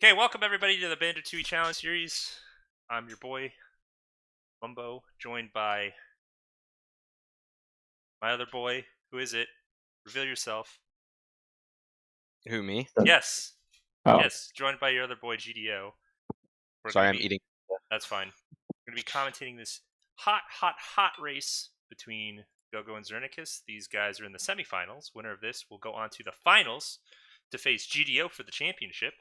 Okay, welcome everybody to the Banjo-Tooie Challenge Series. I'm your boy, Bumbo, joined by my other boy. Who is it? Reveal yourself. Who, me? Yes. Oh. Yes, joined by your other boy, GDO. Sorry, I'm eating. That's fine. We're going to be commentating this hot race between g0go and Znernicus. These guys are in the semifinals. Winner of this will go on to the finals to face GDO for the championship.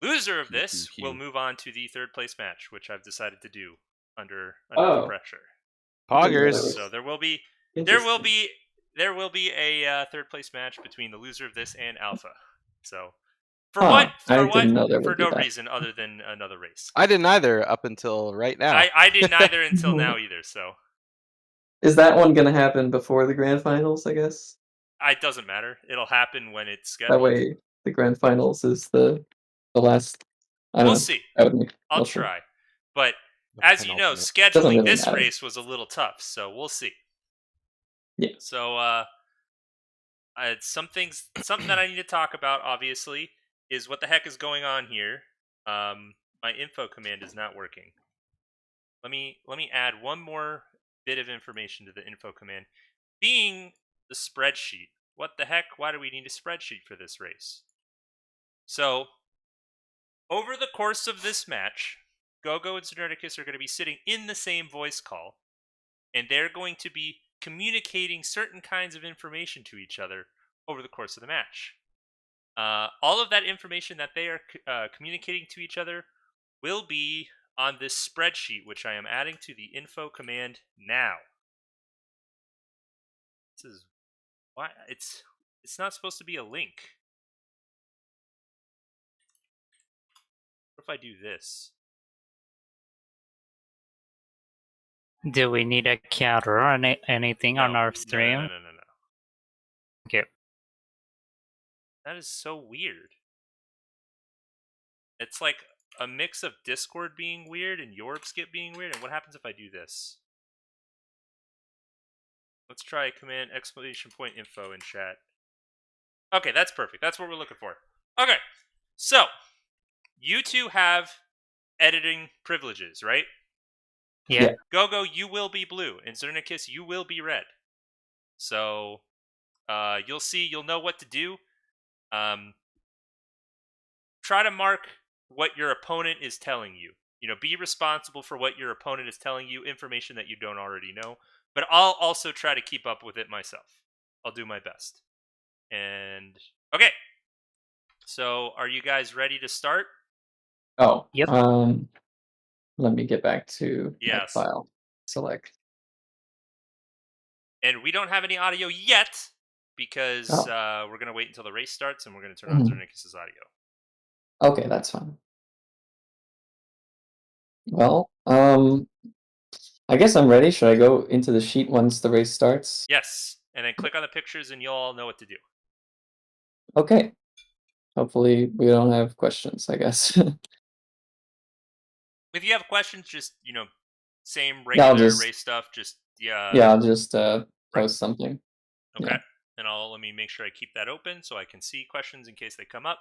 Loser of this will move on to the third place match, which I've decided to do under pressure. Poggers. So there will be a third place match between the loser of this and Alpha. So for no reason other than another race. I didn't either up until right now. I didn't either until now either. So is that one gonna happen before the grand finals? I guess it doesn't matter. It'll happen when it's scheduled. That way, the grand finals is the last. We'll see. I'll try, but as you know, scheduling this race was a little tough, so we'll see. Yeah. So, something that I need to talk about, obviously, is what the heck is going on here. My info command is not working. Let me add one more bit of information to the info command. Being the spreadsheet, what the heck? Why do we need a spreadsheet for this race? So, over the course of this match, g0go and Znernicus are going to be sitting in the same voice call, and they're going to be communicating certain kinds of information to each other over the course of the match. All of that information that they are communicating to each other will be on this spreadsheet, which I am adding to the info command now. This is why it's not supposed to be a link. What if I do this? Do we need a counter or anything on our stream? No. Okay. That is so weird. It's like a mix of Discord being weird and Yorkskip being weird. And what happens if I do this? Let's try command !info in chat. Okay, that's perfect. That's what we're looking for. Okay, so you two have editing privileges, right? Yeah. g0go, you will be blue, and Znernicus, you will be red. So you'll know what to do. Try to mark what your opponent is telling you. Be responsible for what your opponent is telling you, information that you don't already know. But I'll also try to keep up with it myself. I'll do my best. And okay. So are you guys ready to start? Oh, yep. Let me get back to my file. Select. And we don't have any audio yet because we're going to wait until the race starts and we're going to turn on Znernicus' audio. Okay, that's fine. Well, I guess I'm ready. Should I go into the sheet once the race starts? Yes, and then click on the pictures and you'll all know what to do. Okay. Hopefully we don't have questions, I guess. If you have questions, just, same regular race stuff, just, Yeah, I'll just post something. Okay, and let me make sure I keep that open so I can see questions in case they come up.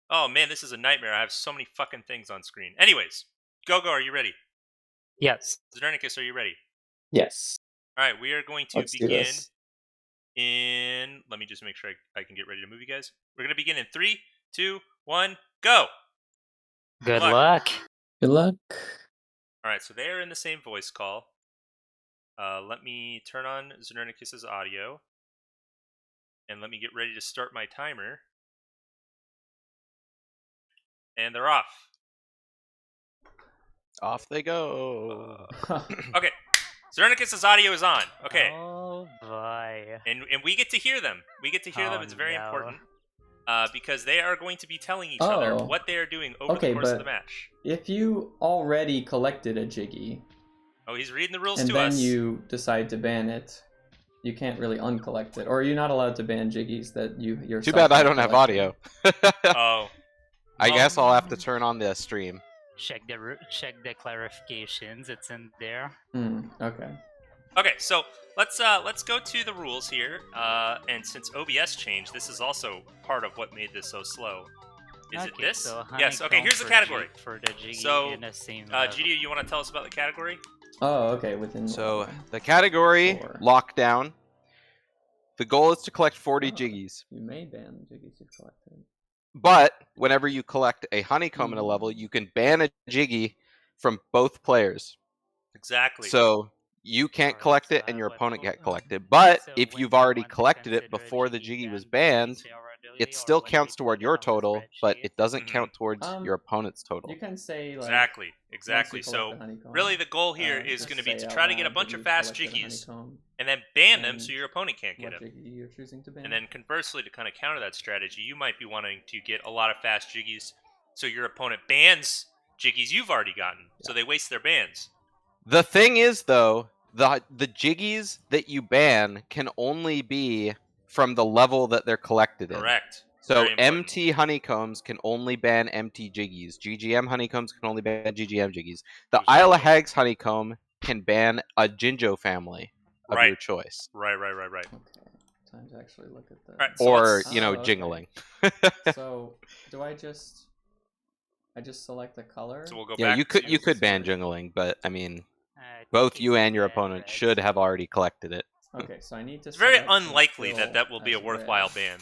Oh, man, this is a nightmare. I have so many fucking things on screen. Anyways, g0go, are you ready? Yes. Znernicus, are you ready? Yes. All right, we are going to begin in... Let me just make sure I can get ready to move you guys. We're going to begin in 3, 2, 1, go! Good luck. Good luck. All right, so they are in the same voice call. Let me turn on Znernicus' audio. And let me get ready to start my timer. And they're off. Off they go. Okay. Znernicus' audio is on. Okay. Oh, boy. And we get to hear them. them. It's very important. Because they are going to be telling each other what they are doing over the course of the match. If you already collected a jiggy... Oh, he's reading the rules to us. And then you decide to ban it, you can't really uncollect it. Or you're not allowed to ban jiggies that you yourself... Too bad I don't have audio. Oh. I guess I'll have to turn on the stream. Check the clarifications. It's in there. Okay. Okay, so let's go to the rules here. And since OBS changed, this is also part of what made this so slow. Is it Okay, this? so Yes. Okay. honeycomb Here's the for category. for the jiggy So, in the same level. GD, you want to tell us about the category? Oh, okay, within the So level. the category 4. lockdown. The goal is to collect 40 Oh, jiggies. You may ban jiggies you've collected. But whenever you collect a honeycomb in a level, you can ban a jiggy from both players. Exactly. So you can't Alright, collect so it and your what opponent will- can't collect it. But so if when you've you already want to collected it consider a before the jiggy jiggy was ban, do you banned, say our ability, it or still when we counts put toward it your on the total, but spreadsheet? it doesn't Mhm. count towards your opponent's total. You can say like Exactly. once Exactly. you collect So the honeycomb, really, the goal here is just going to be say to out try to get a loud bunch that of you've fast collected a jiggies honeycomb and then ban them and so your opponent can't get what them. jiggy you're choosing to ban. And then conversely, to kind of counter that strategy, you might be wanting to get a lot of fast jiggies so your opponent bans jiggies you've already gotten, so they waste their bans. The thing is, though, the jiggies that you ban can only be from the level that they're collected in. Correct. So Very important. MT honeycombs can only ban MT jiggies. GGM honeycombs can only ban GGM jiggies. The Isle of Hags honeycomb can ban a jinjo family of your choice. Right. Okay, time to actually look at the. Right, so Or, let's- okay. jingling. So do I just select the color? So we'll go Yeah, back to... you could ban Sorry. jingling, but I mean, I think both it's you and your red, opponent red, should have so- already collected it. Okay, so I need to. It's very select and unlikely fill that will be a as worthwhile red. ban.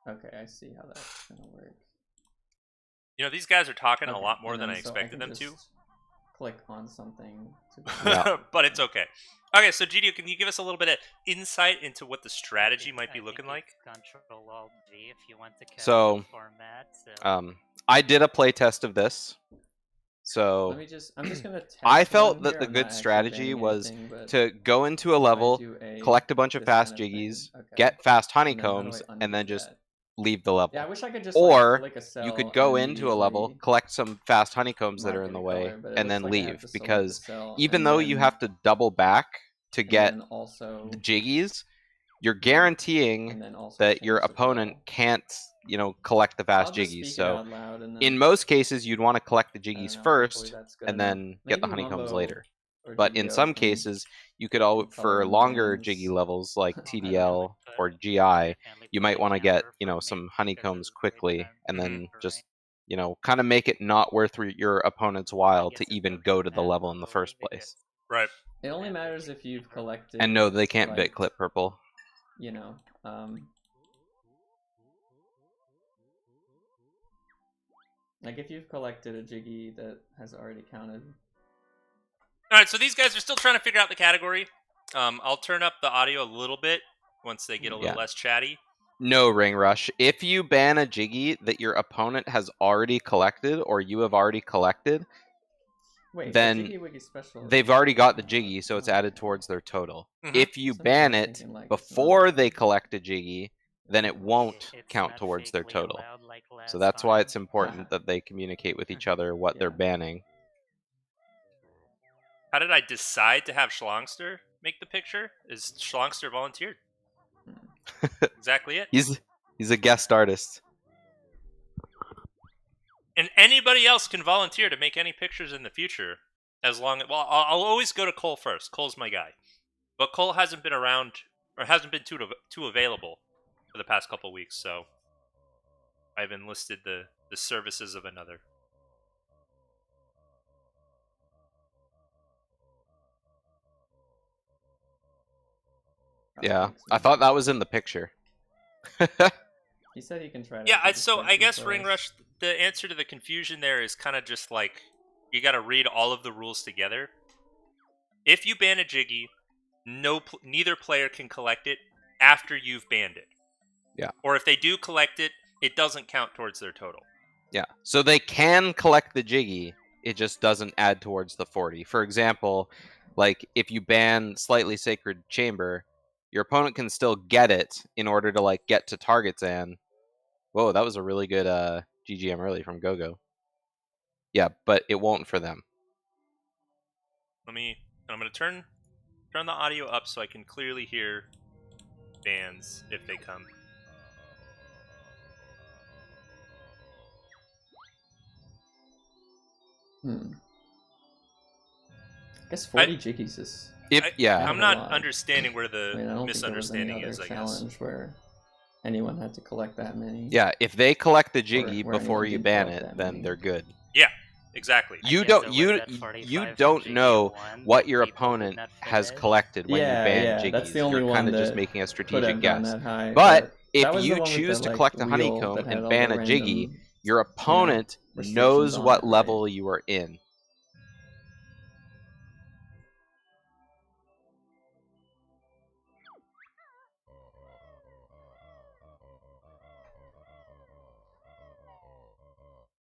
Okay, I see how that's gonna work. You know, these guys are talking a Okay, lot more and than I then so expected can them to. just click on something. Yeah. But it's okay. Okay, so GD, can you give us a little bit of insight into what the strategy might be looking like? Control Alt V if you want to So, format. So I did a playtest of this. So I'm just gonna test I felt one that here. the I'm good not actually strategy banning was anything, but to go into a if I level, do collect a bunch of this fast kind of thing, jiggies, okay. get fast And then how do honeycombs, I and then undo just that? leave the level. Yeah, I wish I could just Or click a cell you could go and into a level, immediately collect some fast honeycombs that mark are in the every way, color, but it and looks then like I have leave. to select a Because cell even and though you then- have to double back to and get then also the jiggies, you're and guaranteeing then also that your change the opponent call. can't, collect the I'll fast just jiggies. speak it So out loud and then in most cases, you'd want to collect the I don't jiggies know, first hopefully that's good and enough. then get the Maybe honeycombs Mumbo later. or But in Gigio some can cases, you could color for in longer bands. jiggy levels like I don't TDL put- or GI, definitely you put might a want to get, counter for me some because honeycombs it's very quickly time and then consuming. just, kind of make it not worth your opponent's while guess to it even looks go to the bad level in the probably first place. Right. It only matters if you've collected. And no, they can't bit like, clip purple. You know, like if you've collected a jiggy that has already counted. All right, so these guys are still trying to figure out the category. I'll turn up the audio a little bit once they get a little Yeah. less chatty. No, Ring Rush. If you ban a jiggy that your opponent has already collected or you have already collected, Wait, then the Jiggy Wiggy special. they've already got the jiggy, so it's added towards their total. Mhm. If you For some reason ban I was it thinking, like, it's before not. they collect a jiggy, then it won't It's count not towards their fakely total. allowed like So last that's why time. it's important that they communicate with each other what they're Yeah. banning. How did I decide to have Schlongster make the picture? Is Schlongster volunteered? Exactly it. He's a guest artist. And anybody else can volunteer to make any pictures in the future, as long as I'll always go to Cole first. Cole's my guy, but Cole hasn't been around or hasn't been too available for the past couple weeks, so I've enlisted the services of another. Yeah, I thought that was in the picture. He said he can try to. Yeah, do the so I spreadsheet guess for Ring us. Rush. The answer to the confusion there is kind of just like you got to read all of the rules together. If you ban a jiggy, neither player can collect it after you've banned it. Yeah. Or if they do collect it, it doesn't count towards their total. Yeah, so they can collect the jiggy, it just doesn't add towards the 40. For example, like if you ban Slightly Sacred Chamber, your opponent can still get it in order to like get to target Zan. Whoa, that was a really good GGM early from g0go. Yeah, but it won't for them. I'm gonna turn the audio up so I can clearly hear bans if they come. I guess 40 jiggies is. Yeah. I'm a not lot. understanding where I the mean, I don't think there was any misunderstanding other is, I guess. challenge where anyone had to collect that many. Yeah, if they collect the Jiggy Or before anyone you didn't ban collect it, that then many. they're good. Yeah, exactly. I You guess don't there was you that you 45 don't Jiggy know one what that your people did opponent not has finish. collected when you ban Yeah, Jiggies. that's the only You're one kind of that just making a could strategic have gone guess. that high. But if that was the you one with choose the, to like, collect the wheel honeycomb that had and all ban the a Jiggy, random, your opponent restrictions knows on what it, right? level you are in.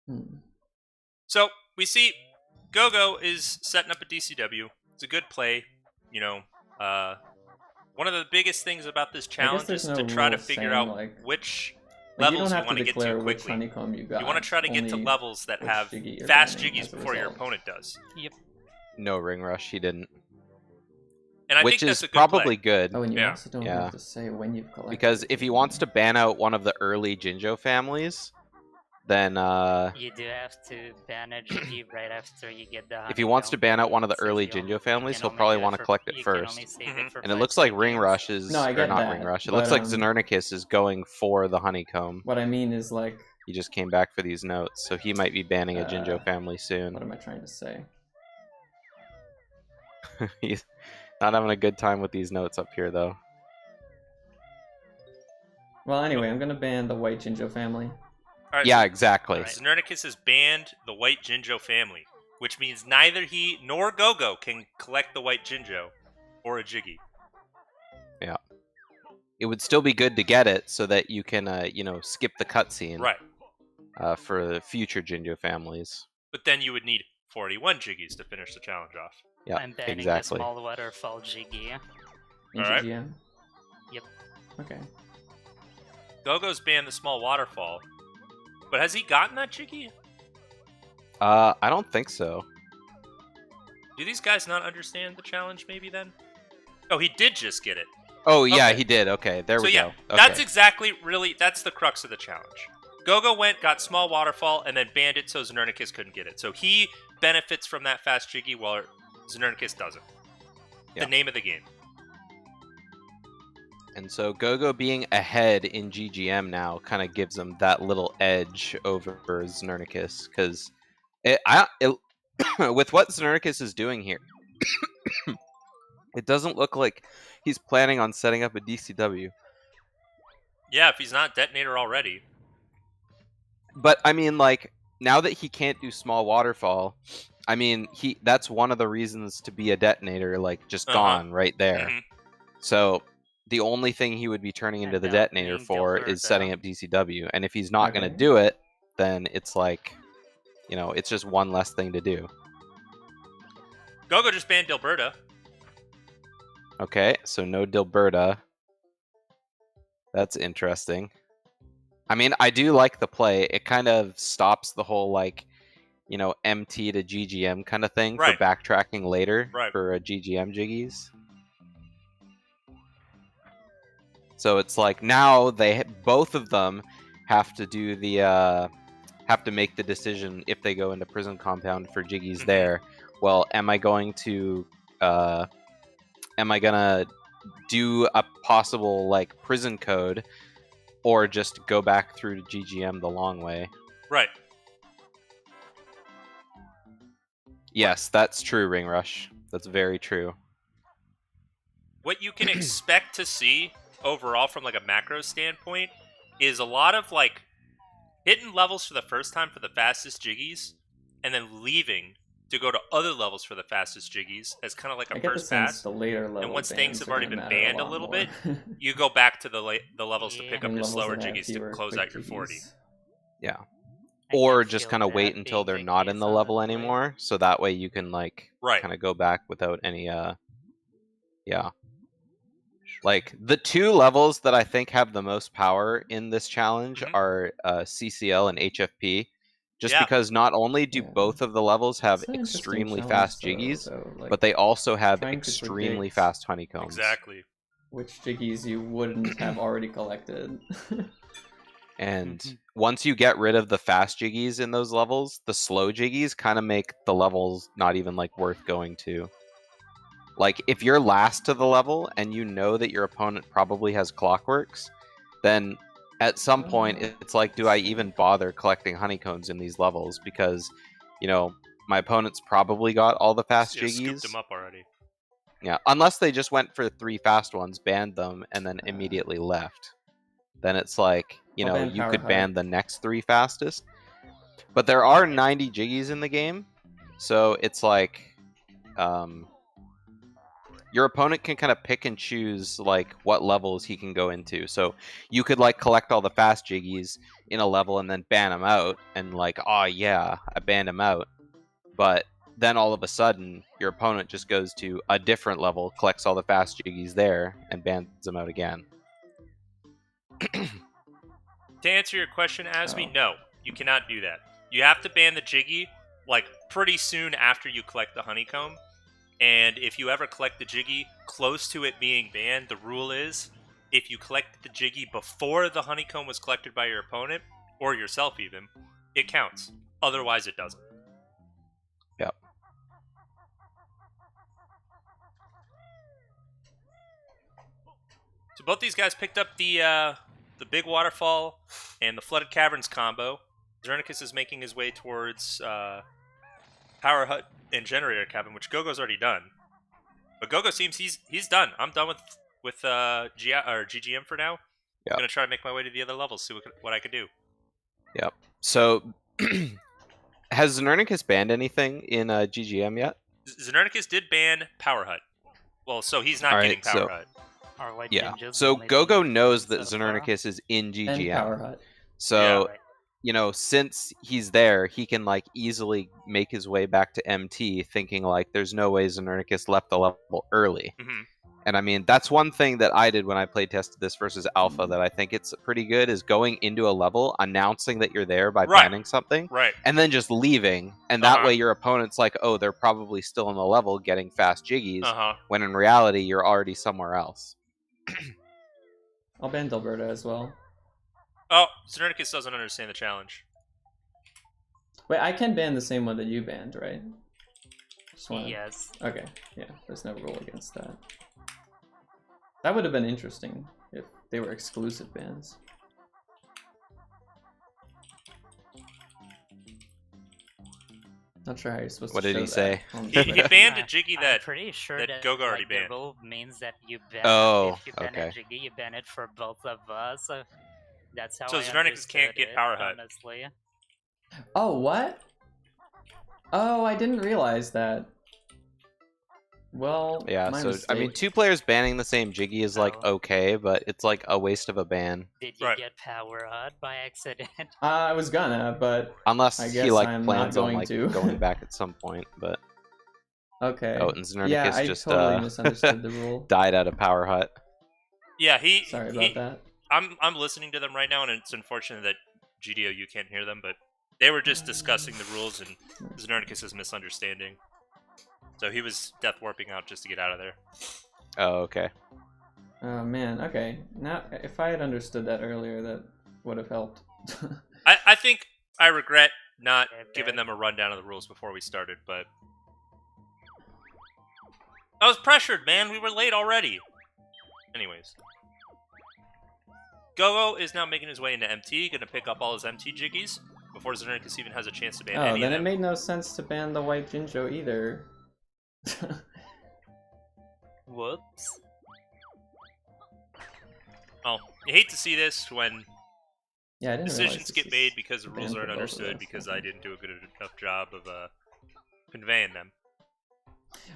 Hmm. So we see Go-Go is setting up a DCW. It's a good play. You know, one of the biggest things about this I guess challenge there's is no to try to rule figure saying, out like which you don't levels you have to want to get to declare which quickly. honeycomb you got. You want to try to get to only levels that which have Jiggy you're fast banning Jiggies as a before your result. opponent does. Yep. No ring rush, he didn't. And I Which think that's is a good probably play. good. Oh, and you Yeah. also don't Yeah. have to say when you've collected. Because the if he Jiggy. wants to ban out one of the early Jinjo families, then You do have to ban a Jiggy right after you get the if he wants to honeycomb, ban out one of the since early you Jinjo families, can he'll only probably do want to for- collect it you can first. only save Mhm. it for And it 5 looks like Ring seconds. Rush is, No, I or get not that, Ring Rush. It but, looks like Znernicus is going for the honeycomb. What I mean is, like, He just came back for these notes, so he might be banning a Jinjo family soon. what am I trying to say? He's not having a good time with these notes up here, though. Well, anyway, I'm gonna ban the white Jinjo family. All right, Yeah, so exactly. Znernicus has banned the white Jinjo family, which means neither he nor Go-Go can collect the white Jinjo or a Jiggy. Yeah. It would still be good to get it so that you can, skip the cutscene. Right. For the future Jinjo families. But then you would need 41 Jiggies to finish the challenge off. Yeah, I'm banning exactly. the small waterfall Jiggy. In Alright. GGM? Yep. Okay. Go-Go's banned the small waterfall. But has he gotten that Jiggy? I don't think so. Do these guys not understand the challenge maybe then? Oh, he did just get it. Oh, yeah, Okay. he did. Okay, there we So yeah, go. Okay. that's exactly that's the crux of the challenge. Go-Go went, got small waterfall, and then banned it so Znernicus couldn't get it. So he benefits from that fast Jiggy while Znernicus doesn't. Yeah. The name of the game. And so Go-Go being ahead in GGM now kind of gives him that little edge over Znernicus, because with what Znernicus is doing here, it doesn't look like he's planning on setting up a DCW. Yeah, if he's not detonator already. But I mean, like, now that he can't do small waterfall, I mean, that's one of the reasons to be a detonator, like, just gone right there. Mhm. So the only thing he would be turning into And the now detonator being for is setting Dilberto. up DCW. And if he's not going Okay. to do it, then it's like, it's just one less thing to do. Go-Go just banned Dilberta. Okay, so no Dilberta. That's interesting. I mean, I do like the play. It kind of stops the whole, like, MT to GGM kind of thing Right. for backtracking later Right. for GGM Jiggies. So it's like now both of them have to do have to make the decision if they go into prison compound for Jiggies Mhm. there. Well, am I gonna do a possible, like, prison code, or just go back through to GGM the long way? Right. Yes, that's true, Ring Rush. That's very true. What you can expect to see overall from like a macro standpoint is a lot of like hitting levels for the first time for the fastest Jiggies and then leaving to go to other levels for the fastest Jiggies as kind of like I a get the first sense pass. the later level And once things bans have are already gonna been matter banned a lot little more. bit, you go back to the levels to Yeah. pick up And your levels slower that have Jiggies to fewer close quick out your 40. Jiggies. Yeah. I Or can just feel kind of wait that until being they're the not in case, the level honestly. anymore, so that way you can, like, Right. kind of go back without any yeah. Like, the two levels that I think have the most power in this challenge Mhm. are CCL and HFP, just Yeah. because not only do Yeah. both of the levels have It's an interesting extremely challenge, fast though, Jiggies, like, but they also have trying to extremely predict fast honeycombs. Exactly. which Jiggies you wouldn't have already collected. And Mhm. once you get rid of the fast Jiggies in those levels, the slow Jiggies kind of make the levels not even, like, worth going to. Like, if you're last to the level and you know that your opponent probably has clockworks, then at some point it's like, do I even bother collecting honeycombs in these levels? Because, you know, my opponent's probably got all the fast Yeah, scooped jiggies. them up already. Yeah, unless they just went for 3 fast ones, banned them, and then immediately left. Then it's like, you I'll know, ban you Power could Hut. ban the next 3 fastest. But there are 90 jiggies in the game, so it's like, your opponent can kind of pick and choose like what levels he can go into. So you could like collect all the fast jiggies in a level and then ban them out, and like, oh yeah, I banned him out. But then all of a sudden, your opponent just goes to a different level, collects all the fast jiggies there, and bans them out again. To answer your question, Asmi, Oh. no, you cannot do that. You have to ban the jiggy like pretty soon after you collect the honeycomb. And if you ever collect the jiggy close to it being banned, the rule is if you collected the jiggy before the honeycomb was collected by your opponent, or yourself even, it counts. Otherwise, it doesn't. Yep. So both these guys picked up the big waterfall and the flooded caverns combo. Znernicus is making his way towards Power Hut and Generator Cabin, which Gogo's already done. But Gogo seems he's done. I'm done with GGM for now. Yep. I'm gonna try to make my way to the other levels, see what I could do. Yep. So, has Znernicus banned anything in GGM yet? Znernicus did ban Power Hut. Well, so he's not Alright, getting Power so- Hut. Or what Yeah. jinjos So only Gogo do knows that instead of Power? Znernicus is in And GGM. Power Hut. So, Right. you know, since he's there, he can like easily make his way back to MT, thinking like, there's no way Znernicus left the level early. Mm-hmm. And I mean, that's one thing that I did when I play tested this versus Alpha that I think it's pretty good, is going into a level, announcing that you're there by Right. banning something, Right. and then just leaving. And that Uh-huh. way your opponent's like, oh, they're probably still on the level getting fast jiggies, Uh-huh. when in reality, you're already somewhere else. I'll ban Dilberta as well. Oh, Znernicus doesn't understand the challenge. Wait, I can ban the same one that you banned, right? Just wanna... Yes. Okay, yeah, there's no rule against that. That would have been interesting if they were exclusive bans. Not sure how you're supposed What to did show he that say? on He the- banned a jiggy I'm that pretty sure that that Gogo already like, banned. the rule means that you ban Oh, if you ban okay. a jiggy, you ban it for both of us. That's how So I Znernicus can't understood get it, Power Hut. honestly. Oh, what? Oh, I didn't realize that. Well, Yeah, my so I mean, mistake. 2 players banning the same jiggy is like Oh. okay, but it's like a waste of a ban. Did you Right. get Power Hut by accident? I was gonna, but Unless I he guess like I'm plans not on going like to. going back at some point, but okay. oh, and Znernicus Yeah, I just totally misunderstood the rule. died out of Power Hut. Yeah, Sorry about that. I'm listening to them right now, and it's unfortunate that GDO you can't hear them, but they were just discussing the rules and Znernicus is misunderstanding. So he was death warping out just to get out of there. Oh, okay. Oh man, okay. Now, if I had understood that earlier, that would have helped. I think I regret not Okay, giving bad. them a rundown of the rules before we started, but I was pressured, man. We were late already. Anyways. Gogo is now making his way into MT, gonna pick up all his MT jiggies before Znernicus even has a chance to ban Oh, any then of it them. made no sense to ban the white Jinjo either. Whoops. Oh, you hate to see this when Yeah, I didn't realize decisions this get is made because the banned rules for aren't both of understood us. because I didn't do a good enough job of conveying them.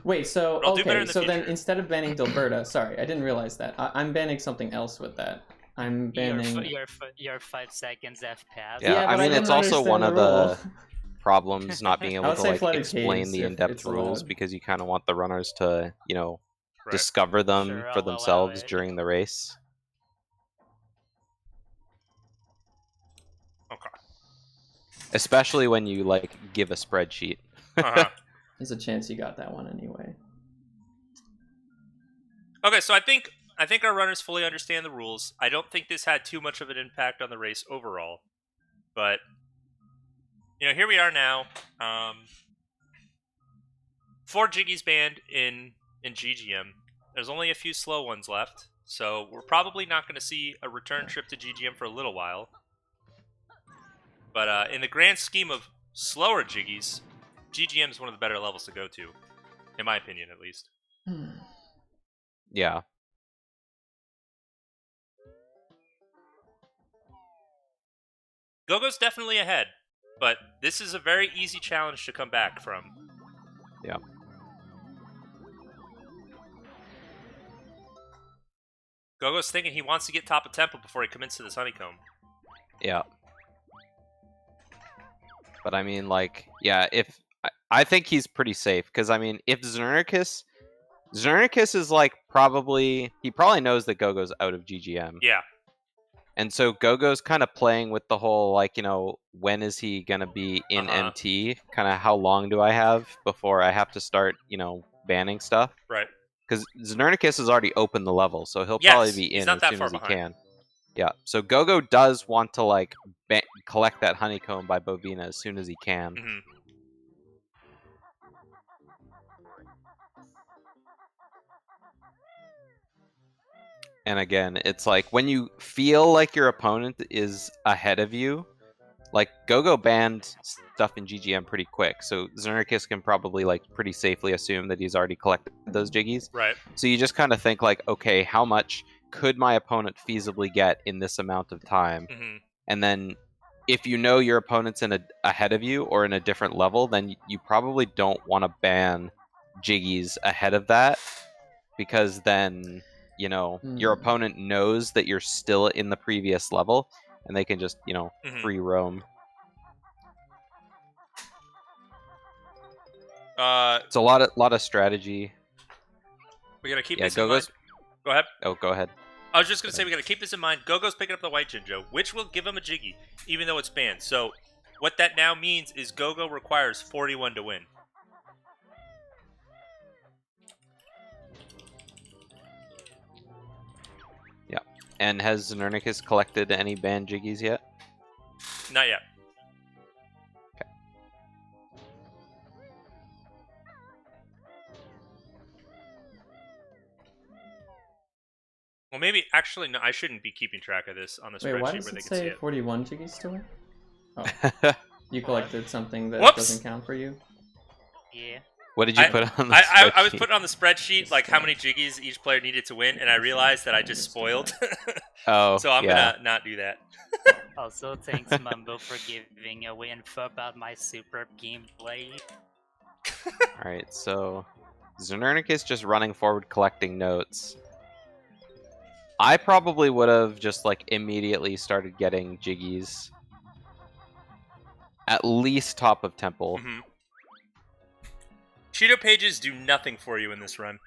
Wait, so But I'll do better okay, in the so then future. instead of banning Dilberta, sorry, I didn't realize that. I'm banning something else with that. I'm banning. Your 5 seconds have passed. Yeah, I but mean, didn't it's also one understand of the rule. problems not being I able would to say like flooded explain caves the if in-depth it's rules allowed. because you kind of want the runners to, you know, Right. discover them Sure, for I'll allow themselves it. during the race. Okay. Especially when you like give a spreadsheet. Uh-huh. There's a chance you got that one anyway. Okay, so I think our runners fully understand the rules. I don't think this had too much of an impact on the race overall, but you know, here we are now. 4 jiggies banned in GGM. There's only a few slow ones left, So we're probably not going to see a return trip to GGM for a little while. But in the grand scheme of slower jiggies, GGM is one of the better levels to go to, in my opinion, at least. Yeah. Go-Go's definitely ahead, but this is a very easy challenge to come back from. Yeah. Go-Go's thinking he wants to get top of tempo before he commits to this honeycomb. Yeah. But I mean, like, yeah, if I think he's pretty safe because I mean, if Znernicus is like he probably knows that Go-Go's out of GGM. Yeah. And so Go-Go's kind of playing with the whole, like, you know, when is he going to be in MT? Kind of how long do I have before I have to start, you know, banning stuff? Right. Because Znernicus has already opened the level, so he'll probably be he's in not as that soon far as he behind. can. Yeah, so Go-Go does want to, like, collect that honeycomb by Bovina as soon as he can. Mm-hmm. And again, it's like when you feel like your opponent is ahead of you, like Go-Go banned stuff in GGM pretty quick, so Znernicus can probably like pretty safely assume that he's already collected those jiggies. Right. So you just kind of think like, okay, how much could my opponent feasibly get in this amount of time? Mm-hmm. And then if you know your opponent's ahead of you or in a different level, then you probably don't want to ban jiggies ahead of that, because then, you know, your opponent knows that you're still in the previous level and they can just, you know, free roam. It's a lot of strategy. We gotta keep this in mind. Go ahead. Oh, go ahead. I was just gonna say we gotta keep this in mind. Go-Go's picking up the white Jinjo, which will give him a jiggy, even though it's banned. So what that now means is Go-Go requires 41 to win. Yeah. And has Znernicus collected any banned jiggies yet? Not yet. Okay. Well, maybe actually no. I shouldn't be keeping track of this on the spreadsheet why does where they it can see say it. 41 jiggies to win? Oh, you collected something that Whoops! doesn't count for you? Yeah. What did you put on the I was spreadsheet? putting on the spreadsheet like how many jiggies each player needed to win, and I realized that I just spoiled. Oh, so I'm yeah. gonna not do that. Also, thanks Mumbo for giving away info about my superb gameplay. Alright, so Znernicus just running forward collecting notes. I probably would have just like immediately started getting jiggies. At least top of temple. Mm-hmm. Cheeto pages do nothing for you in this run.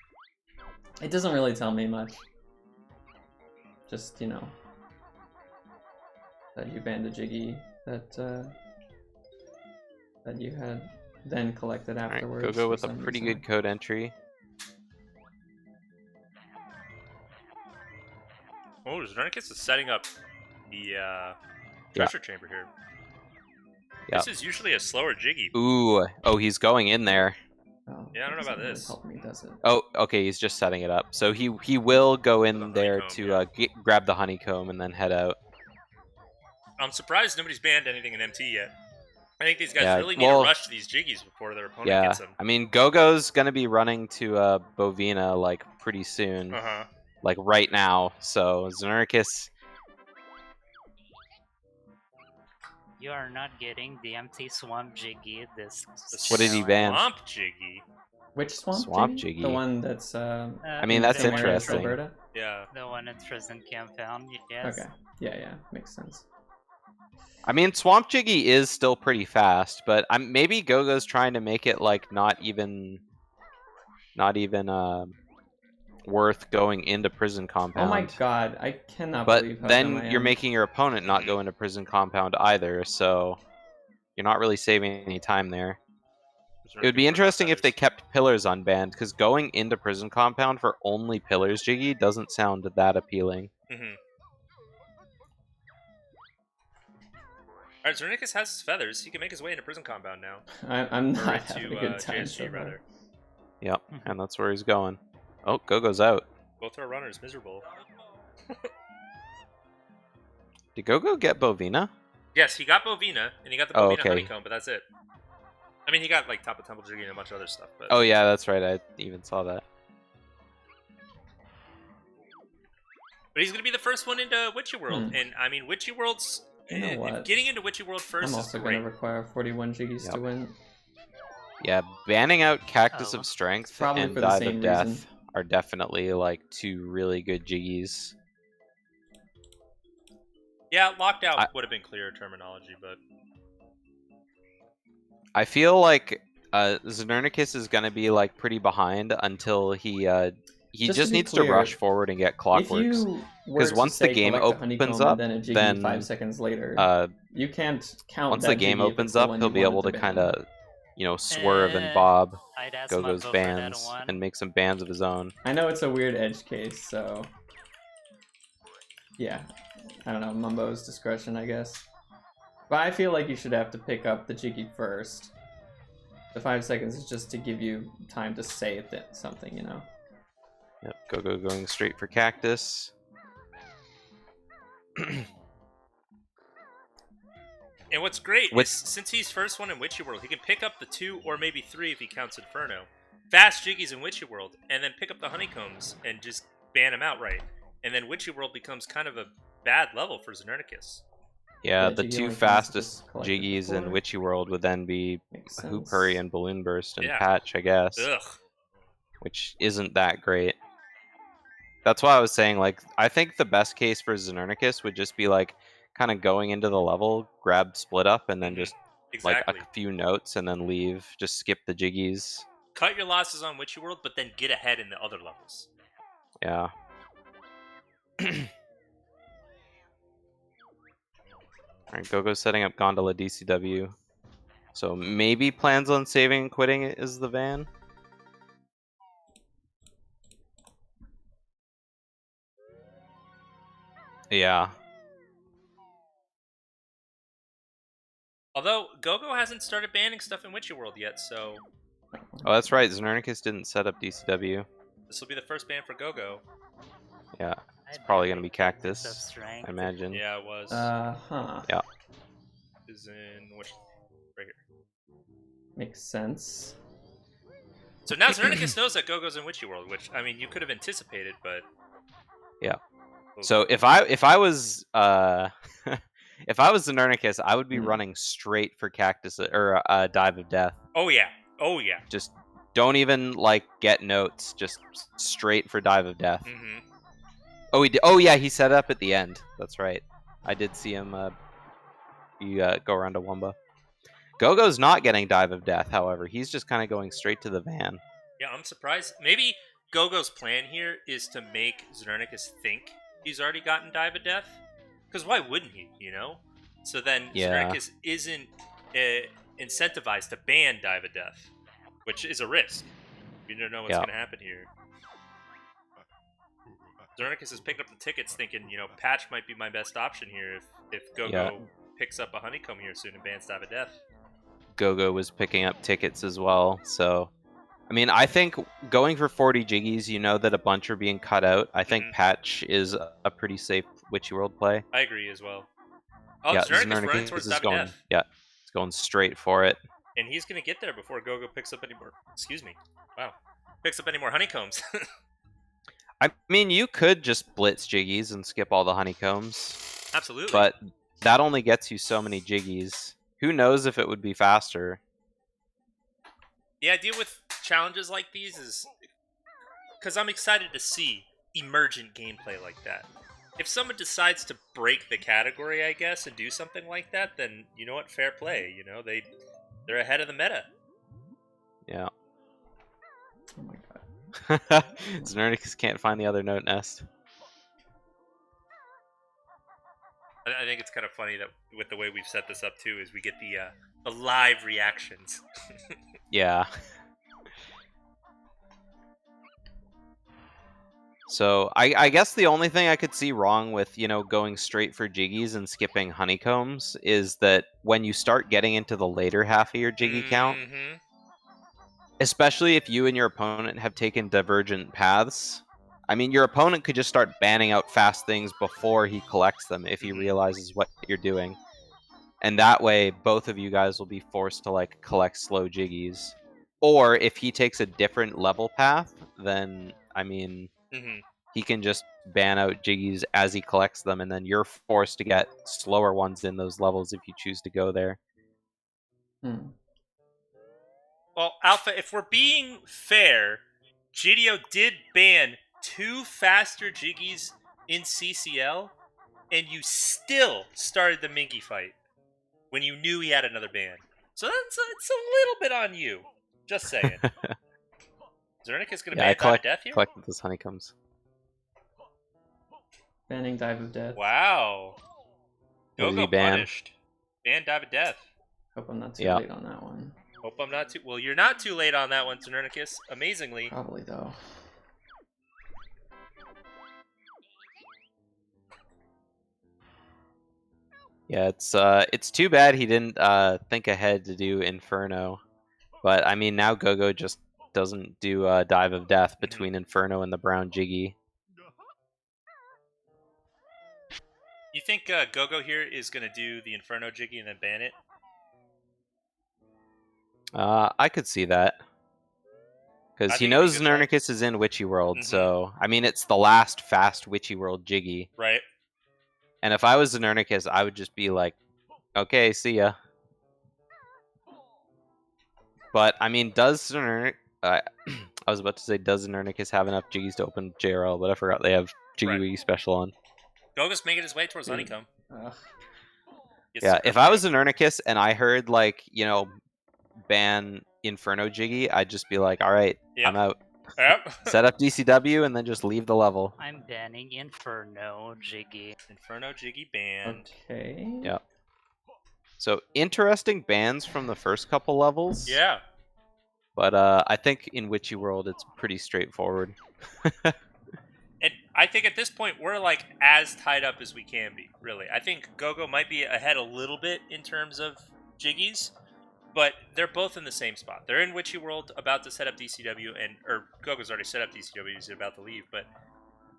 It doesn't really tell me much. Just, you know, that you banned a jiggy that you had then collected afterwards. Alright, Go-Go with a pretty good code entry. Oh, Znernicus is setting up the treasure chamber here. Yep. This is usually a slower jiggy. Ooh, oh, he's going in there. Oh, Yeah, I don't know about really this. help me, does it? Oh, okay, he's just setting it up. So he will go in there to honeycomb, grab the honeycomb and then head out. I'm surprised nobody's banned anything in MT yet. I think these guys Yeah, really need well, to rush these jiggies before their opponent Yeah, gets them. I mean, Go-Go's gonna be running to Bovina like pretty soon, like right now. So Znernicus. You are not getting the empty swamp jiggy this. What did he ban? Swamp jiggy. Which swamp? Swamp jiggy? jiggy. The one that's I mean, that's somewhere in interesting. Alberta? Yeah. The one in prison compound. Yes. Okay. Yeah, makes sense. I mean, Swamp Jiggy is still pretty fast, but maybe Go-Go's trying to make it like not even worth going into prison compound. Oh my god, I cannot but believe how then dumb I you're am. making your opponent not go into prison compound either, so you're not really saving any time there. It would be interesting if they kept pillars unbanned, because going into prison compound for only pillars jiggy doesn't sound that appealing. Alright, Znernicus has his feathers. He can make his way into prison compound now. I'm not Or having into a good time so JSG, far. rather. Yep, and that's where he's going. Oh, Go-Go's out. Both our runners miserable. Did Go-Go get Bovina? Yes, he got Bovina, and he got the Oh, Bovina okay. honeycomb, but that's it. I mean, he got like Top of Temple Jiggy and a bunch of other stuff. But Oh yeah, that's right. I even saw that. But he's gonna be the first one into Witchy World, and I mean, Witchy World's You know what? getting into Witchy World first I'm is also great. gonna require 41 jiggies to win. Yeah, banning out Cactus Oh. of Strength Probably and for the Dive same of Death reason. are definitely like two really good jiggies. Yeah, lockdown would have been clearer terminology, but I feel like Znernicus is gonna be like pretty behind until he Just just to be needs clear, to rush forward and get If Clockworks. you were 'Cause to once the say game collect a opens honeycomb up, and then a jiggy then, 5 seconds later, you can't count Once that the game jiggy if it's opens the up, one he'll you be able wanted to ban. kind of, swerve and bob I'd ask Go-Go's Mumbo for that bans one. and make some bans of his own. I know it's a weird edge case, so yeah, I don't know, Mumbo's discretion, I guess. But I feel like you should have to pick up the jiggy first. The 5 seconds is just to give you time to say something, you know. Yep, Go-Go going straight for Cactus. and what's great is since he's first one in Witchy World, he can pick up the 2 or maybe 3 if he counts Inferno. Fast jiggies in Witchy World, and then pick up the honeycombs and just ban him outright. And then Witchy World becomes kind of a bad level for Znernicus. Yeah, Yeah, the Jiggy two only counts fastest just collected jiggies in before. Witchy World would then be Makes Hoop sense. Hurry and Balloon Burst and Yeah. Patch, I guess, Ugh. which isn't that great. That's why I was saying, like, I think the best case for Znernicus would just be, like, kind of going into the level, grab Split Up, and then just, Exactly. like, a few notes and then leave. Just skip the jiggies. Cut your losses on Witchy World, but then get ahead in the other levels. Yeah. Alright, Go-Go setting up Gondola DCW. So maybe plans on saving and quitting is the van. Yeah. Although, Go-Go hasn't started banning stuff in Witchy World yet, so Oh, that's right. Znernicus didn't set up DCW. this will be the first ban for Go-Go. Yeah. It's I'd probably ban going to be the Cactus Cactus, of Strength. I imagine. Yeah, it was. Huh. Yeah. Is in which right here. Makes sense. So now Znernicus knows that Go-Go's in Witchy World, which I mean you could have anticipated, but Yeah. So if I was if I was Znernicus, I would be running straight for Cactus or Dive of Death. Oh yeah. Oh yeah. Just don't even like get notes. Just straight for Dive of Death. Mm-hmm. Oh, he did. Oh yeah, he set up at the end. That's right. I did see him. Go around to Wumba. Go-Go's not getting Dive of Death, however. He's just kind of going straight to the van. Yeah, I'm surprised. Maybe Go-Go's plan here is to make Znernicus think he's already gotten Dive of Death. Because why wouldn't he, you know? So then Znernicus isn't incentivized to ban Dive of Death, which is a risk. You don't know what's going to happen here. Znernicus is picking up the tickets thinking, you know, Patch might be my best option here if Go-Go picks up a honeycomb here soon and bans Dive of Death. Go-Go was picking up tickets as well, so... I mean, I think going for 40 jiggies, you know that a bunch are being cut out. I think Patch is a pretty safe Witchy World play. I agree as well. Oh, Yeah, Znernicus running towards Dive of Death. Yeah, it's going straight for it. And he's going to get there before Go-Go picks up any more... Excuse me. Wow. Picks up any more honeycombs. I mean, you could just blitz jiggies and skip all the honeycombs. Absolutely. But that only gets you so many jiggies. Who knows if it would be faster? The idea with challenges like these is... Because I'm excited to see emergent gameplay like that. If someone decides to break the category, I guess, and do something like that, then, you know what, fair play. You know, they're ahead of the meta. Yeah. Oh my god. Znernicus can't find the other note nest. I think it's kind of funny that with the way we've set this up too, is we get the live reactions. Yeah. So I guess the only thing I could see wrong with, you know, going straight for jiggies and skipping honeycombs is that when you start getting into the later half of your jiggy count, especially if you and your opponent have taken divergent paths, I mean, your opponent could just start banning out fast things before he collects them if he Mhm. realizes what you're doing. And that way, both of you guys will be forced to, like, collect slow jiggies. Or if he takes a different level path, then, I mean, Mhm. he can just ban out jiggies as he collects them, and then you're forced to get slower ones in those levels if you choose to go there. Hmm. Well, Alpha, if we're being fair, GDO did ban 2 faster jiggies in CCL, and you still started the Minky fight when you knew he had another ban. So it's a little bit on you. Just saying. Znernicus gonna Yeah, I ban Dive of Death here? collected those honeycombs. Banning Dive of Death. Wow. What did he Go-Go ban? punished. Ban Dive of Death. Hope I'm not too Yeah. late on that one. Hope I'm not too... Well, you're not too late on that one, Znernicus. Amazingly. Probably though. Yeah, it's too bad he didn't think ahead to do Inferno. But I mean, now Go-Go just doesn't do Dive of Death between Inferno and the brown jiggy. You think Go-Go here is going to do the Inferno Jiggy and then ban it? I could see that. I Because he think it'd be knows a good play. Znernicus is in Witchy World, Mhm. so... I mean, it's the last fast Witchy World jiggy. Right. And if I was Znernicus, I would just be like, okay, see ya. But, I mean, does Znernicus... I was about to say, does Znernicus have enough jiggies to open JRL, but I forgot they have Jiggy Right. Wiggy special on. Go-Go's making his way towards Dude. Honeycomb. Ugh. Gets Yeah, some if early I was game. Znernicus and I heard, like, you know, ban Inferno Jiggy, I'd just be like, alright, Yep. I'm out. Yep. Set up DCW and then just leave the level. I'm banning Inferno Jiggy. Inferno Jiggy banned. Okay. Yeah. So, interesting bans from the first couple levels. Yeah. But I think in Witchy World, it's pretty straightforward. And I think at this point, we're like as tied up as we can be, really. I think Go-Go might be ahead a little bit in terms of jiggies, but they're both in the same spot. They're in Witchy World, about to set up DCW, or Go-Go's already set up DCW, he's about to leave,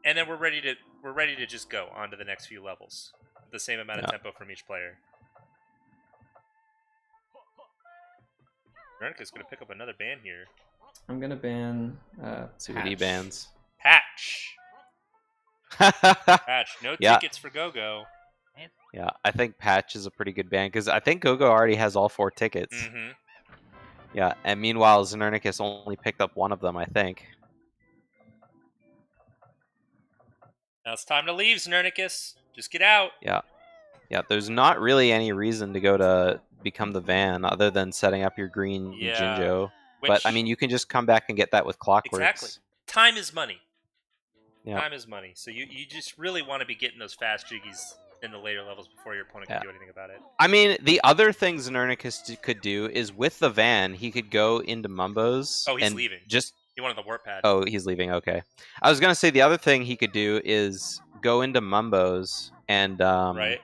and then we're ready to just go on to the next few levels. The same amount of tempo from each player. Znernicus gonna pick up another ban here. I'm gonna ban See what he Patch. bans. Patch. Patch. No Yeah. tickets for Go-Go. Yeah, I think Patch is a pretty good ban, because I think Go-Go already has all 4 tickets. Mm-hmm. Yeah, and meanwhile, Znernicus only picked up one of them, I think. Now it's time to leave, Znernicus. Just get out. Yeah. Yeah, there's not really any reason to go to become the van other than setting up your green Yeah. Jinjo. Which, But, I mean, you can just come back and get that with Clockworks. exactly. Time is money. Yeah. Time is money. So you just really want to be getting those fast jiggies in the later levels before your opponent can do anything about it. I mean, the other thing Znernicus could do is with the van, he could go into Mumbo's. Oh, he's and leaving. Just He wanted the warp pad. Oh, he's leaving. Okay. I was gonna say the other thing he could do is go into Mumbo's and Right.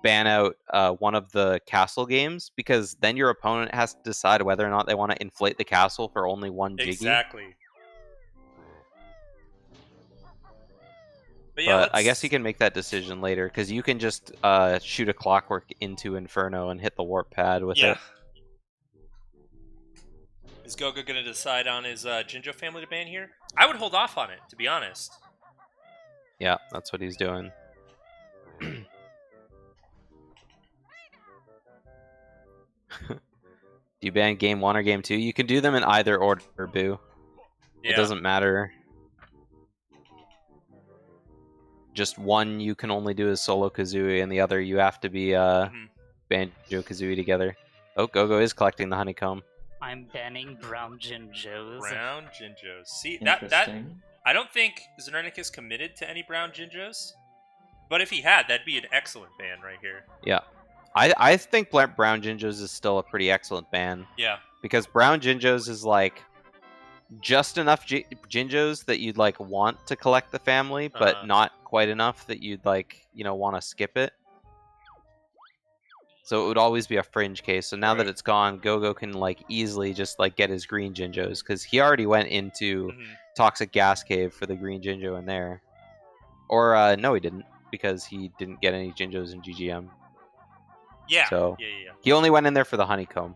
ban out one of the castle games, because then your opponent has to decide whether or not they want to inflate the castle for only one jiggy. Exactly. But yeah, But I guess he can make that decision later, because you can just shoot a Clockwork into Inferno and hit the warp pad with it. Is Go-Go going to decide on his Jinjo family to ban here? I would hold off on it, to be honest. Yeah, that's what he's doing. Do you ban game 1 or game 2? You can do them in either order, Boo. Yeah. It doesn't matter. Just one you can only do as solo Kazooie, and the other you have to be Banjo-Kazooie together. Oh, Go-Go is collecting the honeycomb. I'm banning brown Jinjos. Brown Jinjos. See, Interesting. I don't think Znernicus committed to any brown Jinjos, but if he had, that'd be an excellent ban right here. Yeah. I think brown Jinjos is still a pretty excellent ban. Yeah. Because brown Jinjos is like just enough Jinjos that you'd like want to collect the family, but not quite enough that you'd like, want to skip it. So it would always be a fringe case. So now that Right. it's gone, Go-Go can like easily just like get his green Jinjos because he already went into Toxic Gas Cave for the green Jinjo in there. Or no, he didn't because he didn't get any Jinjos in GGM. Yeah. So Yeah. he only went in there for the honeycomb.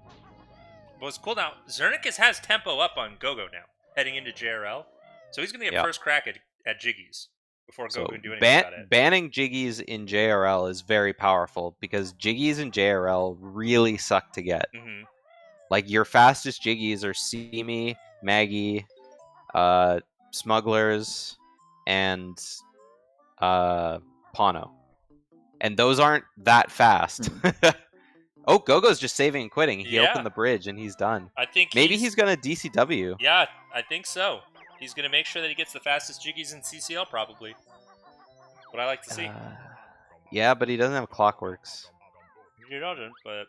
But it's cool now. Znernicus has tempo up on Go-Go now, heading into JRL. So he's going to get first crack at jiggies before Go-Go can do anything about it. Banning jiggies in JRL is very powerful because jiggies in JRL really suck to get. Like your fastest jiggies are Simi, Maggie, Smugglers, and Pano. And those aren't that fast. Oh, Go-Go's just saving and quitting. He opened the bridge and he's done. I think maybe he's gonna DCW. Yeah, I think so. He's gonna make sure that he gets the fastest jiggies in CCL, probably. What I like to see. Yeah, but he doesn't have Clockworks. He doesn't, but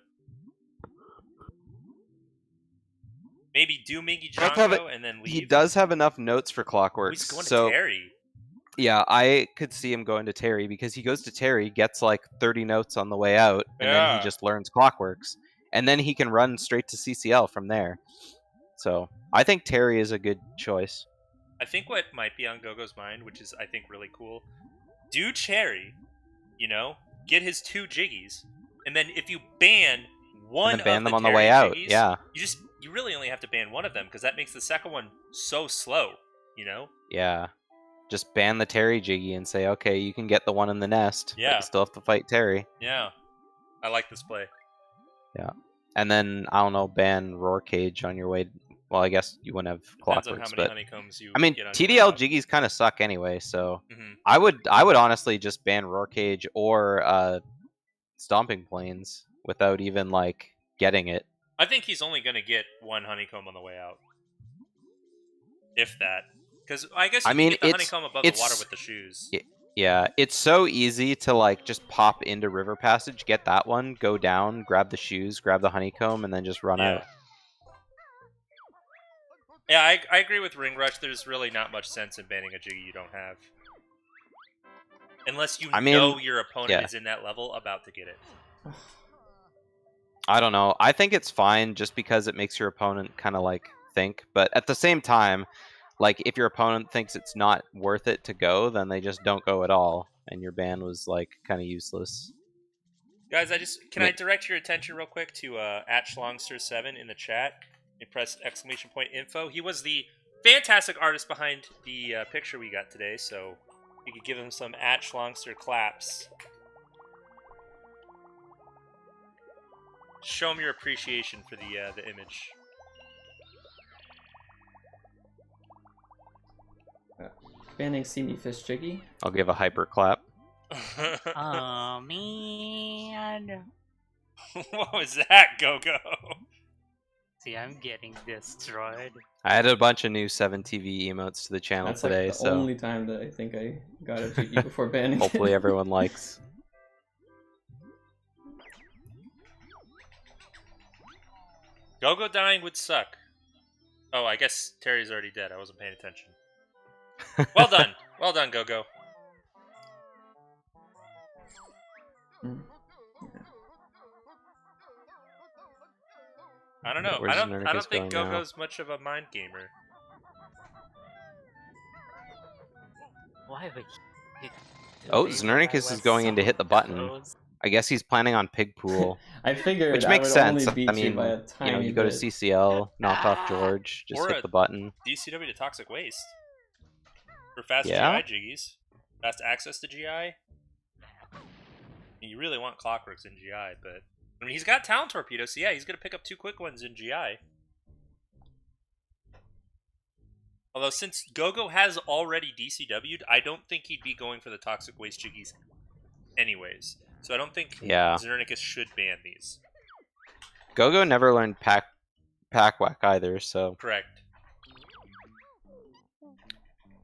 maybe do Miggy Jongo and then leave. He does have enough notes for Clockworks. He's going to Terry. Yeah, I could see him going to Terry because he goes to Terry, gets like 30 notes on the way out, and then he just learns Clockworks. And then he can run straight to CCL from there. So I think Terry is a good choice. I think what might be on Go-Go's mind, which is I think really cool, do Cherry, get his 2 jiggies, and then if you ban one and then ban of them the on the Terry way out, jiggies, you really only have to ban one of them because that makes the second one so slow, Yeah. Just ban the Terry jiggy and say, okay, you can get the one in the nest. Yeah. But you still have to fight Terry. Yeah. I like this play. Yeah. And then, I don't know, ban Roar Cage on your way. Well, I guess you wouldn't have Clockworks. Depends on how many honeycombs you I mean, get on TDL jiggies kind of suck anyway, so I would honestly just ban Roar Cage or Stomping Plains without even, like, getting it. I think he's only going to get 1 honeycomb on the way out. If that. Because I guess you can get the honeycomb above the water with the shoes. Yeah, it's so easy to like just pop into River Passage, get that one, go down, grab the shoes, grab the honeycomb, and then just run out. Yeah, I agree with Ring Rush. There's really not much sense in banning a Jiggy you don't have. Unless you know your opponent is in that level about to get it. I don't know. I think it's fine just because it makes your opponent kind of like think. But at the same time, like if your opponent thinks it's not worth it to go, then they just don't go at all. And your ban was like kind of useless. Guys, can I direct your attention real quick to @Schlongster7 in the chat? You press !info. He was the fantastic artist behind the picture we got today, so you could give him some @Schlongster claps. Show him your appreciation for the image. Banning Semifish Jiggy. I'll give a hyper clap. Oh man. What was that, Go-Go? See, I'm getting destroyed. I added a bunch of new 7TV emotes to the channel today, That's like the only time that I think I got a Jiggy before banning. Hopefully everyone likes. Go-Go dying would suck. Oh, I guess Terry's already dead. I wasn't paying attention. Well done. Well done, Go-Go. I don't know. I don't think Go-Go's much of a mind gamer. Why would he? Oh, Znernicus is going in to hit the button. I guess he's planning on Pig Pool. I figured which makes sense. Only beat you by a tiny you go to CCL, knock off George, just hit the button. DCW to Toxic Waste. For fast GI jiggies. Fast access to GI. You really want Clockworks in GI, but I mean he's got Talent Torpedo, so yeah, he's gonna pick up 2 quick ones in GI. Although since Go-Go has already DCW'd, I don't think he'd be going for the Toxic Waste jiggies anyways. So I don't think Znernicus should ban these. Go-Go never learned pack whack either, so correct.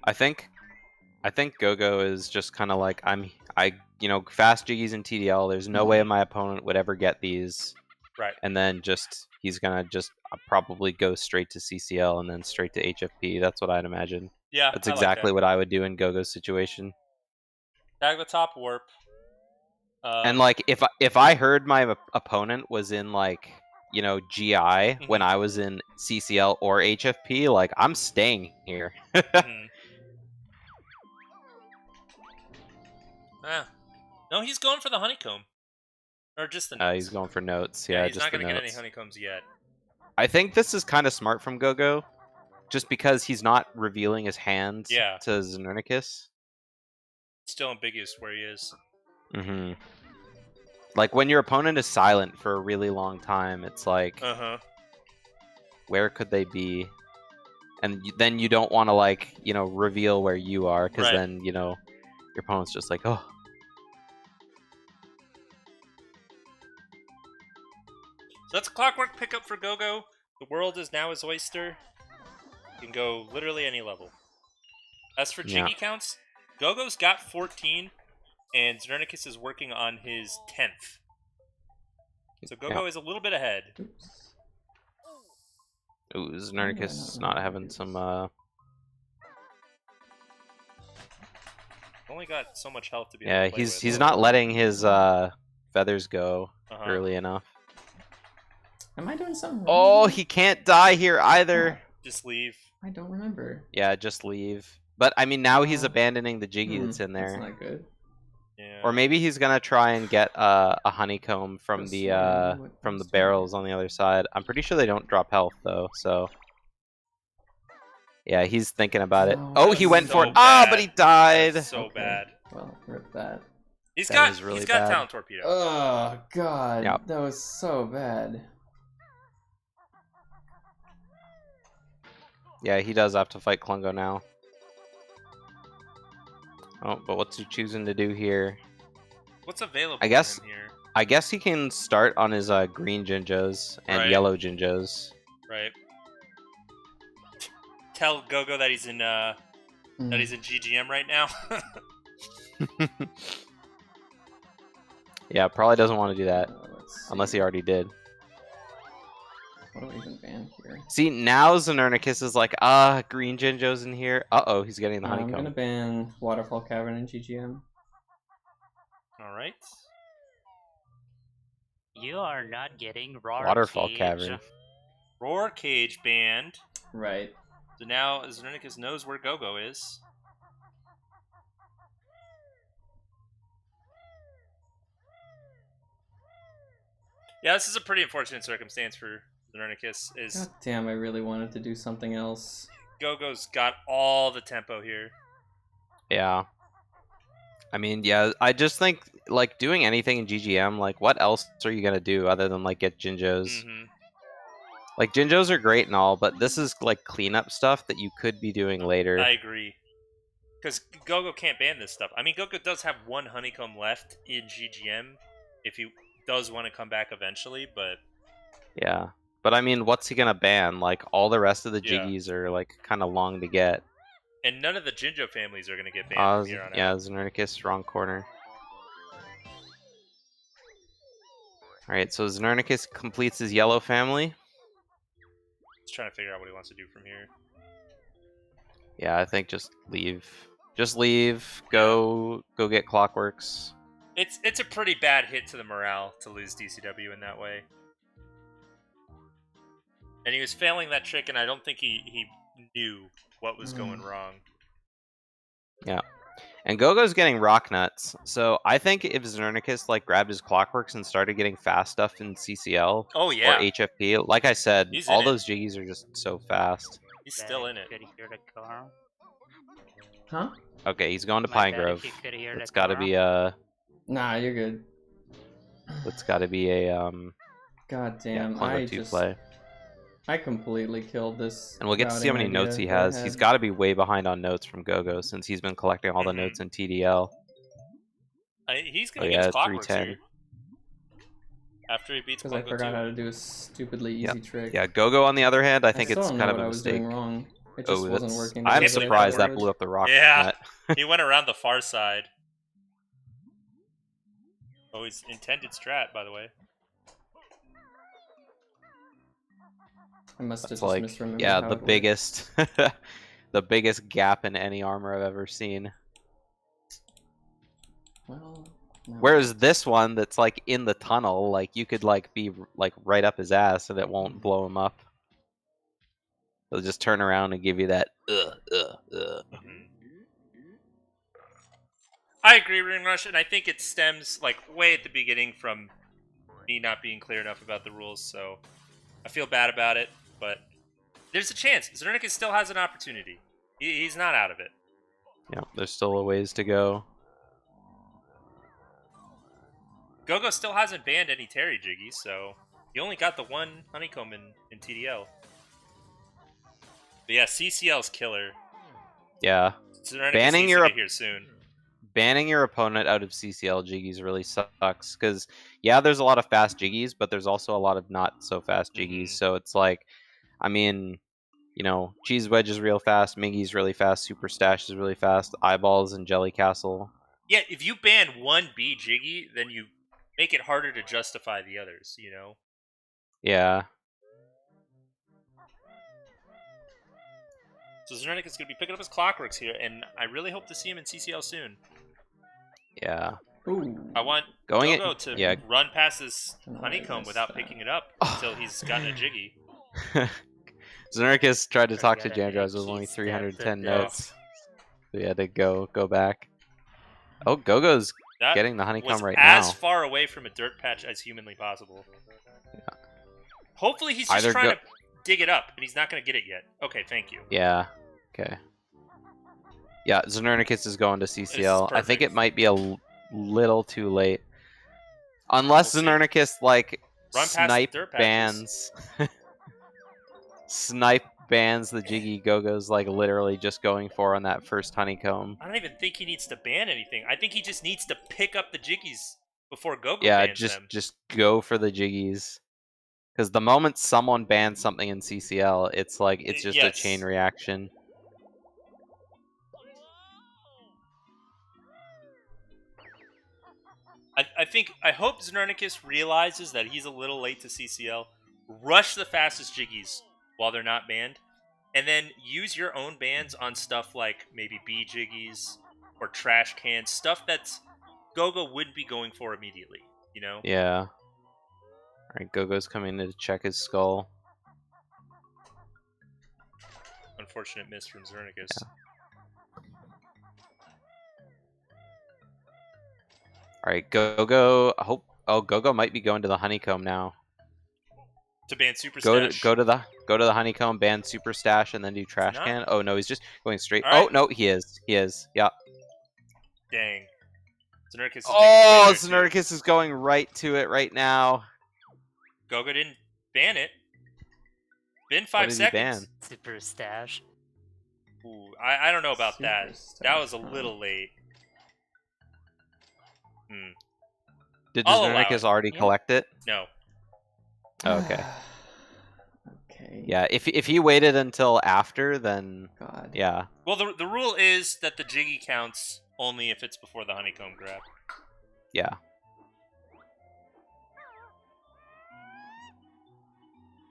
I think Go-Go is just kind of like fast jiggies in TDL. There's no way my opponent would ever get these. Right. And then he's gonna probably go straight to CCL and then straight to HFP. That's what I'd imagine. Yeah, that's exactly what I would do in Go-Go's situation. Tag the top warp. And like, if I heard my opponent was in like, you know, GI when I was in CCL or HFP, like I'm staying here. No, he's going for the honeycomb. Or just the notes. He's going for notes. Yeah, Yeah, he's just not going the to get notes. any honeycombs yet. I think this is kind of smart from g0go, just because he's not revealing his hands Yeah. to Znernicus. Still ambiguous where he is. Mm-hmm. Like when your opponent is silent for a really long time, it's like, where could they be? And then you don't want to like, you know, reveal where you are, because then, you know, your opponent's just like, oh. So that's a clockwork pickup for g0go. The world is now his oyster. You can go literally any level. As for jiggy counts, g0go's got 14, and Znernicus is working on his 10th. So g0go is a little bit ahead. Ooh, Znernicus not having some Only got so much health to be yeah, able to play he's not letting his feathers go early enough. Am I doing something wrong? Oh, he can't die here either. Just leave. I don't remember. Yeah, just leave. But I mean, now he's abandoning the jiggy that's in there. That's not good. Yeah. Or maybe he's gonna try and get a honeycomb from the barrels on the other side. I'm pretty sure they don't drop health though, so yeah, he's thinking about it. Oh, he went for it. Ah, but he died. That's so bad. Well, rip that. He's got talent torpedo. Oh god, that was so bad. Yeah, he does have to fight Klungo now. Oh, but what's he choosing to do here? What's available I guess, for him here? I guess he can start on his green jinjos and yellow jinjos. Right. Tell g0go that he's in GGM right now. Yeah, probably doesn't want to do that unless he already did. What do I even ban here? See, now Znernicus is like, green jinjo's in here. Uh-oh, he's getting the honeycomb. I'm gonna ban Waterfall Cavern and GGM. Alright. You are not getting Roar Waterfall Cage. Cavern. Roar Cage banned. Right. So now Znernicus knows where g0go is. Yeah, this is a pretty unfortunate circumstance for Znernicus. God damn, I really wanted to do something else. g0go's got all the tempo here. Yeah. I mean, yeah, I just think, like, doing anything in GGM, like, what else are you gonna do other than, like, get jinjos? Like, jinjos are great and all, but this is, like, cleanup stuff that you could be doing later. I agree. Because g0go can't ban this stuff. I mean, g0go does have one honeycomb left in GGM if he does want to come back eventually, but... Yeah. But, I mean, what's he gonna ban? Like, all the rest of the jiggies are, like, kind of long to get. And none of the jinjo families are gonna get banned from here on out. Yeah, Znernicus, wrong corner. Alright, so Znernicus completes his yellow family. Just trying to figure out what he wants to do from here. Yeah, I think just leave. Just leave. Go get Clockworks. It's a pretty bad hit to the morale to lose DCW in that way. And he was failing that trick, and I don't think he knew what was going wrong. Yeah. And g0go's getting rock nuts. So I think if Znernicus like grabbed his Clockworks and started getting fast stuff in CCL or HFP, like I said, all those jiggies are just so fast. He's still in it. Could hear the car. Huh? Okay, he's going to Pine Grove. It's got to be a. Nah, you're good. It's got to be a God damn! I just play. I completely killed this. And we'll get to see how many notes he has. He's got to be way behind on notes from g0go since he's been collecting all the notes in TDL. He's gonna get his Clockworks 310. here. After he beats Because I forgot how to do a stupidly easy trick. Yeah, g0go on the other hand, I think it's kind of a I was mistake. doing wrong. It just wasn't working. I'm surprised that blew up the rock. Yeah, he went around the far side. Oh, his intended strat, by the way. I must have like, misremembered yeah, how the it biggest, the biggest gap in any armor I've ever seen. Well, Whereas this one that's like in the tunnel, like you could like be like right up his ass and it won't blow him up. He'll just turn around and give you that I agree, Ring Rush, and I think it stems like way at the beginning from me not being clear enough about the rules, so I feel bad about it, but there's a chance. Znernicus still has an opportunity. He's not out of it. Yeah, there's still a ways to go. Go-Go still hasn't banned any Terry Jiggy, so he only got the one honeycomb in TDL. But yeah, CCL's killer. Yeah. Znernicus Banning needs your to get here soon. Banning your opponent out of CCL jiggies really sucks because yeah, there's a lot of fast jiggies, but there's also a lot of not so fast jiggies. So it's like, I mean, you know, Cheese Wedge is real fast, Miggy's really fast, Super Stash is really fast, Eyeballs and Jelly Castle. Yeah, if you ban one B Jiggy, then you make it harder to justify the others, you know? Yeah. So Znernicus is going to be picking up his Clockworks here, and I really hope to see him in CCL soon. Yeah. Ooh. I want Going Go-Go it, to yeah. run past this Oh, I honeycomb missed without that. picking it up until he's gotten a Jiggy. Znernicus tried to talk to Forget Jandra's it, with only he's 310 dead. notes. So he had to go back. Oh, Go-Go's That getting the was honeycomb right as now. far away from a dirt patch as humanly possible. Hopefully he's just Either trying to dig it up, and he's not going to get it yet. Okay, thank you. Yeah. Okay. Yeah, Znernicus is going to CCL. I think perfect. it might be a little too late. Unless We'll see. Znernicus, like, Run past the snipe dirt patches. bans... snipe bans the Jiggy Go-Go's, like, literally just going for on that first honeycomb. I don't even think he needs to ban anything. I think he just needs to pick up the Jiggies before Go-Go Yeah, bans them. just go for the Jiggies. Because the moment someone bans something in CCL, it's like, it's just a chain reaction. I hope Znernicus realizes that he's a little late to CCL. Rush the fastest Jiggies while they're not banned, and then use your own bans on stuff like maybe B Jiggies or trash cans, stuff that's Go-Go wouldn't be going for immediately, you know? Yeah. Alright, Go-Go's coming in to check his skull. Unfortunate miss from Znernicus. Yeah. Alright, Go-Go. Go-Go might be going to the honeycomb now. To ban Super Go Stash. to the honeycomb, ban Super Stash, and then do trash not? can. Oh no, he's just going straight. All right. Oh no, he is. Yeah. Dang. Znernicus is Oh, making player Znernicus is going right to it right now. Go-Go didn't ban it. Been What 5 did he seconds. ban? Super stash. Ooh, I don't know about Super that. Stash, That was a huh? little late. Did I'll allow Znernicus it. already Yeah. collect it? No. Oh, okay. Okay. Yeah, if he waited until after, then God. yeah. Well, the rule is that the Jiggy counts only if it's before the honeycomb grab. Yeah.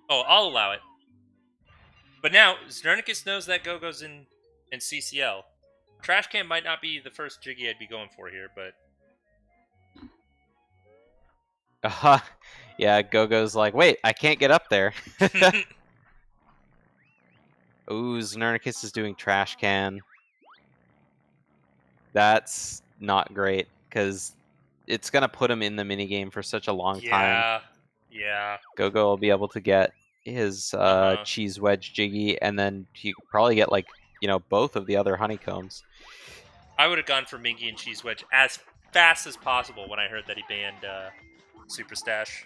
Oh, I'll allow it. But now, Znernicus knows that Go-Go's in CCL. Trash can might not be the first Jiggy I'd be going for here, but... Yeah, Go-Go's like, wait, I can't get up there. Ooh, Znernicus is doing trash can. That's not great, because it's going to put him in the minigame for such a long time. Yeah. Go-Go will be able to get his cheese wedge Jiggy, and then he could probably get, like, you know, both of the other honeycombs. I would have gone for Mingy and Cheese Wedge as fast as possible when I heard that he banned Super Stash.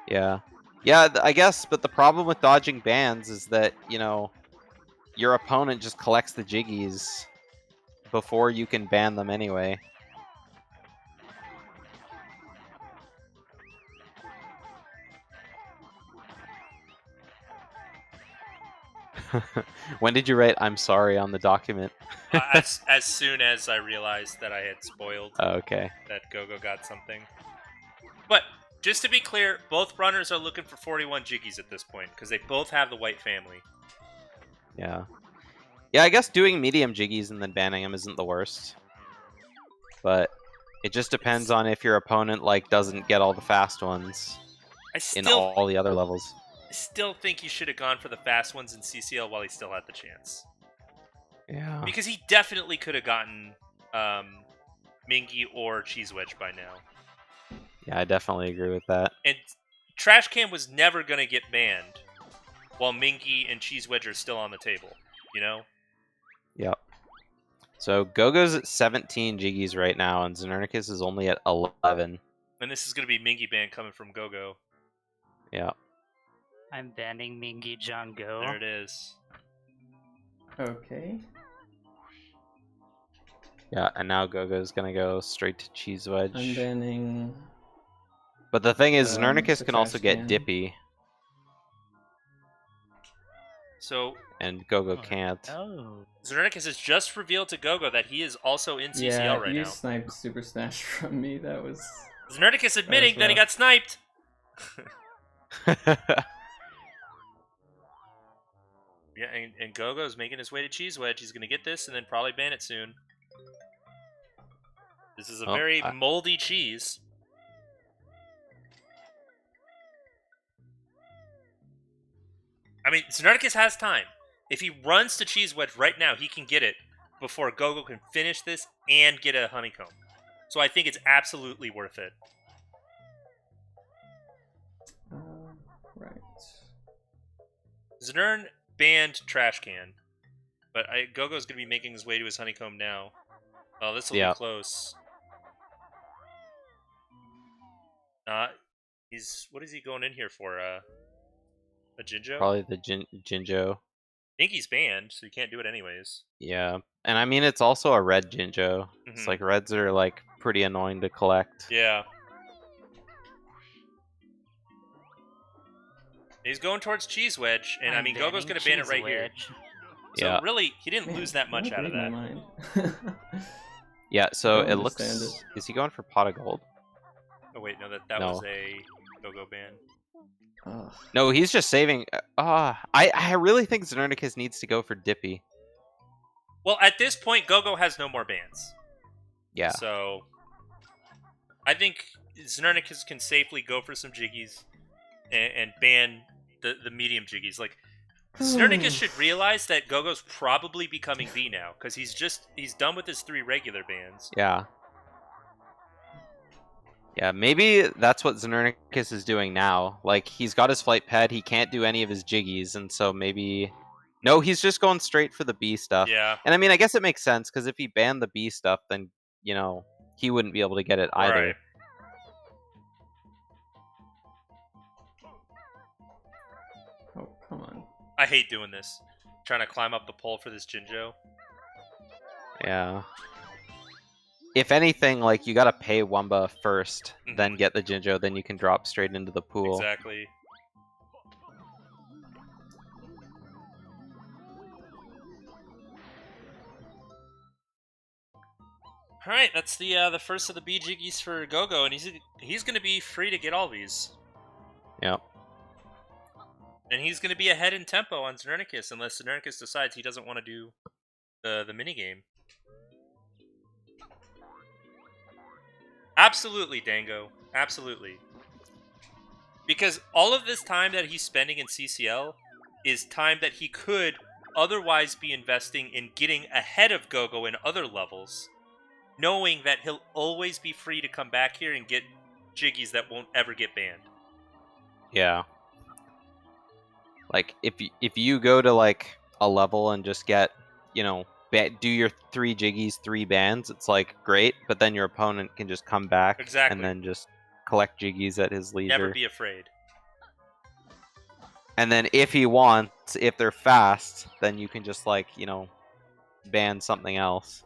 Yeah. Yeah, I guess, but the problem with dodging bans is that, you know, your opponent just collects the Jiggies before you can ban them anyway. When did you write "I'm sorry" on the document? As soon as I realized that I had spoiled Oh, okay. that Go-Go got something. But, just to be clear, both runners are looking for 41 Jiggies at this point, because they both have the white family. Yeah. Yeah, I guess doing medium Jiggies and then banning them isn't the worst. But It just depends on if your opponent like doesn't get all the fast ones I in still, all the other levels. I still think he should have gone for the fast ones in CCL while he still had the chance. Yeah. Because he definitely could have gotten Mingy or Cheese Wedge by now. Yeah, I definitely agree with that. And Trash Can was never going to get banned while Mingy and Cheese Wedge are still on the table, you know? Yep. So Gogo's at 17 jiggies right now, and Znernicus is only at 11. And this is going to be Mingy ban coming from Go-Go. Yeah. I'm banning Mingy Jungo. There it is. Okay. Yeah, and now Gogo's gonna go straight to Cheese Wedge. I'm banning. But the thing is, Znernicus the can also trash get can. Dippy, So and Gogo can't. Oh. Znernicus has just revealed to Go-Go that he is also in CCL Yeah, right you now. sniped Super Smash from me. That was. Znernicus admitting that he rough. got sniped. Yeah, and Go-Go's making his way to Cheese Wedge. He's going to get this and then probably ban it soon. This is a very moldy cheese. I mean, Znernicus has time. If he runs to Cheese Wedge right now, he can get it before Go-Go can finish this and get a honeycomb. So I think it's absolutely worth it. Right. Znern banned Trash Can, but Go-Go's going to be making his way to his honeycomb now. Oh, this will be close. What is he going in here for? A jinjo? Probably the jinjo. I think he's banned, so you can't do it anyways. Yeah, and I mean it's also a red jinjo. It's like reds are like pretty annoying to collect. Yeah. He's going towards Cheese Wedge, and I mean Go-Go's going to ban it right here. So really, he didn't lose that much out of that. Yeah, so it looks. It. Is he going for pot of gold? Oh wait, no, that was a Go-Go ban. No, he's just saving. I really think Znernicus needs to go for Dippy. Well, at this point, Go-Go has no more bans. Yeah. So I think Znernicus can safely go for some jiggies and ban the medium jiggies. Like Znernicus should realize that Go-Go's probably becoming V now because he's done with his 3 regular bans. Yeah. Yeah, maybe that's what Znernicus is doing now. Like, he's got his flight pad, he can't do any of his jiggies, and so maybe... No, he's just going straight for the B stuff. Yeah. And I mean, I guess it makes sense, because if he banned the B stuff, then, you know, he wouldn't be able to get it either. Right. Oh, come on. I hate doing this. Trying to climb up the pole for this Jinjo. Yeah. If anything, like, you gotta pay Wumba first, then get the Jinjo, then you can drop straight into the pool. Exactly. All right, that's the first of the B jiggies for Go-Go, and he's going to be free to get all these. Yep. And he's going to be ahead in tempo on Znernicus, unless Znernicus decides he doesn't want to do the minigame. Absolutely, Dango. Absolutely. Because all of this time that he's spending in CCL is time that he could otherwise be investing in getting ahead of Go-Go in other levels, knowing that he'll always be free to come back here and get jiggies that won't ever get banned. Yeah. Like, if you go to, like, a level and just get, you know, do your 3 jiggies, 3 bans, it's, like, great, but then your opponent can just come back and then just collect jiggies at his leisure. Never be afraid. And then if he wants, if they're fast, then you can just, like, you know, ban something else.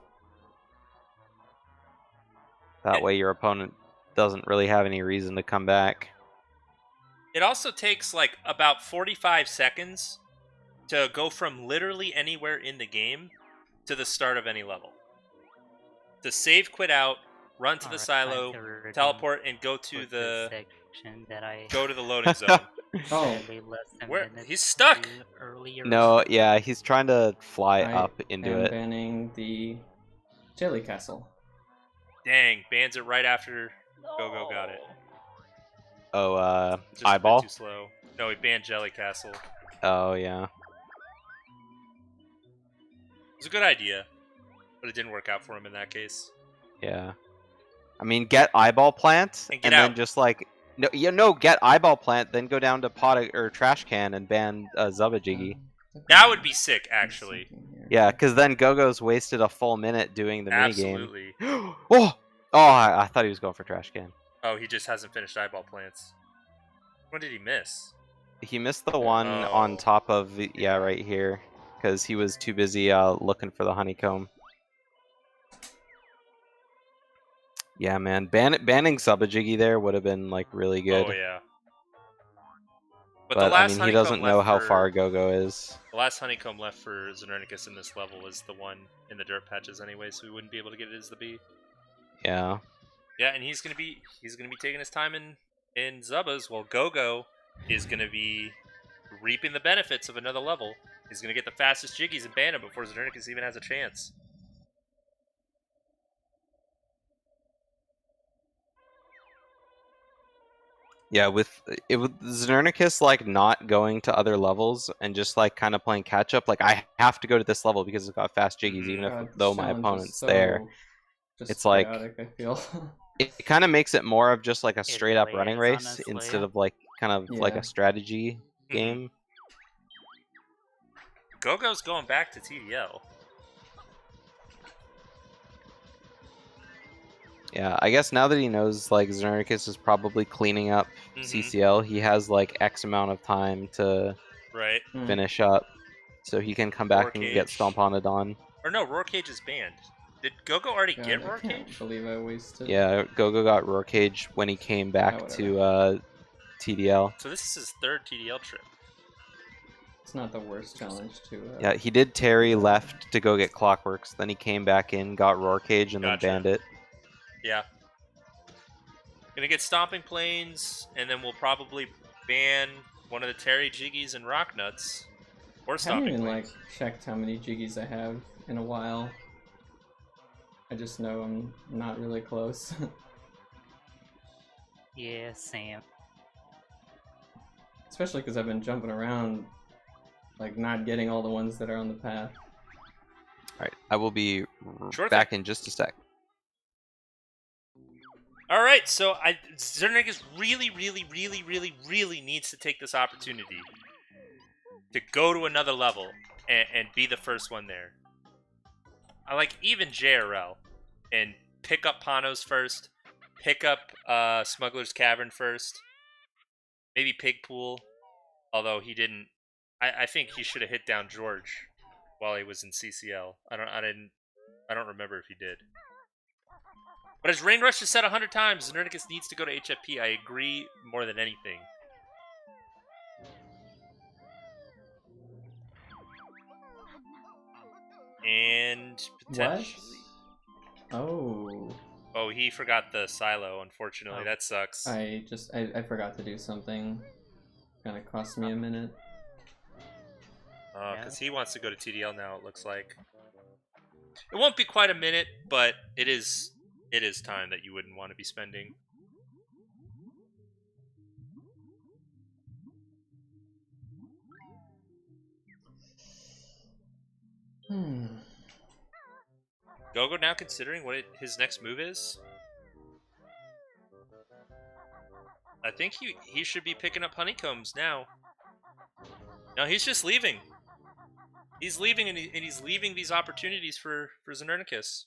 That way your opponent doesn't really have any reason to come back. It also takes like about 45 seconds to go from literally anywhere in the game to the start of any level. To save, quit out, run to the silo, teleport, and go to the loading zone. Oh, where he's stuck. No, yeah, he's trying to fly up into it. Banning the Jelly Castle. Dang, bans it right after Go-Go got it. Oh, Just a bit eyeball. too slow. No, he banned Jelly Castle. Oh yeah. It was a good idea, but it didn't work out for him in that case. Yeah. I mean, get eyeball plant And get then out. just like get eyeball plant, then go down to pot or trash can and ban Zubba Jiggy. That would be sick, actually. Yeah, because then Go-Go's wasted a full minute doing the minigame. Absolutely. Oh, I thought he was going for trash can. Oh, he just hasn't finished eyeball plants. What did he miss? He missed the one on Oh. top of right here, because he was too busy looking for the honeycomb. Yeah, man, banning Zubba Jiggy there would have been like really good. Oh yeah. But the I last mean, he doesn't honeycomb know left how for- far Go-Go is. The last honeycomb left for Znernicus in this level is the one in the dirt patches anyway, so we wouldn't be able to get it as the B. Yeah. Yeah, and he's gonna be taking his time in Zubba's, while Go-Go is gonna be reaping the benefits of another level. He's gonna get the fastest jiggies and ban him before Znernicus even has a chance. Yeah, with Znernicus like not going to other levels and just like kind of playing catch up. Like I have to go to this level because it's got fast jiggies, even if though my opponent's there. It's like chaotic, I feel. it kind of makes it more of just like a straight up really running is, race honestly. instead of like kind of like Yeah. a strategy game. Go-Go's going back to TDL. Yeah, I guess now that he knows like Znernicus is probably cleaning up CCL, he has like X amount of time to Right. finish up, so he can come back and get Roarcage. Stomponodon. Or no, Roar Cage is banned. Did Go-Go already God, get I Roar can't Cage? believe I wasted. Yeah, Go-Go got Roar Cage when he came back whatever. to TDL. So this is his third TDL trip. It's not the worst challenge to. Yeah, he did Terry left to go get Clockworks, then he came back in, got Roar Cage, and Gotcha. then banned it. Yeah. Gonna get Stomping Plains, and then we'll probably ban one of the Terry Jiggies and Rock Nuts. Or I haven't Stomping even Plains. checked how many jiggies I have in a while. I just know I'm not really close. Yeah, same. Especially because I've been jumping around, like not getting all the ones that are on the path. Alright, I will be Sure back in just a sec. Alright, so Znernicus really needs to take this opportunity to go to another level and be the first one there. I like even JRL and pick up Panos first, pick up Smuggler's Cavern first, maybe Pig Pool, although he didn't. I think he should have hit down George while he was in CCL. I don't remember if he did. But as Rain Rush has said 100 times, Znernicus needs to go to HFP. I agree more than anything. And potentially... Oh. Oh, he forgot the silo, unfortunately. Oh. That sucks. I forgot to do something. Kinda cost me a minute. Because he wants to go to TDL now, it looks like. It won't be quite a minute, but it is time that you wouldn't want to be spending. Go-Go now considering what his next move is? I think he should be picking up honeycombs now. No, he's just leaving. He's leaving, and he's leaving these opportunities for Znernicus.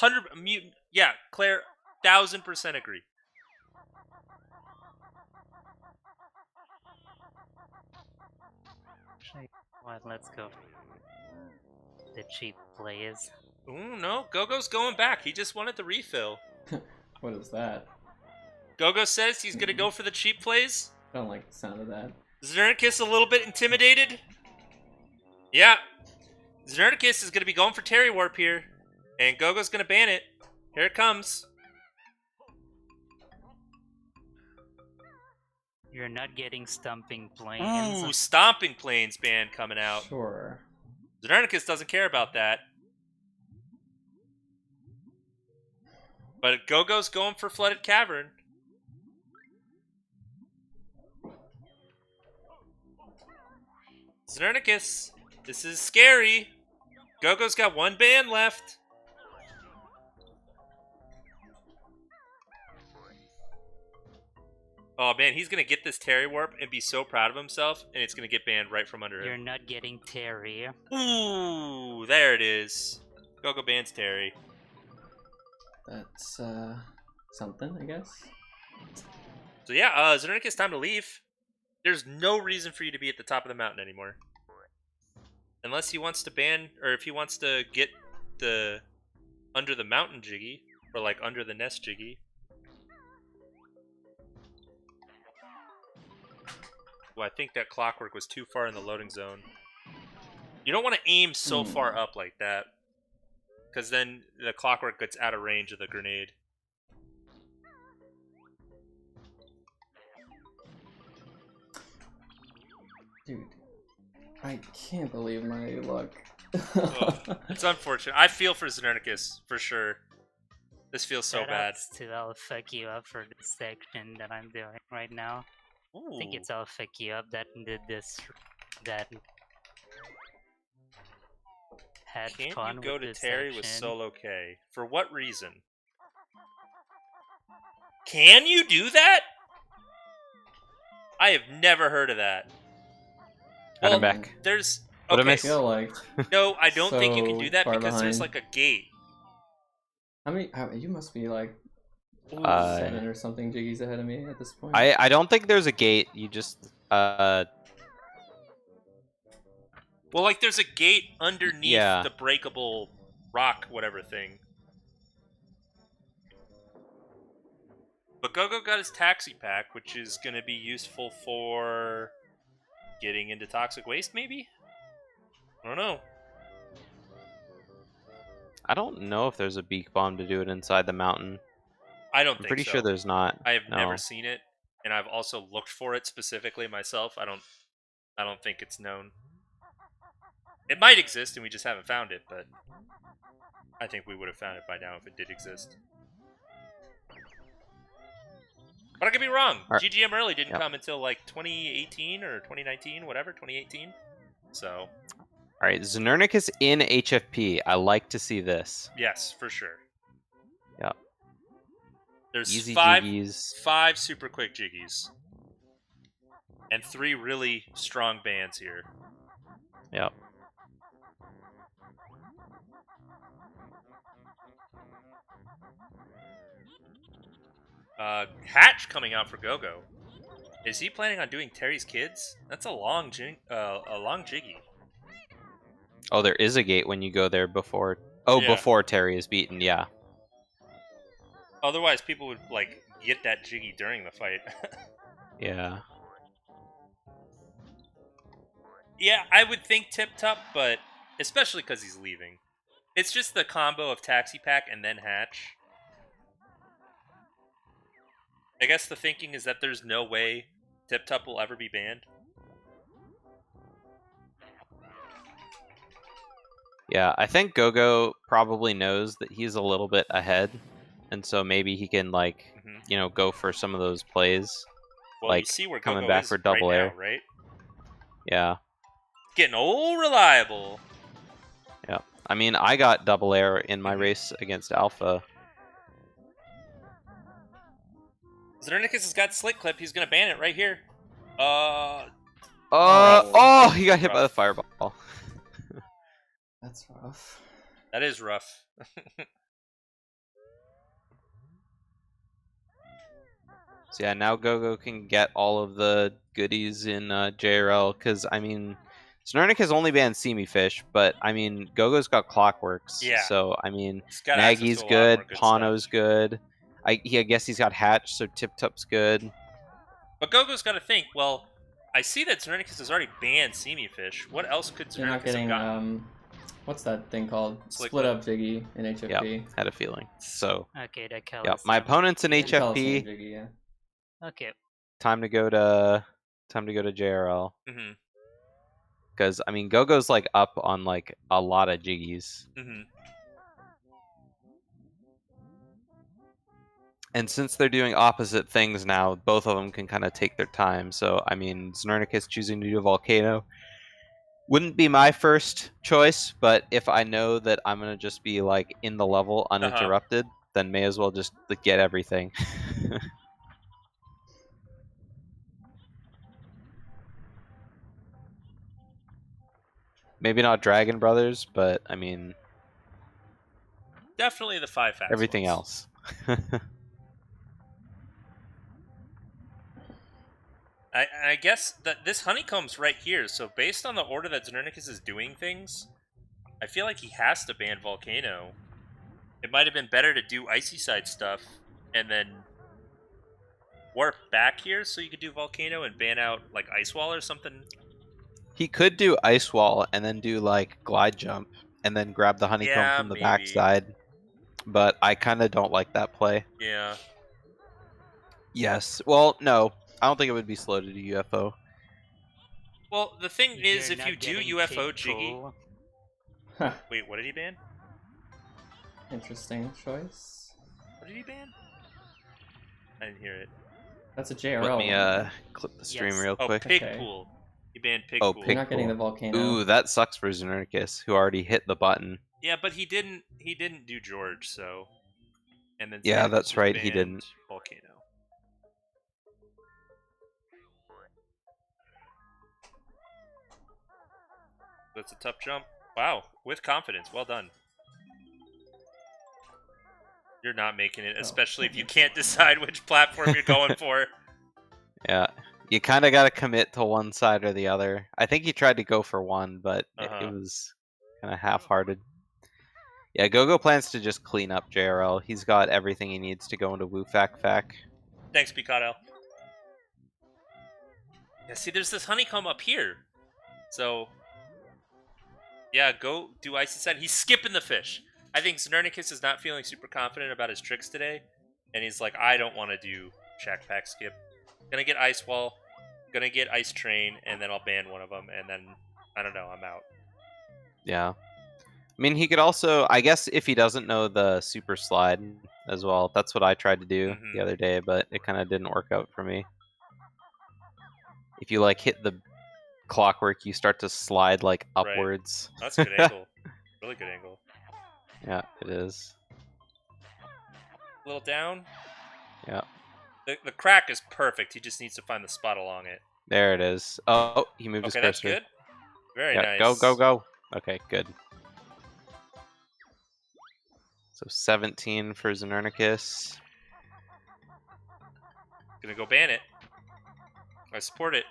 100 mutant. Yeah, Claire, 1000% agree. Actually, what? Let's go. The cheap plays. Ooh, no, Go-Go's going back. He just wanted the refill. What is that? Go-Go says he's gonna go for the cheap plays. I don't like the sound of that. Znernicus a little bit intimidated. Yeah. Znernicus is gonna be going for Terry Warp here. And Go-Go's gonna ban it. Here it comes. You're not getting Stomping Plains. Ooh, Stomping Plains ban coming out. Sure. Znernicus doesn't care about that. But Go-Go's going for Flooded Cavern. Znernicus, this is scary. Go-Go's got one band left. Oh man, he's gonna get this Terry Warp and be so proud of himself, and it's gonna get banned right from under You're him. not getting Terry. Ooh, there it is. Go-Go bans Terry. That's something, I guess. So yeah, Znernicus, time to leave. There's no reason for you to be at the top of the mountain anymore. Unless he wants to ban, or if he wants to get the under the mountain jiggy, or like under the nest jiggy. Well, I think that clockwork was too far in the loading zone. You don't want to aim so far up like that, because then the clockwork gets out of range of the grenade. Dude, I can't believe my luck. Oh, it's unfortunate. I feel for Znernicus, for sure. This feels so bad. I'll fuck you up for this section that I'm doing right now. Ooh. I think it's I'll fuck you up that did this, that had Can't fun you go with to this Terry with section. Solo K? For what reason? Can you do that? I have never heard of that. Got him Well, back. there's What a okay. miss. I feel like No, I don't think you can do so that far because there's behind. like a gate. You must be like Ooh. 7 or something jiggies ahead of me at this point. I don't think there's a gate. You just Well, like there's a gate underneath Yeah. the breakable rock, whatever thing. But Go-Go got his taxi pack, which is going to be useful for getting into toxic waste, maybe? I don't know. I don't know if there's a beak bomb to do it inside the mountain. I don't I'm think pretty so. sure there's not. I have No. never seen it, and I've also looked for it specifically myself. I don't think it's known. It might exist, and we just haven't found it, but I think we would have found it by now if it did exist. But I could be wrong. Right. GGM early didn't Yep. come until like 2018 or 2019, whatever, 2018. So, All right, Znernicus in HFP. I like to see this. yes, for sure. Yep. There's Easy five jiggies. super quick jiggies. And 3 really strong bands here. Yep. Hatch coming out for Go-Go. Is he planning on doing Terry's Kids? That's a long jiggy. Oh, there is a gate when you go there before. Oh, Yeah. before Terry is beaten. Yeah. Otherwise, people would like get that jiggy during the fight. Yeah. Yeah, I would think Tip Top, but especially because he's leaving. It's just the combo of Taxi Pack and then Hatch. I guess the thinking is that there's no way Tip Top will ever be banned. Yeah, I think Go-Go probably knows that he's a little bit ahead, and so maybe he can like, go for some of those plays. Well, like you see where coming Go-Go back is for double right air. now, right? Yeah. Getting old reliable. Yeah. I mean, I got double air in my race against Alpha. Znernicus has got Slick Clip. He's gonna ban it right here. He got hit by the Rough. fireball. That's rough. That is rough. So yeah, now Go-Go can get all of the goodies in JRL, because, I mean, Znernic has only banned Semifish, but, I mean, Go-Go's got Clockworks. Yeah. So, I mean, He's got access Nagy's to a lot good, more good Pano's stuff. good. I guess he's got Hatch, so Tip-Top's good. But Go-Go's got to think, well, I see that Znernicus has already banned Semifish. What else could You're not Znernicus have getting gotten? what's that thing called? Slick Split Clip. up jiggy in HFP. Yep, had a feeling. So, Okay, the color. yeah, my opponent's in Coliseum HFP. jiggy, yeah. Okay. Time to go to JRL. Mm-hmm. Because, I mean, Go-Go's, like, up on, like, a lot of jiggies. Mm-hmm. And since they're doing opposite things now, both of them can kind of take their time. So, I mean, Znernicus choosing to do a volcano wouldn't be my first choice, but if I know that I'm going to just be, like, in the level uninterrupted, then may as well just like, get everything. Maybe not Dragon Brothers, but, I mean... Definitely the 5 fast everything ones. else. I guess that this honeycomb's right here, so based on the order that Znernicus is doing things, I feel like he has to ban Volcano. It might have been better to do Icy Side stuff and then warp back here so you could do Volcano and ban out like Ice Wall or something. He could do Ice Wall and then do like Glide Jump and then grab the honeycomb Yeah, from the maybe. backside. But I kind of don't like that play. Yeah. Yes. Well, no. I don't think it would be slow to do UFO. Well, the thing is, You're if you not do getting UFO picked, Jiggy... fool. Huh. Wait, what did he ban? Interesting choice. What did he ban? I didn't hear it. That's a JRL. Let me one. clip the stream Yes. real Oh, quick. Pig Okay. Pool. He banned Pig Oh, Pool. You're Pig not getting Pool. the volcano. Ooh, that sucks for Znernicus, who already hit the button. Yeah, but he didn't do George, so... And then Yeah, Znernicus that's just right, he banned didn't. Volcano. That's a tough jump. Wow, with confidence. Well done. You're not making it, especially if you can't decide which platform you're going for. Yeah. You kind of got to commit to one side or the other. I think he tried to go for one, but it was kind of half-hearted. Yeah, g0go plans to just clean up JRL. He's got everything he needs to go into Woo Fac Fac. Thanks, Picado. Yeah, see, there's this honeycomb up here. So, yeah, go do Icy Side. He's skipping the fish. I think Znernicus is not feeling super confident about his tricks today. And he's like, I don't want to do Shack Pack skip. Gonna get Ice Wall. Gonna get Ice Train. And then I'll ban one of them. And then, I don't know, I'm out. Yeah. I mean, he could also, I guess if he doesn't know the super slide as well, that's what I tried to do the other day, but it kind of didn't work out for me. If you like hit the clockwork, you start to slide like upwards. Right. That's a good angle. Really good angle. Yeah, it is. A little down. Yeah. The crack is perfect. He just needs to find the spot along it. There it is. Oh, he moved his cursor. Okay, that's good. Very nice. Go, go, go. Okay, good. So 17 for Znernicus. Gonna go ban it. I support it.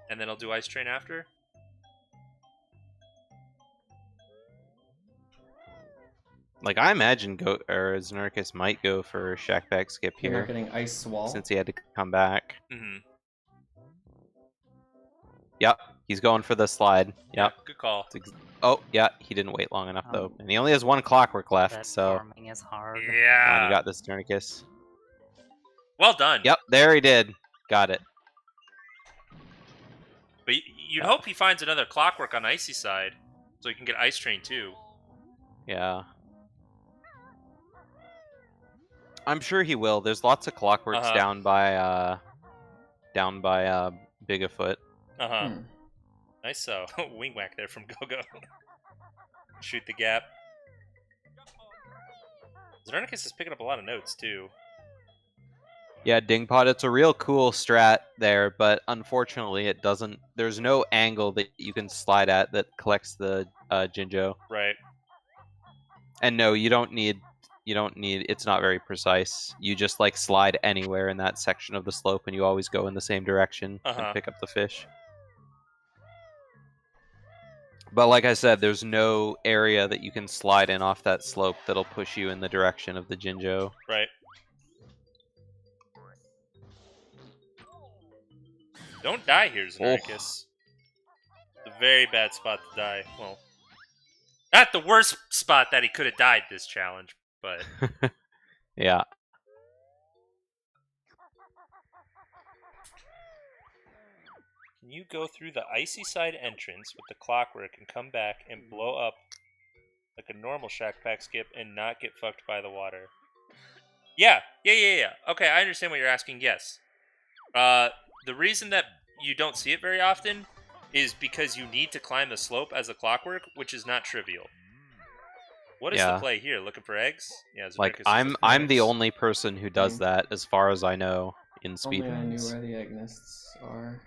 And then I'll do Ice Train after. Like, I imagine Znernicus might go for Shack Pack skip You're here. not getting Ice Wall. Since he had to come back. Mm-hmm. Yep, he's going for the slide. Yep. Good call. Oh, yeah, he didn't wait long enough, though. And he only has one clockwork left, so... Farming is hard. Yeah. Come on, you got this, Znernicus. Well done. Yep, there he did. Got it. But you'd hope he finds another clockwork on Icy Side, so he can get Ice Train too. Yeah. I'm sure he will. There's lots of clockworks down by Bigafoot. Nice wing whack there from g0go. Shoot the gap. Znernicus is picking up a lot of notes too. Yeah, Dingpot, it's a real cool strat there, but unfortunately it doesn't... There's no angle that you can slide at that collects the Jinjo. Right. And no, you don't need... It's not very precise. You just, like, slide anywhere in that section of the slope, and you always go in the same direction and pick up the fish. But like I said, there's no area that you can slide in off that slope that'll push you in the direction of the Jinjo. Right. Don't die here, Znernicus. It's a very bad spot to die. Well, not the worst spot that he could have died this challenge, but... Yeah. Can you go through the Icy Side entrance with the clockwork and come back and blow up like a normal Shack Pack skip and not get fucked by the water? Yeah. Okay, I understand what you're asking. Yes. The reason that you don't see it very often is because you need to climb the slope as a clockwork, which is not trivial. What is the Yeah. play here? Looking for eggs? Yeah, Like Znernicus is I'm looking for the eggs. only person who does that, as far as I know, in Only I knew speedruns. where the egg nests are.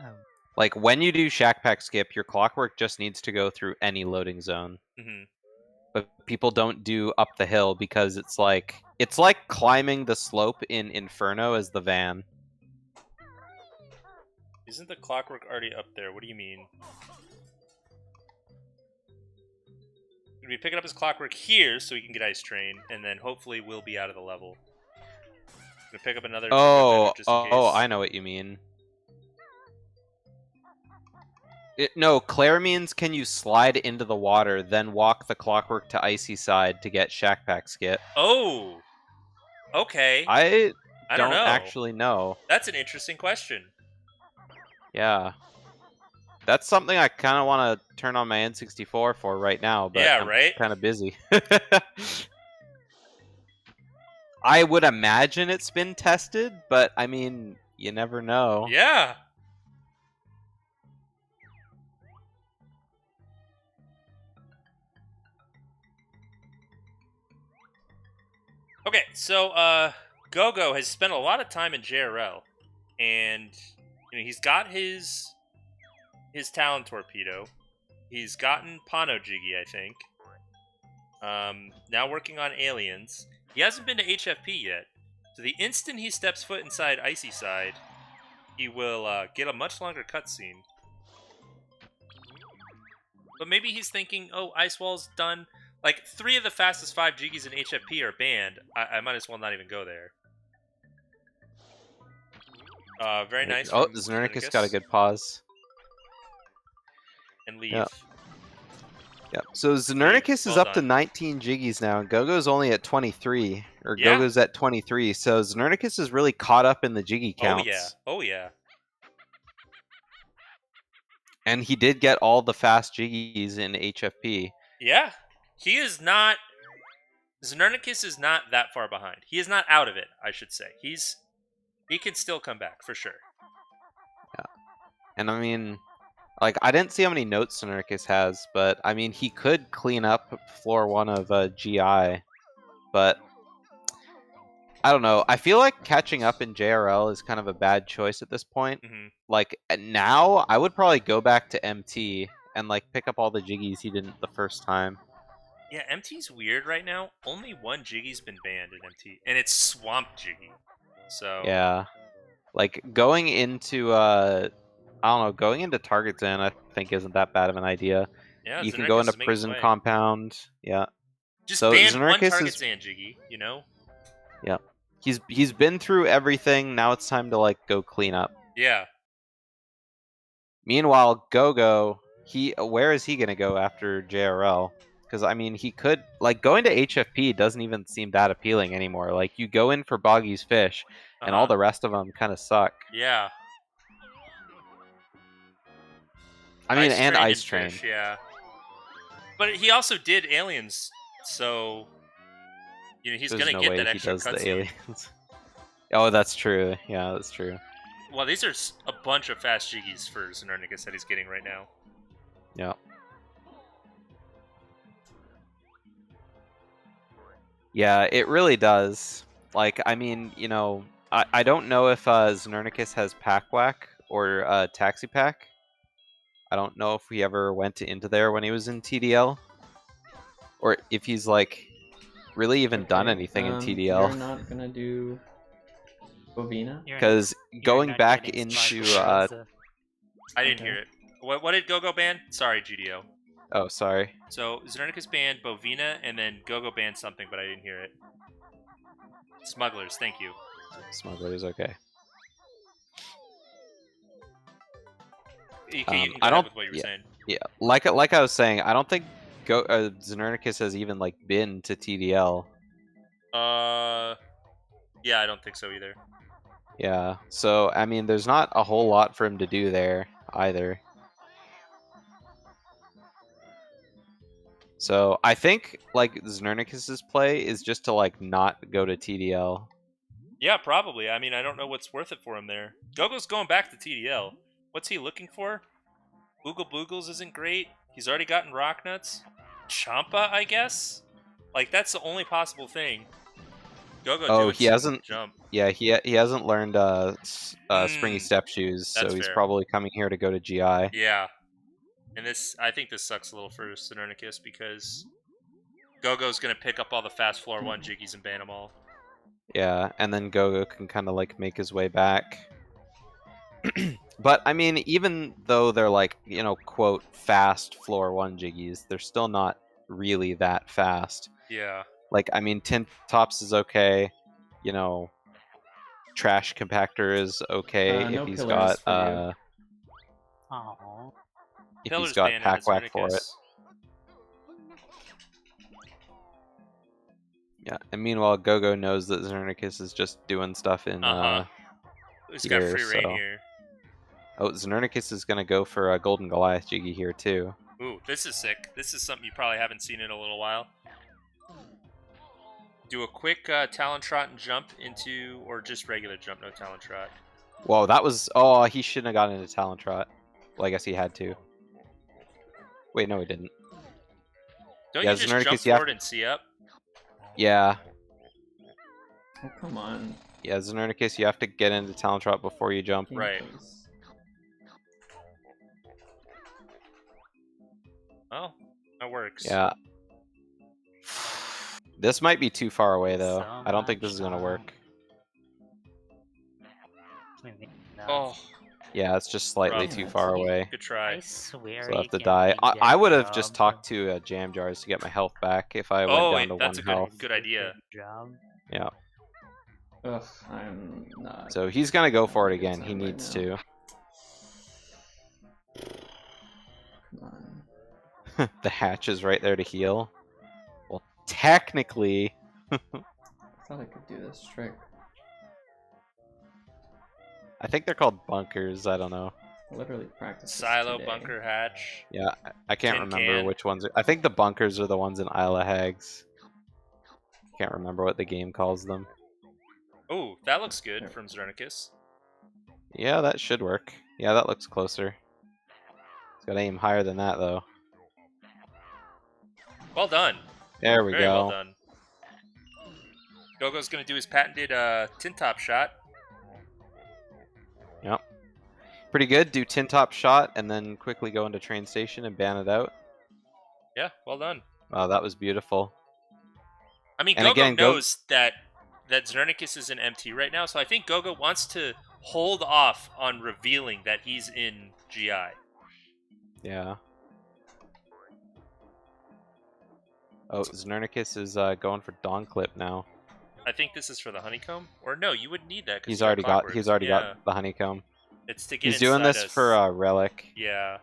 Oh. Like when you do Shack Pack Skip, your clockwork just needs to go through any loading zone. Mm-hmm. But people don't do up the hill because it's like climbing the slope in Inferno as the van. Isn't the clockwork already up there? What do you mean? We'll be picking up his clockwork here so he can get Ice Train, and then hopefully we'll be out of the level. Gonna pick up another Oh, just in case. I know what you mean. No, Claire means can you slide into the water, then walk the clockwork to Icy Side to get Shack Pack Skip? Oh! Okay. I don't know. actually know. That's an interesting question. Yeah. That's something I kind of want to turn on my N64 for right now, but Yeah, I'm right? kind of busy. I would imagine it's been tested, but I mean, you never know. Yeah. Okay, so Go-Go has spent a lot of time in JRL, and he's got his Talon Torpedo. He's gotten Pano Jiggy, I think. Now working on Aliens. He hasn't been to HFP yet. So the instant he steps foot inside Icy Side, he will get a much longer cutscene. But maybe he's thinking, oh, Ice Wall's done. Like, 3 of the fastest 5 jiggies in HFP are banned. I might as well not even go there. Very nice. Oh, Znernicus got a good pause. And leave. Yep. So Znernicus is up to 19 jiggies now, and Gogo's only at 23. Or Gogo's at 23, so Znernicus is really caught up in the jiggy counts. Oh yeah. And he did get all the fast jiggies in HFP. Yeah. He is not... Znernicus is not that far behind. He is not out of it, I should say. He can still come back, for sure. Yeah. And I mean... Like, I didn't see how many notes Znernicus has, but, I mean, he could clean up floor 1 of GI, but... I don't know. I feel like catching up in JRL is kind of a bad choice at this point. Mm-hmm. Like, now, I would probably go back to MT and, like, pick up all the jiggies he didn't the first time. Yeah, MT's weird right now. Only 1 jiggy's been banned in MT, and it's Swamp Jiggy. So... Yeah. Like, going into, I don't know, going into Target Zone, I think isn't that bad of an idea. Yeah, you can go into Prison Compound. Yeah. Just so ban Znernicus 1 Target Zone Jiggy, you know? Yeah. He's been through everything. Now it's time to, like, go clean up. Yeah. Meanwhile, Go-Go, where is he going to go after JRL? Because, I mean, he could... Like, going to HFP doesn't even seem that appealing anymore. Like, you go in for Boggy's Fish, and all the rest of them kind of suck. Yeah. I mean, and Ice Train. Fish, yeah. But he also did Aliens, so... he's There's going to no get way that he extra does the cutscene. Aliens. Oh, that's true. Yeah, that's true. Well, these are a bunch of fast jiggies for Znernicus that he's getting right now. Yeah. Yeah, it really does. Like, I mean, I don't know if Znernicus has Pack Whack or Taxi Pack. I don't know if we ever went into there when he was in TDL. Or if he's, like, really even done anything in TDL. You're not gonna do Bovina? Because going back into... I didn't hear it. What did Go-Go ban? Sorry, GDO. Oh, sorry. So, Znernicus banned Bovina, and then Go-Go banned something, but I didn't hear it. Smugglers, thank you. Smugglers, okay. You can go ahead with what you were saying. Yeah, like I was saying, I don't think Znernicus has even, like, been to TDL. Yeah, I don't think so either. Yeah, so, I mean, there's not a whole lot for him to do there, either. So I think like Znernicus's play is just to like not go to TDL. Yeah, probably. I mean, I don't know what's worth it for him there. Gogo's going back to TDL. What's he looking for? Boogle Boogles isn't great. He's already gotten Rock Nuts. Champa, I guess? Like, that's the only possible thing. Go-Go doing he some hasn't. jump. Yeah, he hasn't learned Springy Step Shoes, so that's he's fair. probably coming here to go to GI. Yeah. And I think this sucks a little for Znernicus because Go-Go's going to pick up all the fast floor 1 jiggies and ban them all. Yeah, and then Go-Go can kind of like make his way back. But I mean, even though they're like, you know, quote, fast floor 1 jiggies, they're still not really that fast. Yeah. Like, I mean, Tint Tops is okay. You know, Trash Compactor is okay No if he's pillars got for Oh. if Pillars he's got banned Pack as Whack for it. Znernicus. Yeah, and meanwhile, Go-Go knows that Znernicus is just doing stuff in He's got here, free reign so- here. Oh, Znernicus is gonna go for a Golden Goliath Jiggy here too. Ooh, this is sick. This is something you probably haven't seen in a little while. Do a quick Talon Trot and jump into, or just regular jump, no Talon Trot. Whoa, that was... Oh, he shouldn't have gotten into Talon Trot. Well, I guess he had to. Wait, no, he didn't. Don't Yeah, you just Znernicus, jump you have- forward and see up? Yeah. Oh, come on. Yeah, Znernicus, you have to get into Talon Trot before you jump. Game Right. please. Oh, that works. Yeah. This might be too far away, though. So I don't think this much is gonna work. Maybe Oh, not. Yeah, it's just slightly Rough. too far away. good I try. swear So I have he to can die. make I that would have just job. talked to Jam Jars to get my health back if I went Oh, down to that's one a health. good idea. Job. Yeah. Ugh, I'm not. So he's gonna go for it having a good again. He time right needs now. to. Come on. The hatch is right there to heal. Well, technically, I thought I could do this trick. I think they're called bunkers. I don't know. Literally practice. Silo, today. bunker, hatch. Yeah, I can't Tin remember can. which ones. I think the bunkers are the ones in Isle of Hags. Can't remember what the game calls them. Oh, that looks good from Znernicus. Yeah, that should work. Yeah, that looks closer. It's gotta aim higher than that, though. Well done. There we Very go. well done. Gogo's gonna do his patented tin top shot. Yep. Pretty good. Do tin top shot and then quickly go into train station and ban it out. Yeah, well done. Wow, that was beautiful. I mean, And Gogo again, knows that Znernicus is in MT right now, so I think Gogo wants to hold off on revealing that he's in GI. Yeah. Oh, Znernicus is going for Dawn Clip now. I think this is for the honeycomb, or no, you wouldn't need that. 'Cause He's you already got. clockworks. He's already Yeah, got the honeycomb. It's to get He's doing inside this us. for Relic. Yeah.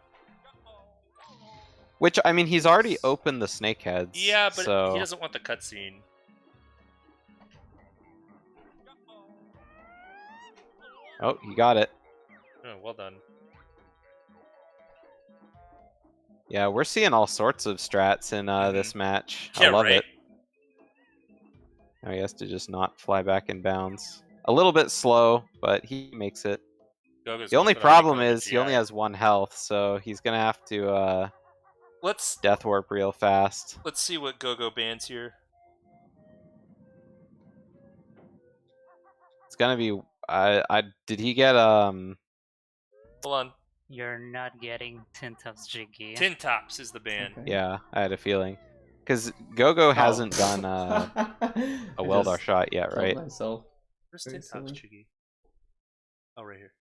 Which I mean, he's already opened the snakeheads. Yeah, but so... he doesn't want the cutscene. Oh, he got it. Oh, well done. Yeah, we're seeing all sorts of strats in this match. I Yeah, love right? it. Now he has to just not fly back in bounds. A little bit slow, but he makes it. Gogo's The going only for problem honeycomb and is he only GI. has 1 health, so he's gonna have to Let's death warp real fast. see what Gogo bans here. It's gonna be. Did he get Hold on. You're not getting Tintup's Jiggy. Tin tops is the ban. Okay. Yeah, I had a feeling. Because Go-Go Oh. hasn't done a I Weldar just shot yet, told right? myself. Where's Very tin tops, silly. Chiggy? Oh, right here.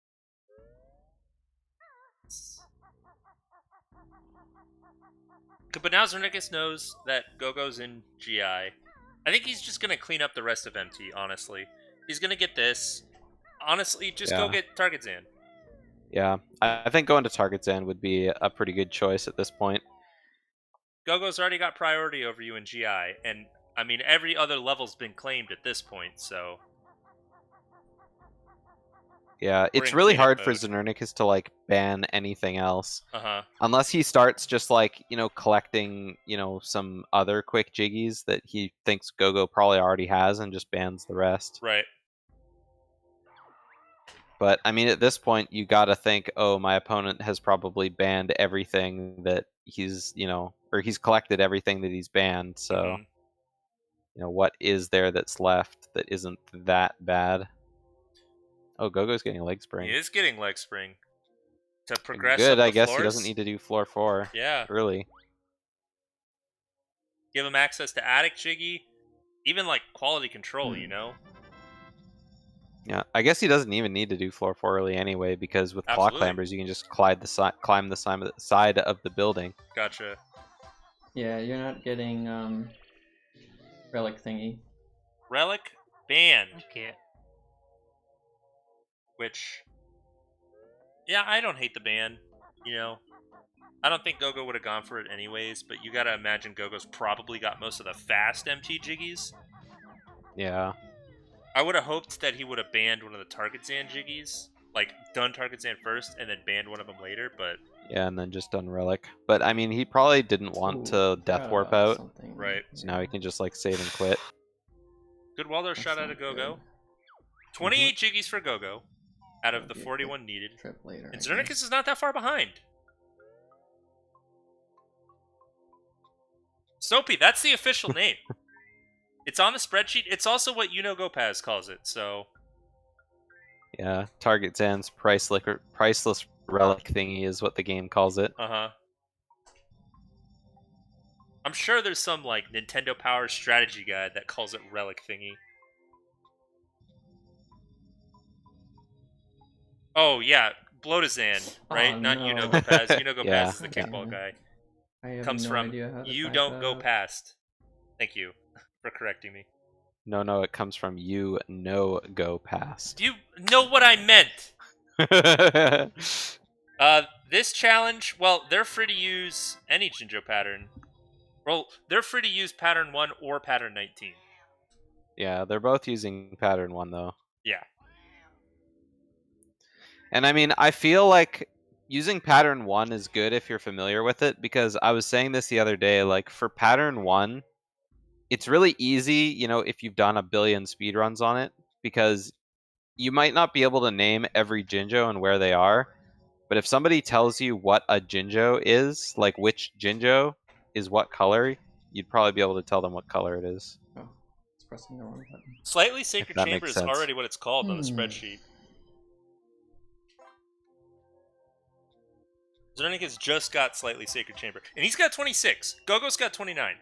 But now Znernicus knows that Gogo's in GI. I think he's just gonna clean up the rest of MT, honestly. He's gonna get this. Honestly, just go Yeah. get Target Zan. Yeah, I think going to Target's End would be a pretty good choice at this point. Gogo's already got priority over you in GI, and I mean every other level's been claimed at this point, so Yeah, it's in really cleanup hard for mode. Znernicus to like ban anything else. Uh-huh. Unless he starts just like, collecting, some other quick jiggies that he thinks Go-Go probably already has and just bans the rest. Right. But I mean, at this point, you gotta think, oh, my opponent has probably banned everything that he's, or he's collected everything that he's banned. So, what is there that's left that isn't that bad? Oh, Go-Go's getting a leg spring. He is getting leg spring to progress Good, up I the guess floors. he doesn't need to do floor 4. Yeah. Early. Give him access to attic jiggy, even like quality control, you know? Yeah, I guess he doesn't even need to do floor 4 early anyway, because with clock Absolutely. clambers, you can just climb the side of the building. Gotcha. Yeah, you're not getting relic thingy. Relic banned, Okay. which, yeah, I don't hate the ban. I don't think Go-Go would have gone for it anyways, but you gotta imagine Go-Go's probably got most of the fast MT jiggies. Yeah. I would have hoped that he would have banned one of the Target Zan jiggies, like done Target Zan first and then banned one of them later, but... Yeah, and then just done relic. But I mean, he probably didn't want to death warp out, Something. Right. so now he can just like save and quit. Good Waldar shot out of Go-Go. 28 jiggies for Go-Go out of the That'll be a 41 needed. Trip later. And I Znernicus guess. is not that far behind. Soapy, that's the official name. It's on the spreadsheet. It's also what g0goTBC calls it, so... Yeah, Target Zan's priceless relic thingy is what the game calls it. Uh-huh. I'm sure there's some, like, Nintendo Power strategy guide that calls it relic thingy. Oh, yeah, Blotazan, right? Oh, Not no. g0goTBC. g0goTBC Yeah. is the kickball guy. I have Comes no from idea how to You type Don't Go that. Past. Thank you for correcting me. No, it comes from you no go past. You know what I meant! This challenge, well, they're free to use any Jinjo pattern. Well, they're free to use pattern 1 or pattern 19. Yeah, they're both using pattern 1 though. Yeah. And I mean, I feel like using pattern 1 is good if you're familiar with it, because I was saying this the other day, like for pattern 1, it's really easy, if you've done a billion speedruns on it, because you might not be able to name every Jinjo and where they are, but if somebody tells you what a Jinjo is, like which Jinjo is what color, you'd probably be able to tell them what color it is. Oh, it's pressing the wrong button. Slightly Sacred that Chamber makes is sense. already what it's called on the spreadsheet. Znernicus just got Slightly Sacred Chamber. And he's got 26. Go-Go's got 29.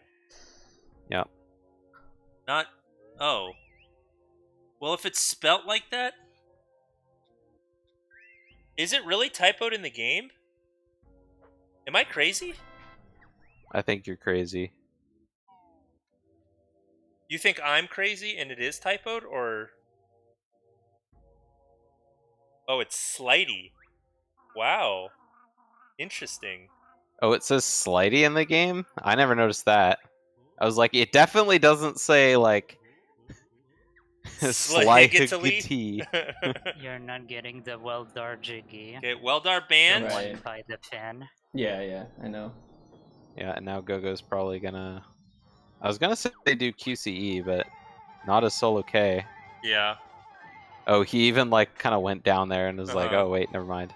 Yeah. Not... Oh. Well, if it's spelt like that... Is it really typoed in the game? Am I crazy? I think you're crazy. You think I'm crazy and it is typoed, or... Oh, it's Slighty. Wow. Interesting. Oh, it says Slighty in the game? I never noticed that. I was like, it definitely doesn't say, like... Slighty. You're not getting the Weldar jiggy. Okay, Weldar banned. Right. One by the fan. Yeah, I know. Yeah, and now Go-Go's probably gonna... I was gonna say they do QCE, but not as solo K. Yeah. Oh, he even, like, kind of went down there and was like, oh, wait, never mind.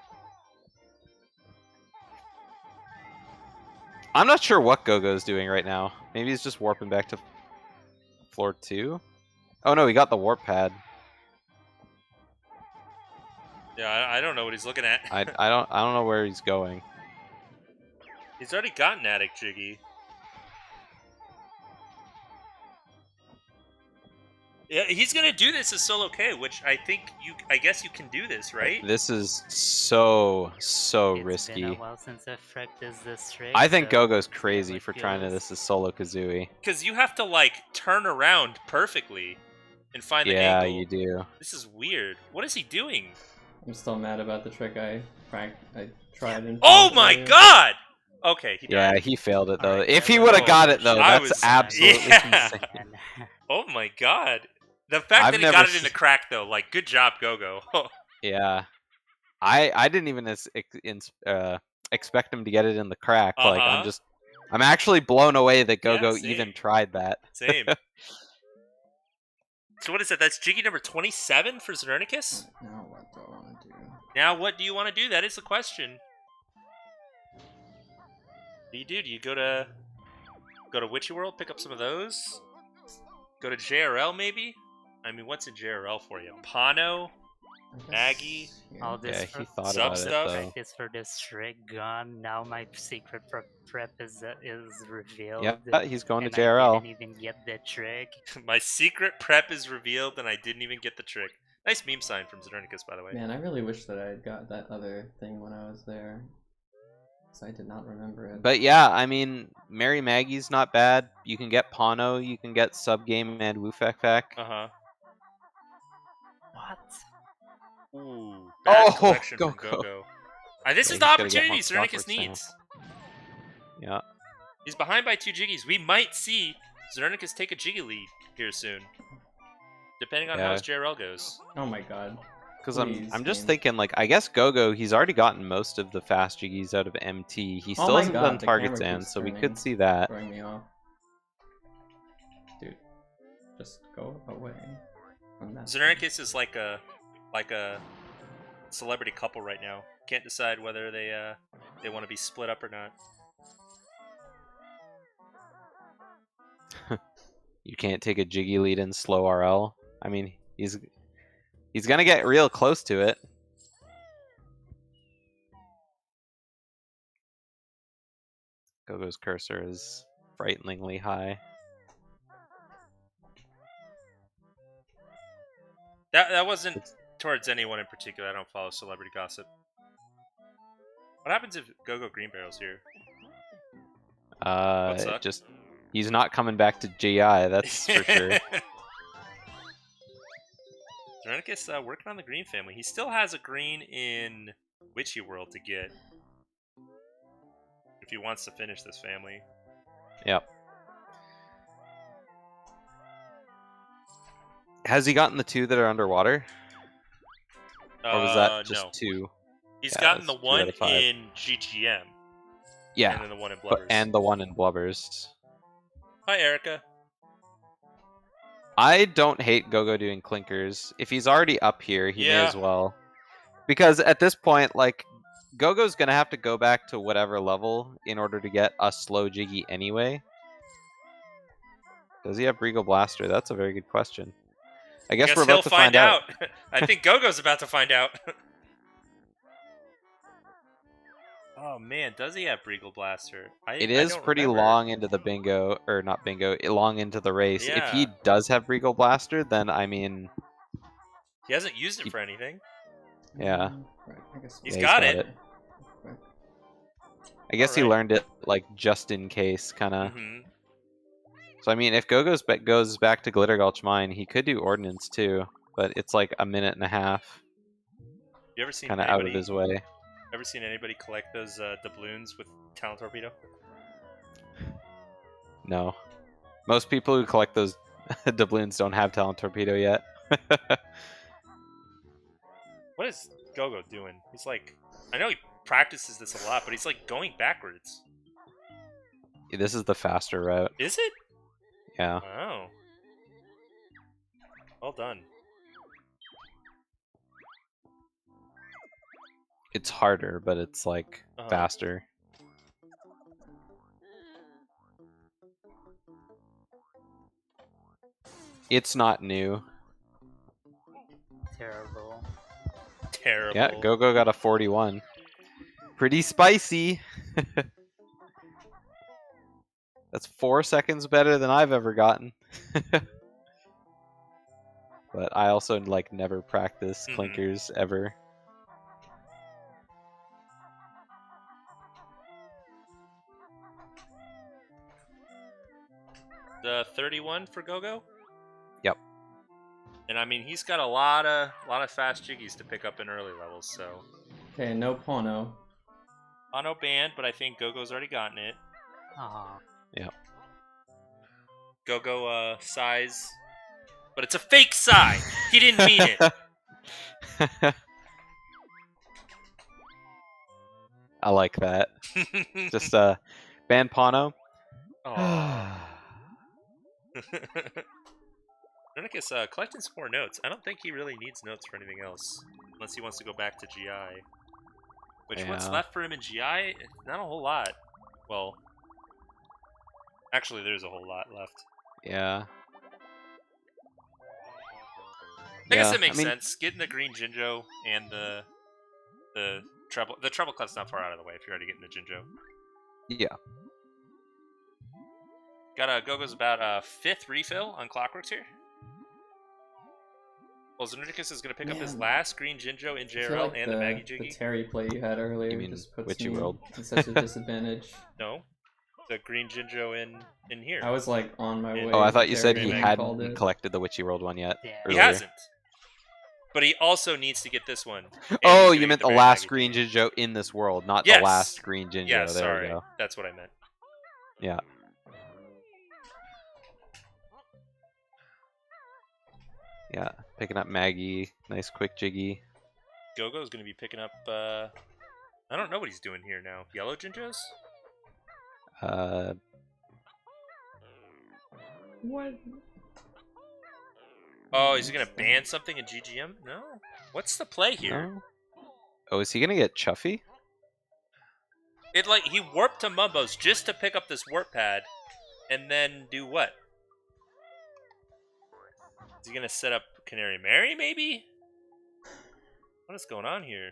I'm not sure what Go-Go's doing right now. Maybe he's just warping back to floor 2? Oh, no, he got the warp pad. Yeah, I don't know what he's looking at. I don't know where he's going. He's already gotten Attic Jiggy. Yeah, he's gonna do this as solo K, which I guess you can do this, right? This is so It's risky. been a while since I've practiced this trick. I think so Go-Go's see how crazy it for trying to feels. this as solo Kazooie. Because you have to like turn around perfectly and find the Yeah, angle. you do. This is weird. What is he doing? I'm still mad about the trick I tried and Oh failed my earlier. god! Okay, he died. Yeah, he failed it though. Alright, If I he will- would have got it though, I that's was- absolutely yeah. insane. Oh my god. The fact I've that he never got it in se- the crack though, like, good job, Go-Go. Yeah. I didn't even expect him to get it in the crack. Like I'm actually blown away that Go-Go even tried that. Same. So what is that? That's Jiggy number 27 for Znernicus? Now what do I want to do? Now what do you want to do? That is the question. What do you do? Do you go to Witchy World, pick up some of those? Go to JRL maybe? I mean, what's in JRL for you? Pano? Maggie? All this Yeah, he thought sub about stuff? it though. practice for this trick gone. Now my secret prep is revealed. Yeah, he's going to and JRL. I didn't even get the trick. My secret prep is revealed and I didn't even get the trick. Nice meme sign from Znernicus, by the way. Man, I really wish that I had got that other thing when I was there. I did not remember it. But yeah, I mean, Mary Maggie's not bad. You can get Pano, you can get Subgame and Woofekfek. Uh-huh. What? Ooh, bad collection from Go-Go. Go-Go. This Yeah, is the he's gotta get opportunity more Znernicus Clockworks now. needs. Yeah. He's behind by 2 Jiggies. We might see Znernicus take a Jiggy lead here soon. Depending on how his JRL goes. Oh my god. Because Please, I'm just game. thinking, like, I guess Go-Go, he's already gotten most of the fast Jiggies out of MT. He Oh still my hasn't God, done the Target's camera End, keeps so we turning. could see that. Throwing me off. Dude, just go away from that. Znernicus is like a celebrity couple right now. Can't decide whether they want to be split up or not. You can't take a Jiggy lead in slow RL. I mean, he's gonna get real close to it. Go-Go's cursor is frighteningly high. That wasn't towards anyone in particular. I don't follow celebrity gossip. What happens if Go-Go Green Barrel's here? Just he's not coming back to GI. That's for sure. Znernicus working on the green family. He still has a green in Witchy World to get if he wants to finish this family. Yep. Has he gotten the 2 that are underwater? Or was that just no. 2? He's Yeah, gotten the that's 2 one out of 5. in GGM. Yeah. And then the one in Blubbers. And the one in Blubbers. Hi, Erica. I don't hate Go-Go doing clinkers. If he's already up here, he may Yeah. as well. Because at this point, like, Go-Go's gonna have to go back to whatever level in order to get a slow Jiggy anyway. Does he have Regal Blaster? That's a very good question. I guess we're about to find out. I think Go-Go's about to find out. Oh man, does he have Regal Blaster? It is pretty long into the bingo, or not bingo, long into the race. Yeah. If he does have Regal Blaster, then I mean... He hasn't used it for anything. Yeah. Right, I guess He's got it. I guess he Alright. learned it, like, just in case, kind of. Mm-hmm. So, I mean, if Go-Go's goes back to Glitter Gulch Mine, he could do Ordnance, too. But it's like a minute and a half. You ever seen Kind of out of his way. Ever seen anybody collect those doubloons with Talent Torpedo? No. Most people who collect those doubloons don't have Talent Torpedo yet. What is Go-Go doing? He's like, I know he practices this a lot, but he's like going backwards. This is the faster route. Is it? Yeah. Oh. Well done. It's harder, but it's like faster. It's not new. Terrible. Terrible. Yeah, Go-Go got a 41. Pretty spicy. That's 4 seconds better than I've ever gotten. But I also like never practice clinkers ever. The 31 for Go-Go? Yep. And I mean, he's got a lot of fast jiggies to pick up in early levels, so. Okay, no Pono. Pono banned, but I think Go-Go's already gotten it. Yep. Go-Go size. But it's a fake sigh! He didn't mean it! I like that. Just ban Pano. Aw. Znernicus, collecting some more notes. I don't think he really needs notes for anything else. Unless he wants to go back to GI. Which, what's Yeah. left for him in GI? Not a whole lot. Well, actually, there's a whole lot left. Yeah. I guess Yeah, it makes I mean, sense. Getting the green Jinjo and the treble. The treble cut's not far out of the way if you're already getting the Jinjo. yeah. Got a Go-Go's about a 5th refill on Clockworks here. Well, Znernicus is going to pick up his Man. last green Jinjo in I feel JRL like and the Maggie the Jiggy. Terry play you had earlier You mean just puts Witchy me World? in such a disadvantage. No, the green Jinjo in here. I was like on my way. Oh, I to thought you said Terry he when Maggie hadn't collected the Witchy World one yet. Yeah. He Earlier. hasn't. But he also needs to get this one. and Oh, he's you gonna meant get the Berry last Maggie green Jiggy. Jinjo in this world, not Yes! the last green Jinjo. Yeah, there sorry. we go. That's what I meant. Yeah. Yeah, picking up Maggie. Nice quick Jiggy. Go-Go's going to be picking up... I don't know what he's doing here now. Yellow Jinjos? What? Oh, is he going to ban something in GGM? No. What's the play here? No? Oh, is he gonna get Chuffy? It like he warped to Mumbo's just to pick up this warp pad, and then do what? Is he gonna set up Canary Mary? Maybe. What is going on here?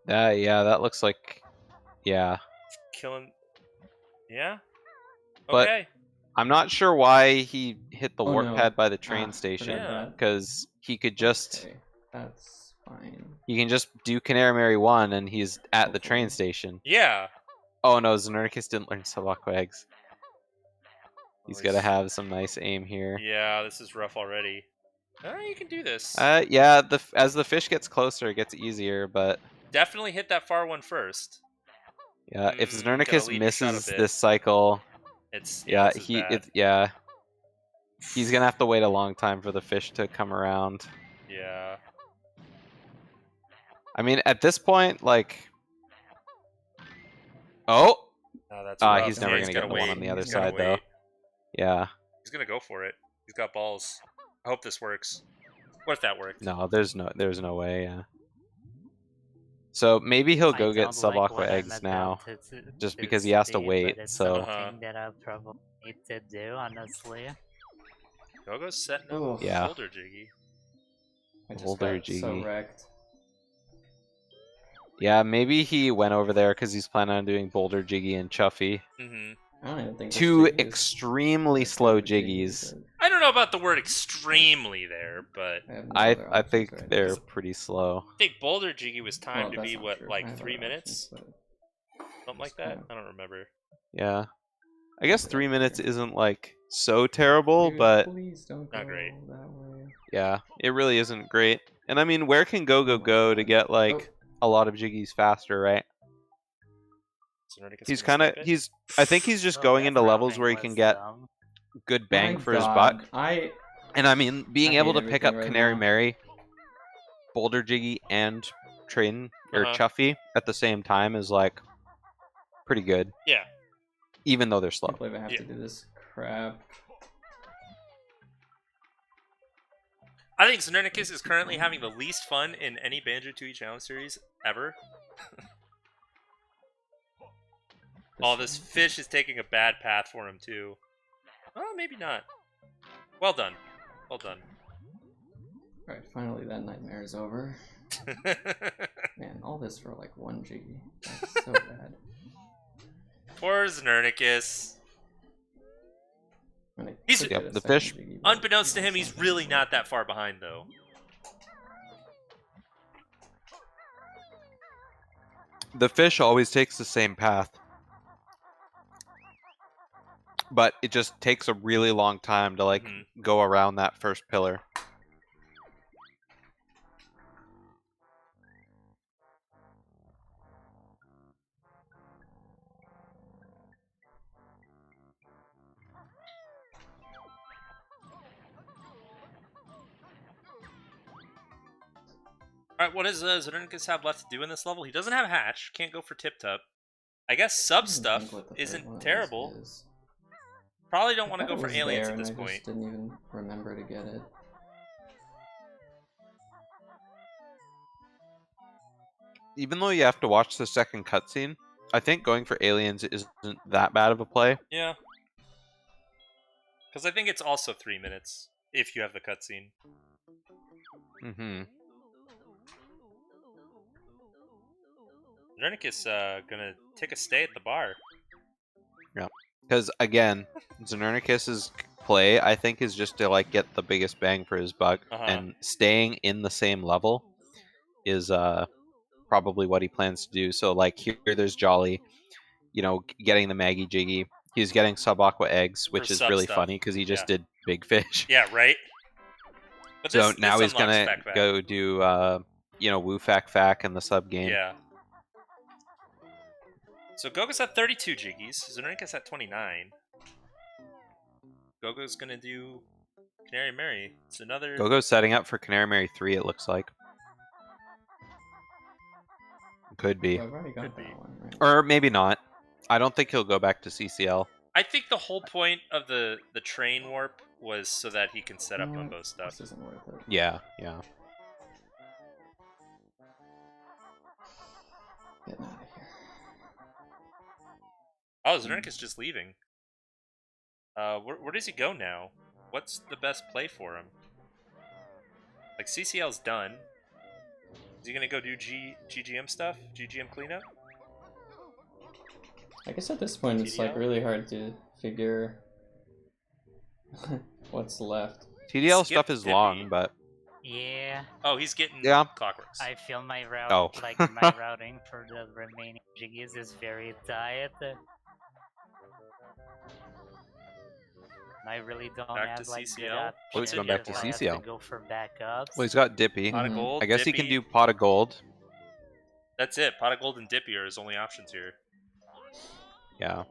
Yeah, that looks like, yeah. Killing. Yeah. But- Okay. I'm not sure why he hit the Oh, warp no. pad by the train Ah, station, forgot Yeah. that. because he could just, Okay, that's fine. he can just do Canary Mary 1 and he's at the train Hopefully. station. Yeah. Oh no, Znernicus didn't learn Sabako eggs. He's Oh, got to have some nice aim here. Yeah, this is rough already. You can do this. Yeah, as the fish gets closer, it gets easier, but Definitely hit that far one first. yeah, if Gotta Znernicus lead your shot a misses bit. this cycle, It's yeah, this is bad. he's gonna have to wait a long time for the fish to come around. Yeah. I mean, at this point, like, oh, Oh, that's rough. he's never Yeah, gonna gotta get the one wait. on the other He's gotta side though. wait. Yeah, He's gonna go for it. He's got balls. I hope this works. What if that worked? no, there's no way. Yeah. So maybe he'll go get sub-aqua eggs now, just because he has to wait, But it's so- something that I probably need to do, honestly. Go-Go's setting Oh, up Yeah. Boulder Jiggy. I just Older got so Jiggy. wrecked. Yeah, maybe he went over there because he's planning on doing Boulder Jiggy and Chuffy. Mm-hmm. I don't even think this Two Jiggy is extremely as slow good as Jiggy, Jiggies. but I don't know about the word extremely there, but I have no I other options think right they're now. pretty slow. I think Boulder Jiggy was timed Well, to that's be not what, true. I like have 3 other minutes, options, something like that. I don't remember. Yeah. I guess Yeah, 3 minutes sure. isn't like so terrible, Dude, but please don't Not go great. that way. yeah, it really isn't great. And I mean, where can Go-Go Oh my go to God. get like a lot of Jiggies faster, right? Znernicus He's gonna kind of skip it? I think he's just Oh, going that into levels roughing where he was can get dumb. good bang My for his God, buck. I And I mean, being I able hate to pick everything up right Canary now. Mary, Boulder Jiggy, and Train or Uh-huh. Chuffy at the same time is like pretty good, Yeah. even though they're slow. can't believe I have Yeah. to do this crap. I think Znernicus is currently having the least fun in any Banjo-Tooie Challenge series ever. Oh, this fish is taking a bad path for him, too. Oh, maybe not. Well done. Well done. Alright, finally that nightmare is over. Man, all this for like one Jiggy. That's so bad. Poor Znernicus. I mean, I He's- could Yep, get a the second fish- Jiggy, but Unbeknownst to him, he's something really like not that far behind, though. The fish always takes the same path, but it just takes a really long time to like Mhm. go around that first pillar. Alright, what does Znernicus have left to do in this level? He doesn't have Hatch. Can't go for Tip Tup. I guess sub I don't stuff think what the third isn't one terrible. is. Probably don't I want to thought go it for was aliens there at this and I point. just didn't even remember to get it. Even though you have to watch the second cutscene, I think going for aliens isn't that bad of a play. Yeah. Because I think it's also 3 minutes if you have the cutscene. Mm-hmm. Znernicus gonna take a stay at the bar. Because again, Znernicus's play, I think, is just to like get the biggest bang for his buck, and staying in the same level is probably what he plans to do. So like here, there's Jolly, you know, getting the Maggie Jiggy. He's getting sub aqua eggs, which is sub really stuff. funny because he just did big fish. Yeah, right. But So this, now this he's gonna unlocks Fac. go do you know, Woo Fac Fac in the sub game. Yeah. So Gogo's at 32 jiggies. Znernicus at 29. Gogo's gonna do Canary Mary. It's another. Gogo's setting up for Canary Mary 3, it looks like. Could be. Oh, I've already got Could be. that one, right? Or maybe not. I don't think he'll go back to CCL. I think the whole point of the train warp was so that he can set up You know what? Mumbo stuff. This isn't worth it. Yeah, yeah. Getting out of here. Oh, Znernicus just leaving. Where does he go now? What's the best play for him? Like, CCL's done. Is he gonna go do GGM stuff? GGM cleanup? I guess at this point it's like TDL? really hard to figure what's left. TDL Skip stuff is Dippy. long, but Yeah, Oh, he's getting Yeah. Clockworks. I feel my route, Oh. like my routing for the remaining jiggies is very tight. I really don't Back have to like CCL? good Oh, he's options going back to if I have CCL. to go for backups. well, he's got Dippy. Pot of Mhm. gold. I guess he can Dippy. do Pot of Gold. That's it. Pot of gold and Dippy are his only options here. Yeah.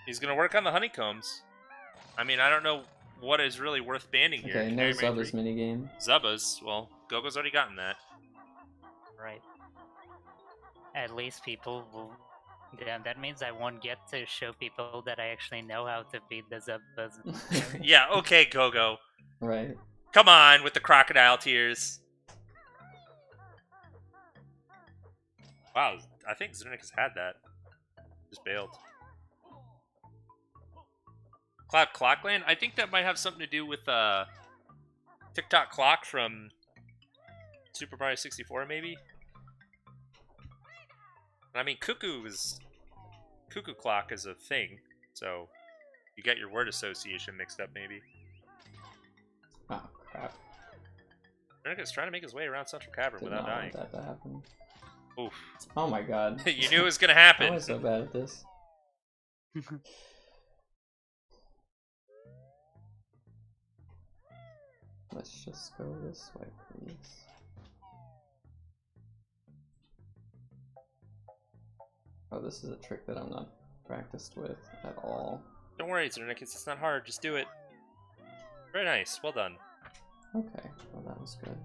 He's gonna work on the honeycombs. I mean, I don't know what is really worth banning here. Okay, no Canary Mary Zubba's 3? minigame. Zubba's. Well, Gogo's already gotten that. Right. At least people will. Yeah, that means I won't get to show people that I actually know how to beat the Zubbas. Yeah, okay, Gogo. Right. Come on with the crocodile tears. Wow, I think Znernicus had that. Just bailed. Cloud Clockland? I think that might have something to do with TikTok Clock from Super Mario 64, maybe? I mean, Cuckoo Clock is a thing, so you get your word association mixed up, maybe. Oh crap. Znernicus trying to make his way around Central Cavern Did without not dying. want that to happen. Oof. Oh my god. You knew it was gonna How happen. am I so bad at this? Let's just go this way, please. Oh, this is a trick that I'm not practiced with at all. Don't worry, Znernicus, it's not hard. Just do it. Very nice. Well done. Okay, well that was good.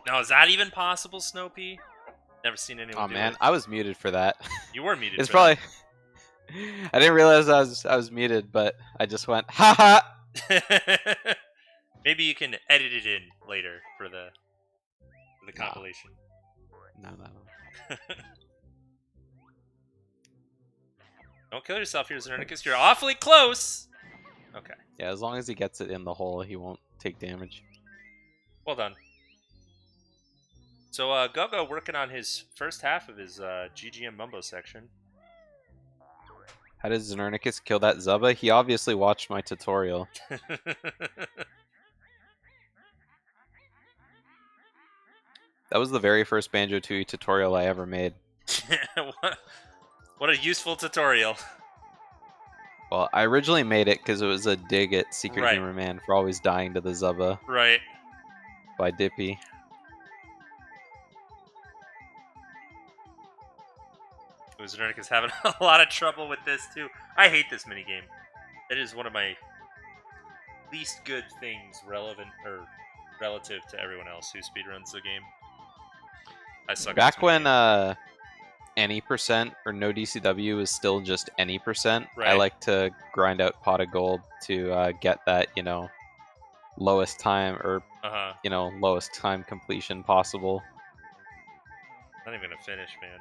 Now, is that even possible, Snowpea? Never seen anyone Oh do man, it. I was muted for that. You were muted. It's for probably. I didn't realize I was muted, but I just went ha that. Maybe you can edit it in later for the No. compilation. No. Don't kill yourself here, Znernicus. You're awfully close. Okay. Yeah, as long as he gets it in the hole, he won't take damage. Well done. So, Gogo working on his first half of his GGM Mumbo section. How did Znernicus kill that Zubba? He obviously watched my tutorial. That was the very first Banjo-Tooie tutorial I ever made. What a useful tutorial. Well, I originally made it because it was a dig at Secret Right. Humor Man for always dying to the Zubba Right. by Dippy. Znernicus having a lot of trouble with this too. I hate this minigame. It is one of my least good things relative to everyone else who speedruns the game. I suck. Back at this when minigame. any percent or no DCW was still just any percent, I Right. like to grind out pot of gold to get that, lowest time or lowest time completion possible. Not even gonna finish, man.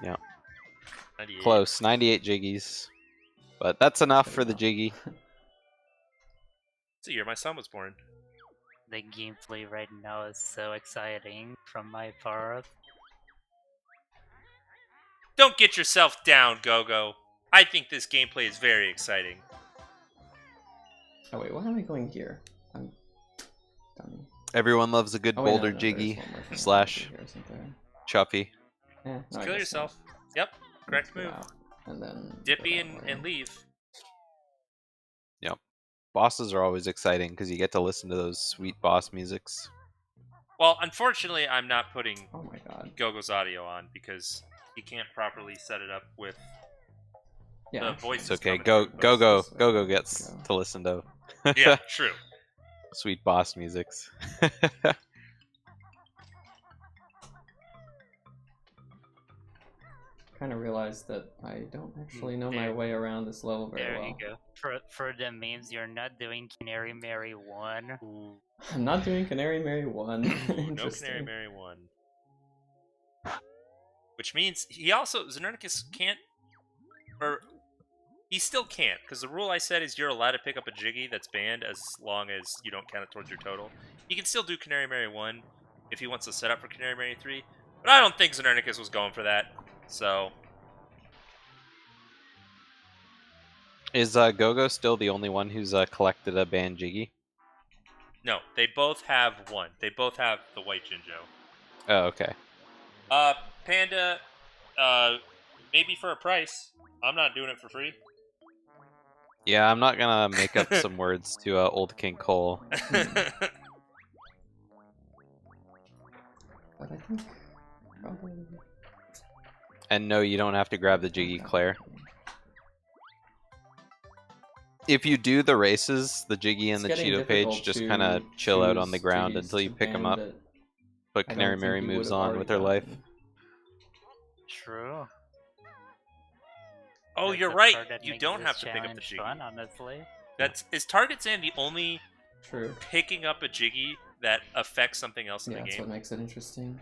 Yeah. 98. Close, 98 jiggies. But that's enough for the jiggy. It's the year my son was born. The gameplay right now is so exciting from my part. Don't get yourself down, Go-Go. I think this gameplay is very exciting. Oh wait, why am I going gear? I'm dummy. Everyone loves a good Oh, wait, boulder no, jiggy there's one more thing slash here, isn't there? chuffy. No, I Kill guess yourself. not. Yep. Correct Let's go move. out, and then Dippy go that way. and leave. Yep. Bosses are always exciting because you get to listen to those sweet boss musics. Well, unfortunately, I'm not putting Oh my god. Go-Go's audio on because he can't properly set it up with Yeah, the actually, voices. It's okay. coming out. Go gets to listen to Yeah, true. sweet boss musics. Kind of realized that I don't actually know my way around this level very There well. you go. For the memes, you're not doing Canary Mary 1. Ooh, I'm not doing Canary Mary 1. no Interesting. Canary Mary 1. Which means he also, Znernicus can't, or he still can't, because the rule I said is you're allowed to pick up a jiggy that's banned as long as you don't count it towards your total. He can still do Canary Mary 1 if he wants to set up for Canary Mary 3, but I don't think Znernicus was going for that, so... Is Go-Go still the only one who's collected a banned jiggy? No, they both have one. They both have the white Jinjo. Oh, okay. Panda, maybe for a price. I'm not doing it for free. Yeah, I'm not gonna make up some words to Old King Cole. But I think probably... And no, you don't have to grab the jiggy, Claire. If you do the races, the jiggy and the It's getting Cheeto page difficult just to kind of chill out on the choose ground jiggies until you to pick them ban up. that Put I don't Canary think Mary you moves would've on already with her life. gotten. True. Oh, That's you're the right. part that You makes don't this have to pick up the challenge jiggy. fun, honestly. Is Target Sand the only True. picking up a jiggy that affects something else in Yeah, the that's game? what makes it interesting.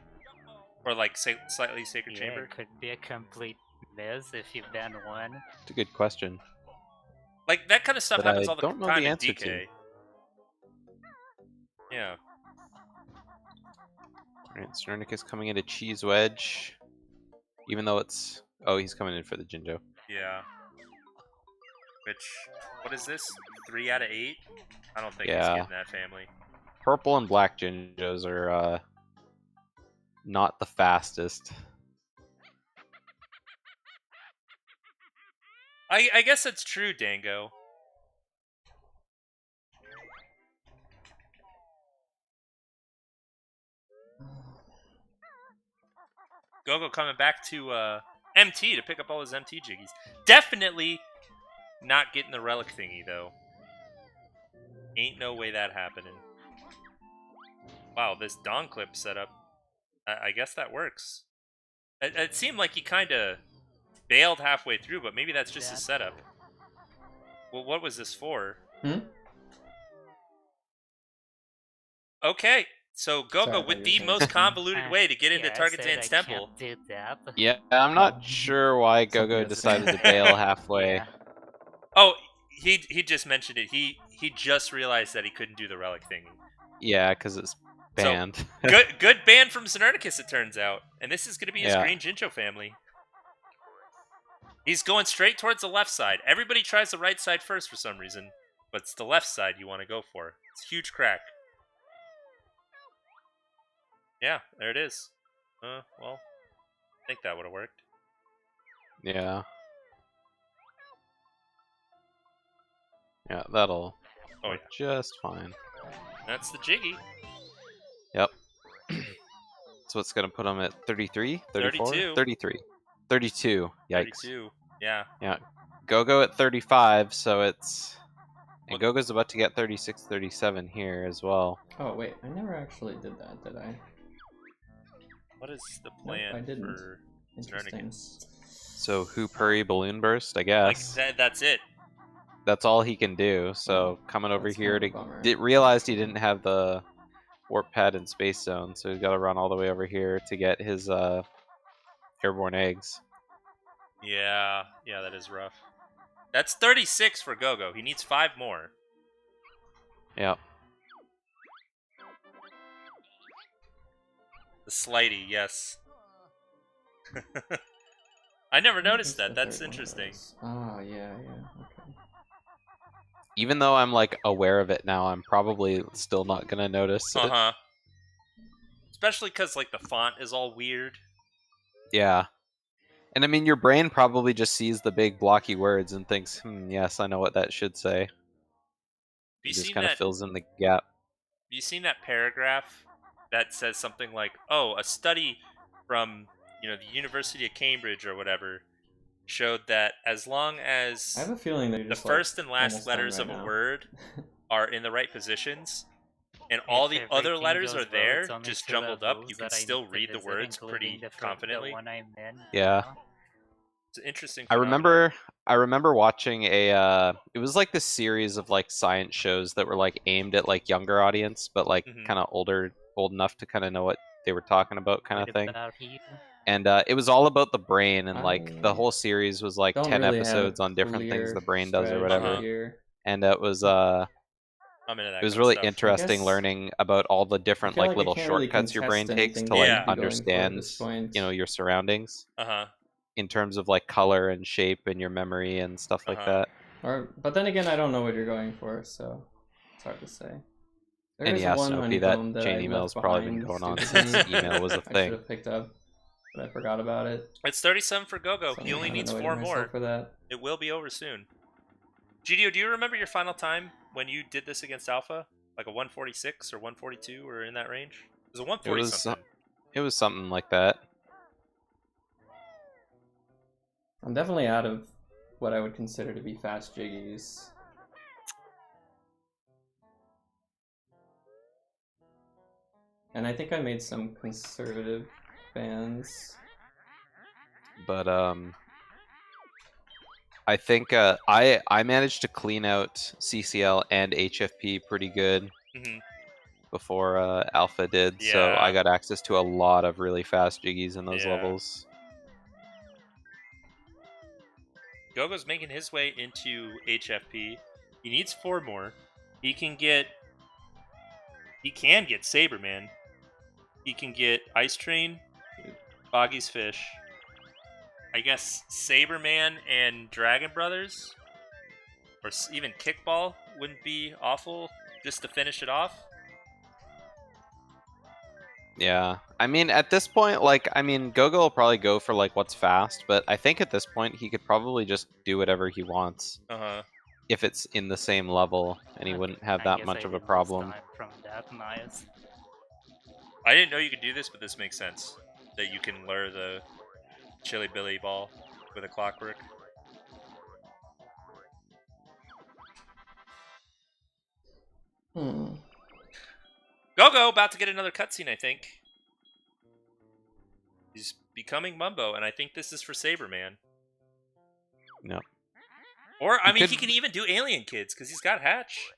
Or like slightly Sacred Yeah, Chamber? it could be a complete miss if you ban one. It's a good question. Like, that kind of stuff But happens I all the don't know time the in answer DK. to. Yeah. Alright, Znernicus coming into Cheese Wedge. Even though it's... Oh, he's coming in for the Jinjo. Yeah. Which, what is this? 3 out of 8? I don't think he's Yeah. getting that family. Purple and black Jinjos are not the fastest. I guess that's true, Dango. Go-Go coming back to MT to pick up all his MT jiggies. Definitely not getting the relic thingy, though. Ain't no way that happening. Wow, this Dawn clip setup. I guess that works. It seemed like he kind of bailed halfway through, but maybe that's just his setup. Well, what was this for? Okay, so Go-Go with the most convoluted way to get into Target Zan's temple. Do that. Yeah, I'm not sure why Go-Go decided to bail halfway. Yeah. Oh, he just mentioned it. He just realized that he couldn't do the relic thingy. Yeah, because it's banned. So, good ban from Znernicus, it turns out. And this is going to be his Yeah. green Jinjo family. He's going straight towards the left side. Everybody tries the right side first for some reason, but it's the left side you want to go for. It's a huge crack. Yeah, there it is. Well, I think that would have worked. Yeah. Yeah, that'll work just fine. That's the jiggy. Yep. So it's going to put him at 33, 34, 32. 33. 32. Yikes. 32. Yeah. Yeah. Go at 35, so it's... And Go-Go's about to get 36, 37 here as well. Oh, wait. I never actually did that, did I? What is the plan I didn't. for Interesting. Znernicus? So Hoop Hurry Balloon Burst, I guess. Like, that's it. That's all he can do. So coming over That's here kind of a bummer. to... Realized he didn't have the Warp Pad and Space Zone, so he's got to run all the way over here to get his airborne eggs. Yeah, that is rough. That's 36 for Go-Go. He needs 5 more. Yep. The Slidey, yes. I never noticed that. That's interesting. Oh, yeah, okay. Even though I'm like aware of it now, I'm probably still not gonna notice it. Especially because like the font is all weird. Yeah. And I mean, your brain probably just sees the big blocky words and thinks, yes, I know what that should say. It just kind of fills in the gap. Have you seen that paragraph that says something like, "Oh, a study from the University of Cambridge or whatever showed that as long as I have a feeling that the first and last letters of a word are in the right positions, and all the other letters are there, just jumbled up, you can still read the words pretty confidently." Yeah. It's an interesting I phenomenon. remember watching a it was like this series of like science shows that were like aimed at like younger audience, but like kind of old enough to kind of know what they were talking about, kind of thing. And it was all about the brain, and like the whole series was like 10 episodes on different things the brain does or whatever. And it was really interesting learning about all the different like little shortcuts your brain takes to like understand your surroundings. In terms of like color and shape and your memory and stuff like that. But then again, I don't know what you're going for, so it's hard to say. And yeah, Snoopy, that chain email's probably been going on since email was a thing. I should have picked up, but I forgot about it. It's 37 for Go-Go. He only needs 4 more. For that. It will be over soon. GDO, do you remember your final time when you did this against Alpha? Like a 146 or 142 or in that range? It was a 140 something. It was something like that. I'm definitely out of what I would consider to be fast jiggies. And I think I made some conservative bans. But I think I managed to clean out CCL and HFP pretty good before Alpha did, so I got access to a lot of really fast jiggies in those levels. Go-Go's making his way into HFP. He needs 4 more. He can get Saberman. He can get Ice Train, Boggy's Fish. I guess Saberman and Dragon Brothers, or even Kickball wouldn't be awful just to finish it off. Yeah, I mean, at this point, Go-Go will probably go for like what's fast, but I think at this point he could probably just do whatever he wants. If it's in the same level, and he wouldn't have that much of a problem. I didn't know you could do this, but this makes sense. That you can lure the Chili Billy ball with a clockwork. Go-Go about to get another cutscene, I think. He's becoming Mumbo, and I think this is for Saberman. No. Or, I mean, he can even do Alien Kids, because he's got Hatch.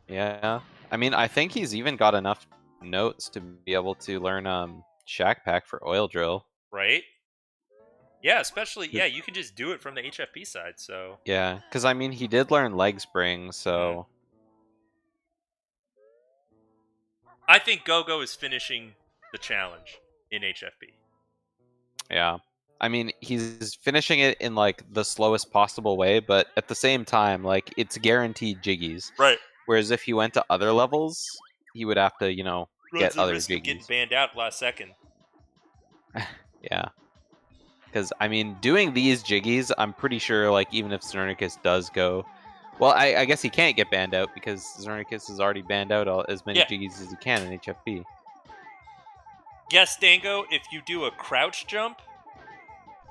Yeah. I mean, I think he's even got enough notes to be able to learn Shack Pack for Oil Drill. Right? Yeah, especially, you can just do it from the HFP side, so... Yeah, because, I mean, he did learn Leg Spring, so... I think Go-Go is finishing the challenge in HFP. Yeah. I mean, he's finishing it in like the slowest possible way, but at the same time, like it's guaranteed jiggies. Right. Whereas if he went to other levels, he would have to, Runs get the other risk of getting jiggies. banned out last second. Yeah. Because, I mean, doing these jiggies, I'm pretty sure, like, even if Znernicus does go... Well, I guess he can't get banned out because Znernicus has already banned out as many Yeah. jiggies as he can in HFP. Yes, Dango, if you do a crouch jump,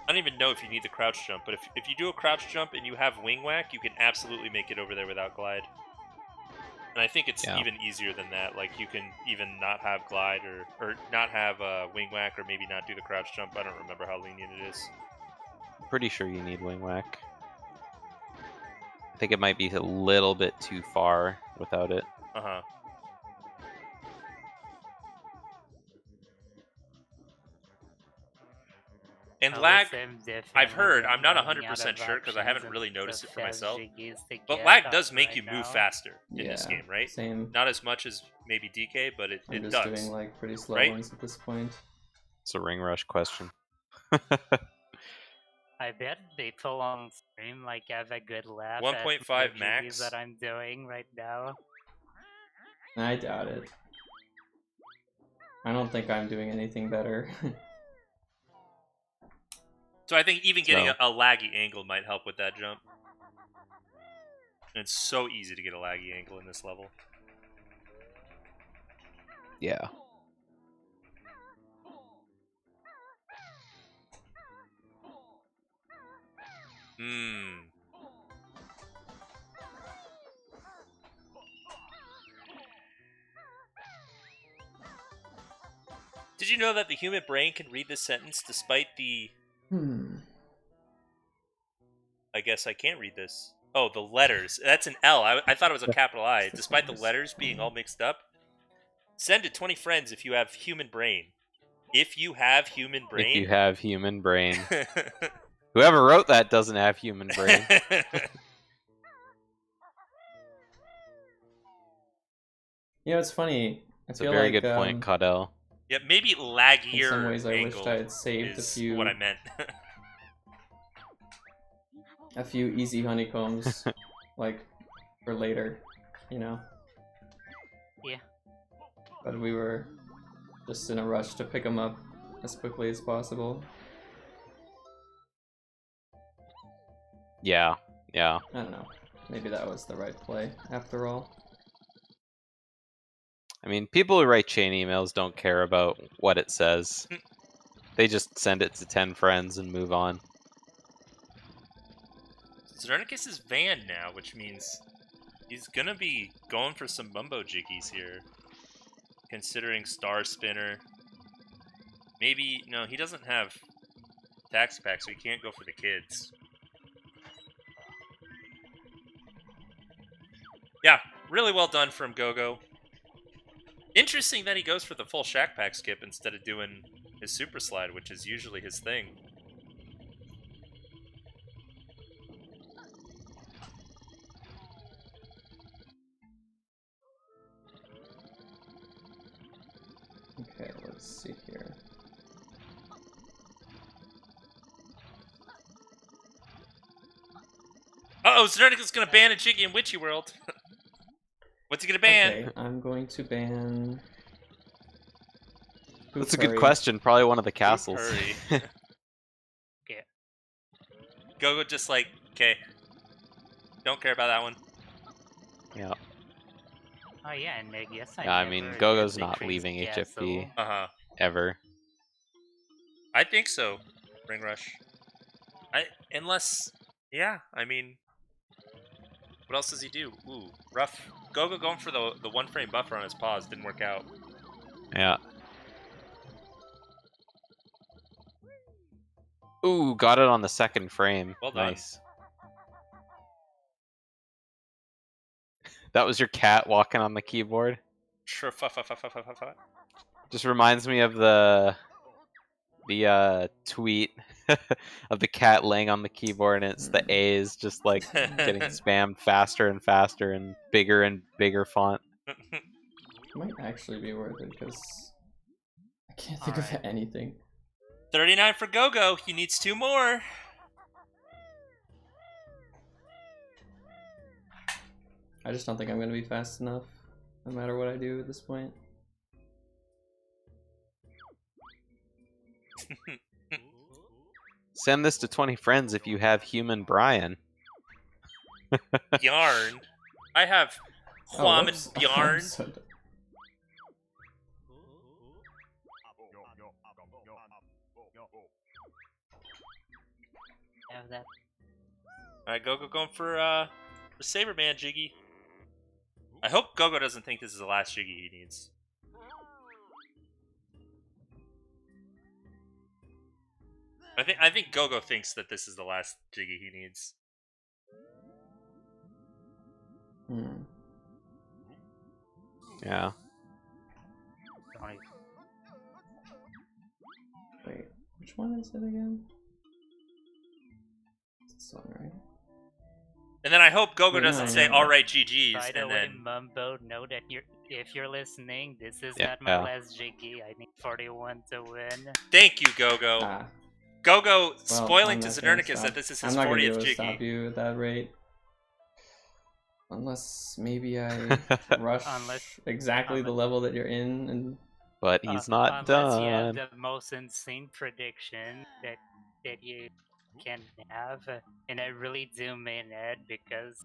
I don't even know if you need the crouch jump, but if you do a crouch jump and you have wing whack, you can absolutely make it over there without glide. And I think it's even easier than that. Like, you can even not have glide or not have wing whack or maybe not do the crouch jump. I don't remember how lenient it is. Pretty sure you need wing whack. I think it might be a little bit too far without it. Uh-huh. And lag, I've heard, I'm not 100% sure because I haven't really noticed it for myself, but lag does make you move faster in this game, right? Same. Not as much as maybe DK, but it I'm does. just doing like pretty slow right? ones at this point. It's a ring rush question. I bet people on stream like have a good laugh 1.5 at the max jiggies that I'm doing right now. I doubt it. I don't think I'm doing anything better. So I think even getting a laggy angle might help with that jump. And it's so easy to get a laggy angle in this level. Yeah. Did you know that the human brain can read this sentence despite the... I guess I can't read this. Oh, the letters. That's an L. I thought it was a capital I. Despite the letters being all mixed up. Send to 20 friends if you have human brain. If you have human brain. If you have human brain. Whoever wrote that doesn't have human brain. It's funny. It's a very good point, Caudell. Yeah, maybe laggier. In some ways, I wished I had saved a few. What I meant. A few easy honeycombs, like for later, Yeah. But we were just in a rush to pick them up as quickly as possible. Yeah. I don't know. Maybe that was the right play after all. I mean, people who write chain emails don't care about what it says. They just send it to 10 friends and move on. Znernicus is banned now, which means he's gonna be going for some bumbo jiggies here. Considering Star Spinner. Maybe, no, he doesn't have taxi pack, so he can't go for the kids. Yeah, really well done from g0go. Interesting that he goes for the full Shack Pack skip instead of doing his super slide, which is usually his thing. Okay, let's see here. Uh-oh, Znernicus is gonna ban a Jiggy in Witchy World. What's he gonna ban? Okay, I'm going to ban... That's a good question. Probably one of the castles. Okay. g0go just like, okay. Don't care about that one. Yeah. Oh yeah, and I guess I mean, g0go's not leaving HFP ever. I think so. Ring rush. Unless, yeah, I mean, what else does he do? Ooh, rough. g0go going for the one frame buffer on his paws didn't work out. Yeah. Ooh, got it on the second frame. Well done. Nice. That was your cat walking on the keyboard? Just reminds me of the tweet of the cat laying on the keyboard, and it's the A's just like getting spammed faster and faster and bigger font. It might actually be worth it because I can't think of anything. 39 for Go-Go. He needs 2 more. I just don't think I'm going to be fast enough, no matter what I do at this point. Send this to 20 friends if you have human Brian. Bjarn. I have Huam whoops. and Bjarn. Have that. Alright, Go-Go going for Saberman Jiggy. I hope Go-Go doesn't think this is the last Jiggy he needs. I think Go-Go thinks that this is the last Jiggy he needs. Yeah. Wait, which one is it again? It's this one, right? And then I hope Go-Go Wait, doesn't no, say, no. alright, GG's, By the and way, then... Mumbo, know that if you're listening, this is Yeah, not my yeah. last Jiggy. I need 41 to win. Thank you, Go-Go. Ah, Go-Go well, spoiling I'm to not gonna Znernicus stop. that this is I'm his not gonna be 40th able to Jiggy. stop you at that rate. Unless maybe I rush exactly the level that you're in, and But he's not unless you have done. the most insane prediction that you can have, and I really do mean it because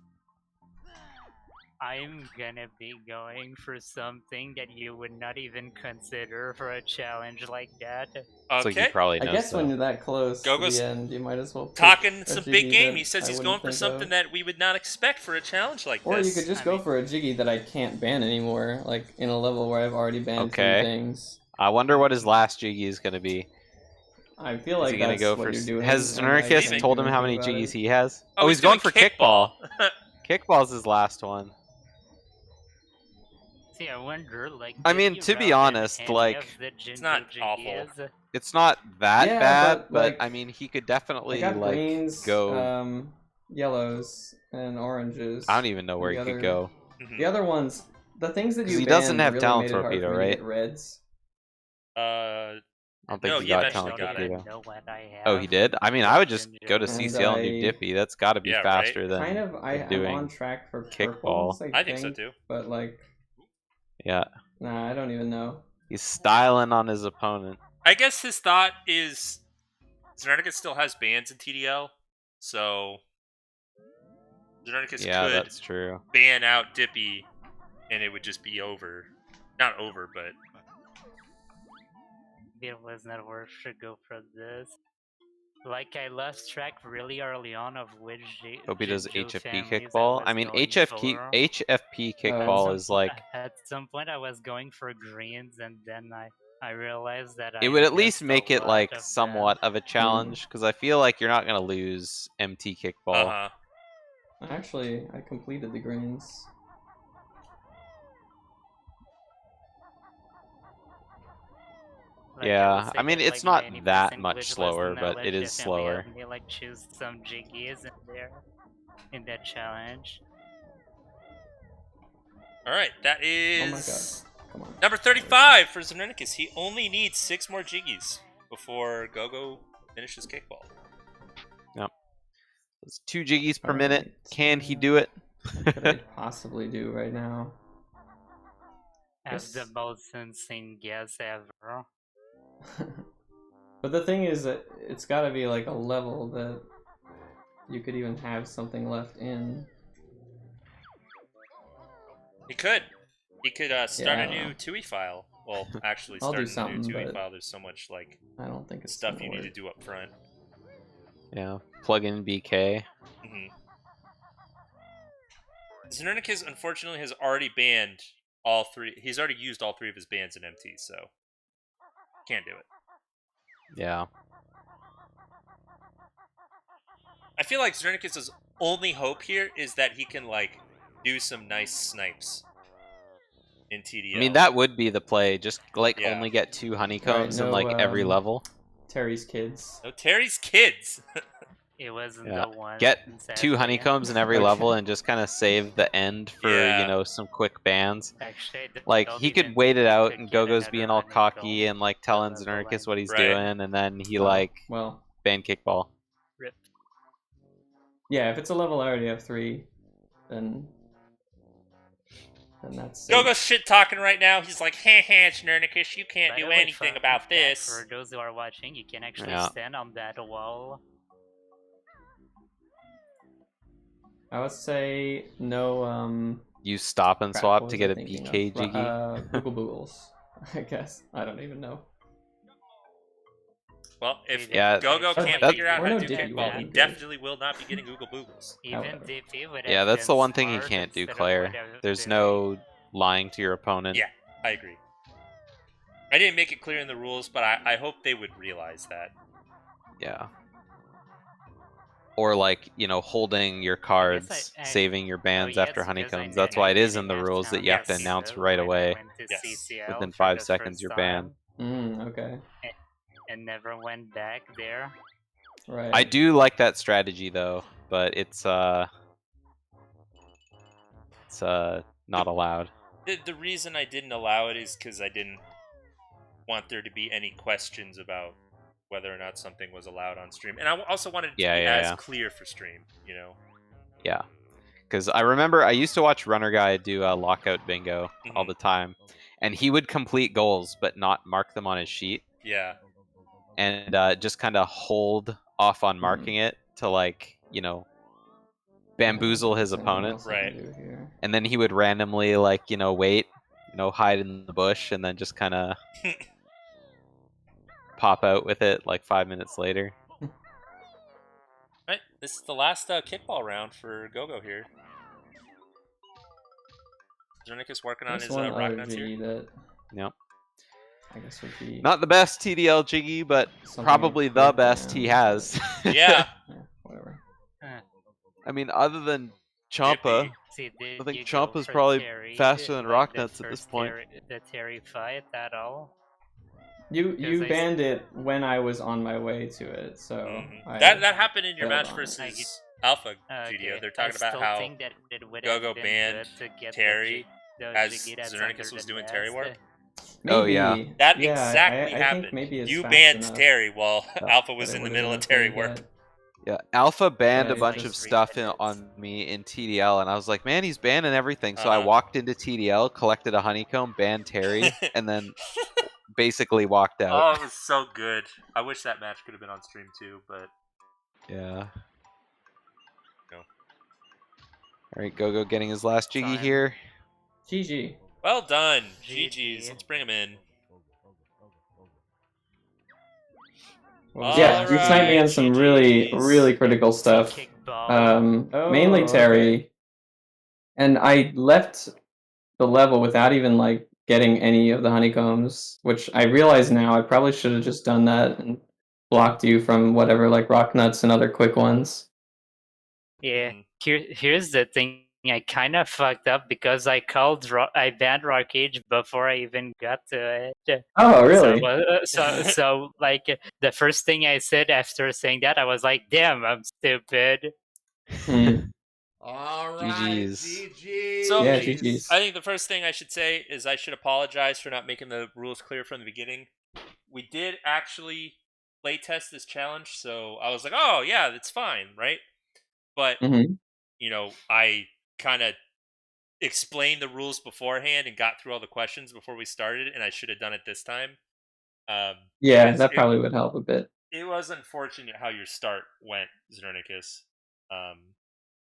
I'm gonna be going for something that you would not even consider for a challenge like that. So he Okay. probably I knows guess when that. you're that close Go-Go's to the end, you might as well pick Talking a some jiggy big game. that He says I he's wouldn't going for think something of. that we would not expect for a challenge like Or this. you could just I go mean- for a jiggy that I can't ban anymore, like in a level where I've already banned Okay. 3 things. I wonder what his last Jiggy is going to be. I feel Is like he going to that's go what for... you're doing. Has and I Znernicus can't told do him how anything many about Jiggies it. he has? Oh, he's going for kickball. kickball. Kickball's his last one. See, I wonder, like, I did mean, you to be route in honest, any like, of the it's not jinjo awful. jiggies? It's not that Yeah, bad, but, like, I mean, he could I definitely, got like, greens, go... yellows, and oranges. I don't even know and where the he could other- go. Mhm. The other ones, the things that 'Cause you he banned doesn't have really talent made it hard torpedo, for me to right? get reds. I don't think No, he he got eventually talent got it. torpedo. Know what I have. Oh, he did? I mean, I would just go to And CCL and do I- Dippy. That's got to be Yeah, right? faster than Kind of, I'm doing on track for kickball. purples, I think so too. But like, Yeah. nah, I don't even know. He's styling on his opponent. I guess his thought is Znernicus still has bans in TDL, so Znernicus Yeah, could that's true. ban out Dippy and it would just be over. Not over, but It was not worth to go for this. Like, I lost track really early on of which Hope he does jinjo HFP families I kickball. was I mean, going HFP for. kickball some- is like... At some point, I was going for greens, and then I realized that It I would at least missed a make it lot like of somewhat of a challenge, because I feel like you're not going to lose MT kickball. Actually, I completed the greens. Like, Yeah, would say I mean, that, it's like, not 90% that much glitchless slower, but knowledge it is definitely slower. helped me, like, choose some jiggies in there, in that challenge. Alright, that Oh my is god. Come on. number 35 for Znernicus. He only needs 6 more Jiggies before Go-Go finishes kickball. It's 2 Jiggies per Alright, minute. Can he do it? What could I possibly do right now? As the Yes. most insane guess ever. But the thing is that it's got to be like a level that you could even have something left in. He could. He could start Yeah, I a don't new know. Tooie file. Well, actually, I'll start do a new something, Tooie but file. There's so much like I don't think it's stuff gonna you need to work. do up front. Yeah, plug in BK. Znernicus, unfortunately, has already banned all 3. He's already used all 3 of his bans in MT, so can't do it. Yeah. I feel like Znernicus' only hope here is that he can like do some nice snipes in TDL. I mean, that would be the play. Just like Yeah. only get 2 honeycombs Right, in no, like every level. Terry's kids. No, Terry's kids. It wasn't Yeah. the one. Get sadly. 2 honeycombs in every Okay. level and just kind of save the end for, Yeah. you know, some quick bans. Actually, Like, don't he could even wait it need out to and get Go-Go's another being all cocky honeycomb and, like, for telling level Znernicus what he's Right. doing, and then he, Oh, like, well, ban kickball. Rip. yeah. If it's a level I already have 3, then that's safe. Go-Go's shit talking right now. He's like, "Heh heh, Znernicus, you can't By do the way, anything fun about fact this." For those who are watching, you can actually Yeah. stand on that wall. I would say no. Use stop and Crap, swap what to was get I a thinking BK of? jiggy. Boogle Boogles, I guess. I don't even know. Well, if Yeah, Go-Go can't that- figure out or how to no do Diddy kickball, he wouldn't be. definitely will not be getting Google Boogles. Even whatever. DP would have Yeah, that's the been one thing he smart can't do, instead of Claire. whatever There's doing. no lying to your opponent. Yeah, I agree. I didn't make it clear in the rules, but I hope they would realize that. Yeah. Or, like, you know, holding your cards, I- saving your bans yes, after because I honeycombs. ne- That's why I it is didn't in the have rules that you have to Yes. announce though right when away. I went to Yes. CCL Within for 5 the seconds, first you're banned. time Okay. and never went back there. Right. I do like that strategy, though, but it's not allowed. The reason I didn't allow it is because I didn't want there to be any questions about whether or not something was allowed on stream. And I also wanted it to be as clear for stream, you know? Yeah. Because I remember I used to watch Runner Guy do a lockout bingo all the time, and he would complete goals but not mark them on his sheet. Yeah. And just kind of hold off on marking it to, like, you know, bamboozle his opponent. Right. And then he would randomly, like, you know, wait, you know, hide in the bush, and then just kind of pop out with it like 5 minutes later. Right. This is the last kickball round for Go-Go here. Znernicus working on his rock nuts here. That Yep. I guess would be Not the best TDL jiggy, but probably the best he has. Yeah. Whatever. I mean, other than Champa, See, I think Champa's probably faster than rock nuts at this point. The Terry fight at all. You banned it when I was on my way to it, so that happened in your failed match on it. versus Alpha GDO. They're talking about how Go-Go banned Terry as Znernicus was doing Terry work. Maybe. Oh, yeah. That Yeah, exactly I happened. think maybe it's You fast banned enough Terry while Alpha that was it in the would've middle been of Terry pretty work. bad. Yeah, Alpha banned Yeah, a bunch it's of just stuff 3 minutes. on me in TDL, and I was like, man, he's banning everything. So I walked into TDL, collected a honeycomb, banned Terry, and then basically walked out. Oh, it was so good. I wish that match could have been on stream too, but Yeah. No. All right, Go-Go getting his last jiggy Time. here. GG. well done. GG. GG's. Let's bring him in. Well, Yeah, you sniped me on some really, GGs. really critical stuff. Mainly Terry. And I left the level without even like getting any of the honeycombs, which I realize now I probably should have just done that and blocked you from whatever like rock nuts and other quick ones. Yeah, here's the thing. I kind of fucked up because I banned Rock Age before I even got to it. Oh, really? So like the first thing I said after saying that, I was like, "Damn, I'm stupid." All right, GG's. GG's. So, Yeah, GG's. I think the first thing I should say is I should apologize for not making the rules clear from the beginning. We did actually play test this challenge, so I was like, oh, yeah, that's fine, right? But, you know, I kind of explained the rules beforehand and got through all the questions before we started, and I should have done it this time. Yeah, that probably would help a bit. It was unfortunate how your start went, Znernicus.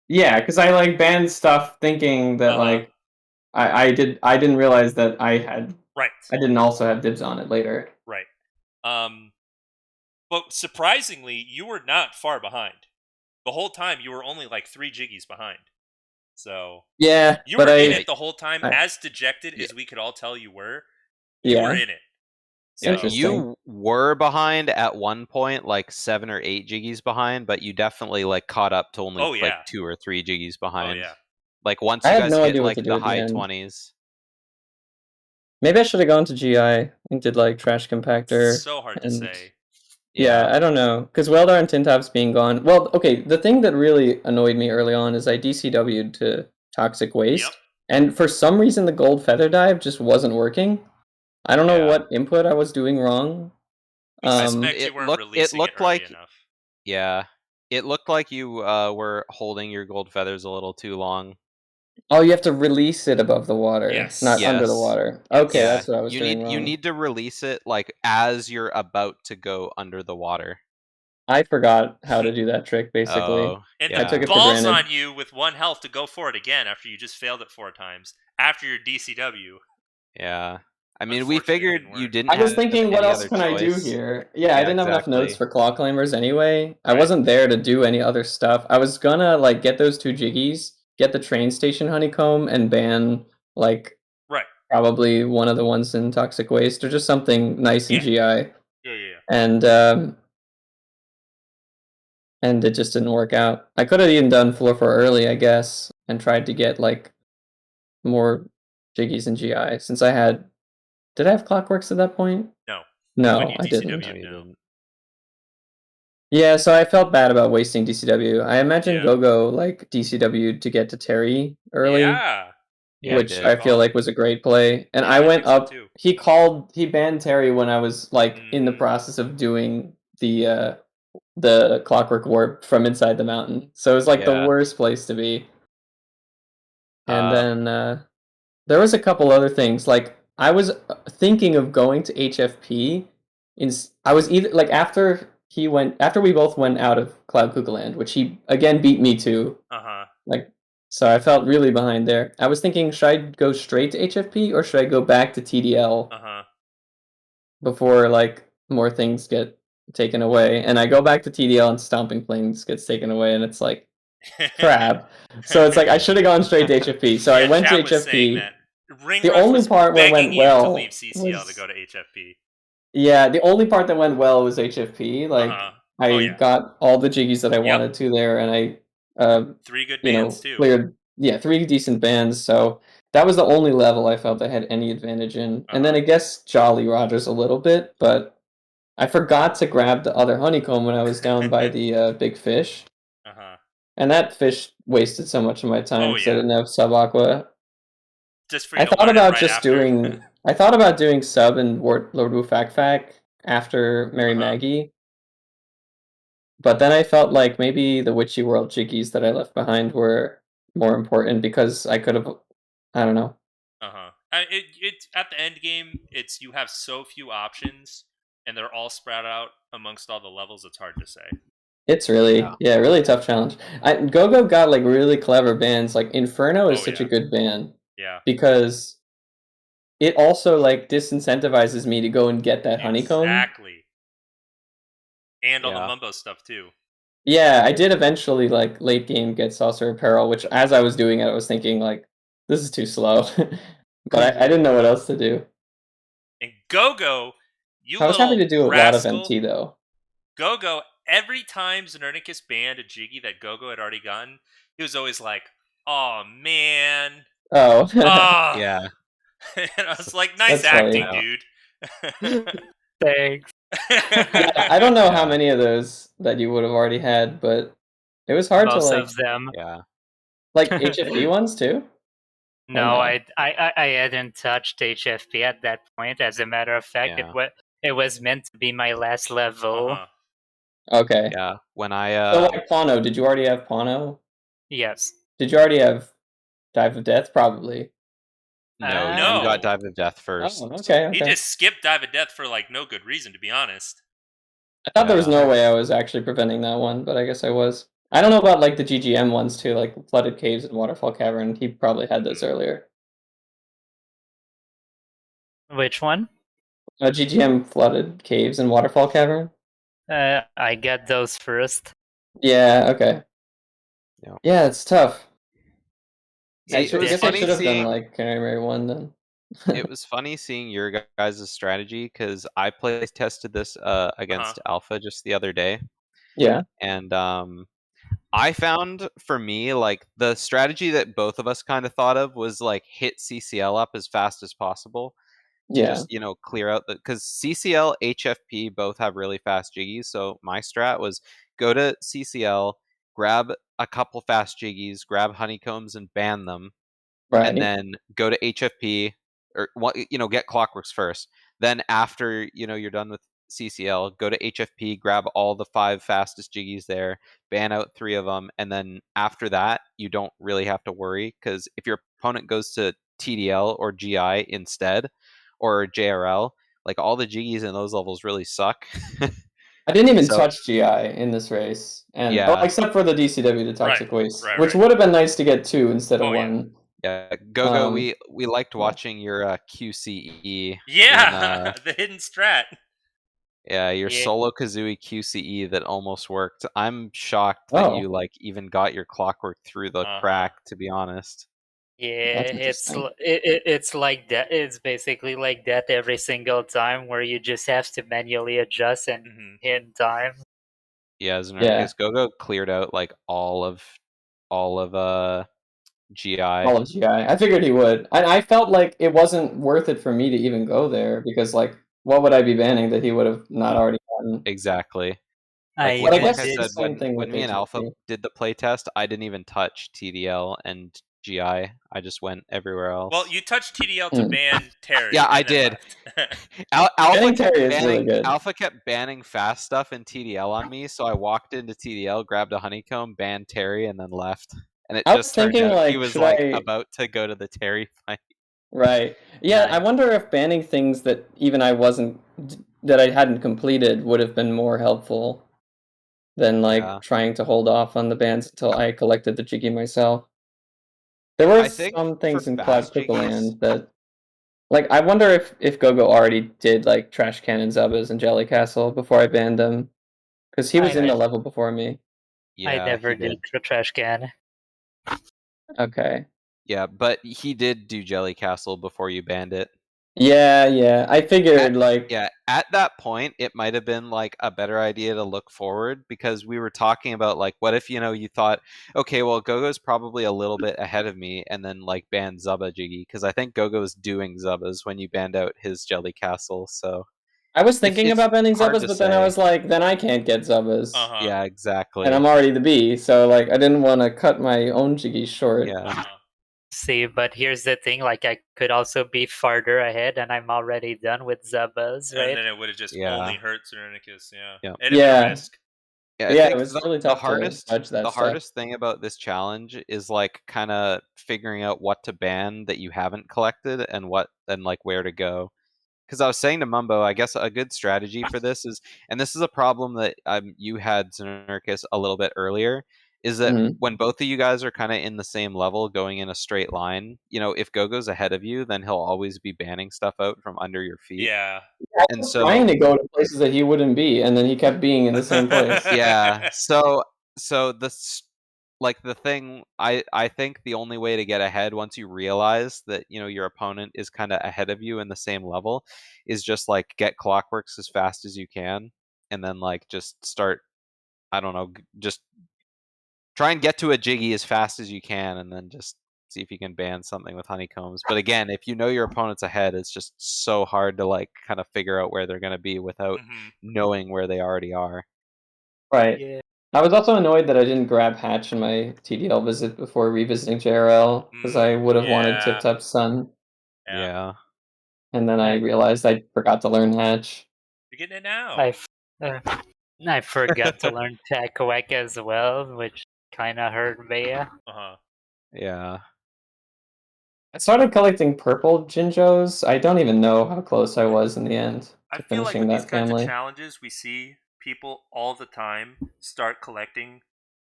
Yeah, because I like banned stuff thinking that like I didn't realize that I didn't also have dibs on it later. Right. But surprisingly, you were not far behind. The whole time you were only like 3 jiggies behind. So yeah, you were in it the whole time, as dejected as we could all tell you were. You were in it. So you were behind at one point, like 7 or 8 jiggies behind, but you definitely like caught up to only like 2 or 3 jiggies behind. Oh, yeah. Like once you I had guys no hit idea what like to do the at the high end. 20s. Maybe I should have gone to GI and did like trash compactor. So hard to say. Yeah, I don't know, because Weldar and Tintops being gone. Well, okay, the thing that really annoyed me early on is I DCW'd to Toxic Waste, and for some reason the Gold Feather Dive just wasn't working. I don't know what input I was doing wrong. We suspect you weren't releasing it early enough. Yeah, it looked like you were holding your gold feathers a little too long. Oh, you have to release it above the water, not under the water. Okay, that's what I was doing wrong. You need to release it like as you're about to go under the water. I forgot how to do that trick, basically. And I took the it for balls granted. on you with 1 health to go for it again after you just failed it 4 times after your DCW. Yeah. I mean, we figured you didn't. I was thinking, what else can I do here? Yeah, I didn't have enough notes for Claw Climbers anyway. I wasn't there to do any other stuff. I was gonna like get those 2 jiggies, get the train station honeycomb, and ban like probably one of the ones in Toxic Waste or just something nice in GI. Yeah. And it just didn't work out. I could have even done floor for early, I guess, and tried to get like more jiggies in GI since I had. Did I have Clockworks at that point? No, I didn't. Yeah, so I felt bad about wasting DCW. I imagine g0go like DCW to get to Terry early, which I feel like was a great play. And I went up. He banned Terry when I was like in the process of doing the Clockwork Warp from inside the mountain. So it was like the worst place to be. And then there was a couple other things. Like I was thinking of going to HFP. I was either like after we both went out of Cloud Cuckooland, which he again beat me to. Like, so I felt really behind there. I was thinking, should I go straight to HFP or should I go back to TDL before like more things get taken away? And I go back to TDL and Stomping Plains gets taken away, and it's like crap. So it's like I should have gone straight to HFP. So I went to HFP. The only part where went well to leave CCL to go to HFP. Yeah, the only part that went well was HFP. Like I got all the jiggies that I wanted to there, and I 3 good bands too. Cleared 3 decent bands. So that was the only level I felt I had any advantage in. And then I guess Jolly Rogers a little bit, but I forgot to grab the other honeycomb when I was down by the big fish. And that fish wasted so much of my time because I didn't have sub aqua. I thought about I thought about doing sub and Lord Wu Fac after Mary Maggie. But then I felt like maybe the Witchy World jiggies that I left behind were more important because I could have, I don't know. It at the end game, you have so few options, and they're all spread out amongst all the levels. It's hard to say. It's really really tough challenge. g0go got like really clever bands. Like Inferno is such a good band. Yeah. Because it also like disincentivizes me to go and get that honeycomb. Exactly. And all the mumbo stuff too. Yeah, I did eventually like late game get Saucer Apparel, which as I was doing it, I was thinking like, this is too slow. But I didn't know what else to do. And g0go, I was happy to do a lot of MT though. g0go, every time Znernicus banned a jiggy that g0go had already gotten, he was always like, "Oh man." Oh. Yeah. And I was like, nice acting, dude. Thanks. I don't know how many of those that you would have already had, but it was hard Most to like. of them. Yeah. Like HFP ones too? No, I hadn't touched HFP at that point. As a matter of fact, it was meant to be my last level. Okay. Yeah. When So like Pano, did you already have Pano? Yes. Did you already have Dive of Death? Probably. No, you got Dive of Death first. Oh, okay. He just skipped Dive of Death for like no good reason, to be honest. I thought there was no way I was actually preventing that one, but I guess I was. I don't know about like the GGM ones too, like Flooded Caves and Waterfall Cavern. He probably had those earlier. Which one? GGM Flooded Caves and Waterfall Cavern. I got those first. Yeah, okay. Yeah, it's tough. I See, guess I should have done like Canary Mary 1 then. It was funny seeing your guys' strategy because I play tested this against Alpha just the other day. Yeah. And I found for me like the strategy that both of us kind of thought of was like hit CCL up as fast as possible. to just, clear out because CCL, HFP both have really fast jiggies. So my strat was go to CCL, grab a couple fast jiggies, grab honeycombs and ban them, and then go to HFP or get clockworks first. Then after you're done with CCL, go to HFP, grab all the 5 fastest jiggies there, ban out 3 of them, and then after that you don't really have to worry because if your opponent goes to TDL or GI instead or JRL, like all the jiggies in those levels really suck. I didn't even touch GI in this race, and except for the DCW, the toxic waste, which would have been nice to get 2 instead of 1. Yeah, Go-Go, we liked watching your QCE. Yeah, the hidden strat. Yeah, your solo Kazooie QCE that almost worked. I'm shocked that you even got your clockwork through the crack, to be honest. Yeah, it's like that. It's basically like that every single time, where you just have to manually adjust and in time. Yeah, Znernicus, Go-Go cleared out like all of GI. All of GI. I figured he would. I felt like it wasn't worth it for me to even go there because, like, what would I be banning that he would have not already gotten? Exactly. Like I said, when me and Alpha did the playtest, I didn't even touch TDL and GI. I just went everywhere else. Well, you touched TDL to ban Terry. Yeah, I did. Alpha kept banning fast stuff in TDL on me, so I walked into TDL, grabbed a honeycomb, banned Terry, and then left. And it just turned out he was about to go to the Terry fight. Right. Yeah, I wonder if banning things that even I hadn't completed would have been more helpful than trying to hold off on the bans until I collected the jiggy myself. There were some things in Cloud Land that, I wonder if Go-Go already did Trash Cannon Zubbas and Jelly Castle before I banned him, because he was in the level before me. Yeah, I never did Trash Can. Okay. Yeah, but he did do Jelly Castle before you banned it. Yeah. I figured at that point it might have been a better idea to look forward, because we were talking about what if you thought, okay, well, Go-Go's probably a little bit ahead of me, and then ban Zubba Jiggy, because I think Go-Go's doing Zubbas when you banned out his Jelly Castle. So I was thinking about banning Zubbas, but then I was like, then I can't get Zubbas. Yeah, exactly. And I'm already the B, so I didn't want to cut my own Jiggy short. Yeah. See, but here's the thing, I could also be farther ahead, and I'm already done with Zubbas, right? And then it would have just only hurt Znernicus, yeah. It'd been a risk. Yeah, I think it was really tough to judge that stuff. Hardest thing about this challenge is kind of figuring out what to ban that you haven't collected and where to go. Because I was saying to Mumbo, I guess a good strategy for this is, and this is a problem that you had, Znernicus, a little bit earlier, is that when both of you guys are kind of in the same level going in a straight line, if Go-Go's ahead of you, then he'll always be banning stuff out from under your feet. Yeah. And so trying to go to places that he wouldn't be, and then he kept being in the same place. Yeah. So the thing, I think the only way to get ahead once you realize that your opponent is kind of ahead of you in the same level is just get clockworks as fast as you can, and then just start, I don't know, just try and get to a jiggy as fast as you can, and then just see if you can ban something with honeycombs. But again, if you know your opponent's ahead, it's just so hard to kind of figure out where they're going to be without knowing where they already are. Right. Yeah. I was also annoyed that I didn't grab Hatch in my TDL visit before revisiting JRL, because I would have wanted Tip Top Sun. Yeah. And then I realized I forgot to learn Hatch. You're getting it now. I forgot to learn Takoek as well, which kind of hurt me. Yeah. I started collecting purple jinjos. I don't even know how close I was in the end to finishing that family. Kinds of challenges, we see people all the time start collecting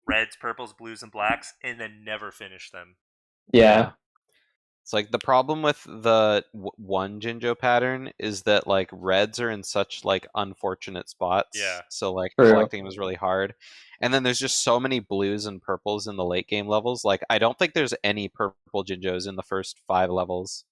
reds, purples, blues, and blacks, and then never finish them. Yeah. It's the problem with the one Jinjo pattern is that reds are in such unfortunate spots. Yeah. So collecting was really hard. And then there's just so many blues and purples in the late game levels. I don't think there's any purple Jinjos in the first 5 levels.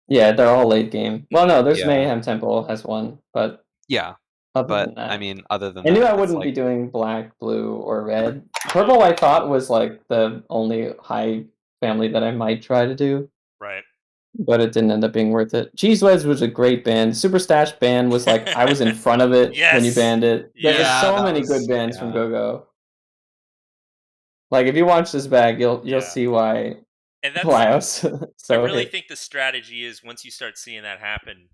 Yeah, they're all late game. Well, no, there's Mayhem Temple has one, but yeah. But I mean, other than I knew I wouldn't be doing black, blue, or red. Purple, I thought was the only high family that I might try to do. Right. but it didn't end up being worth it. Cheese Wedge was a great ban. Super Stash ban was like I was in front of it when you Yes. banned it. There's Yeah, so that many was- good bans yeah. from Go-Go. Like if you watch this bag, you'll Yeah. see why And that's I was so I really hit. think the strategy is once you start seeing that happen,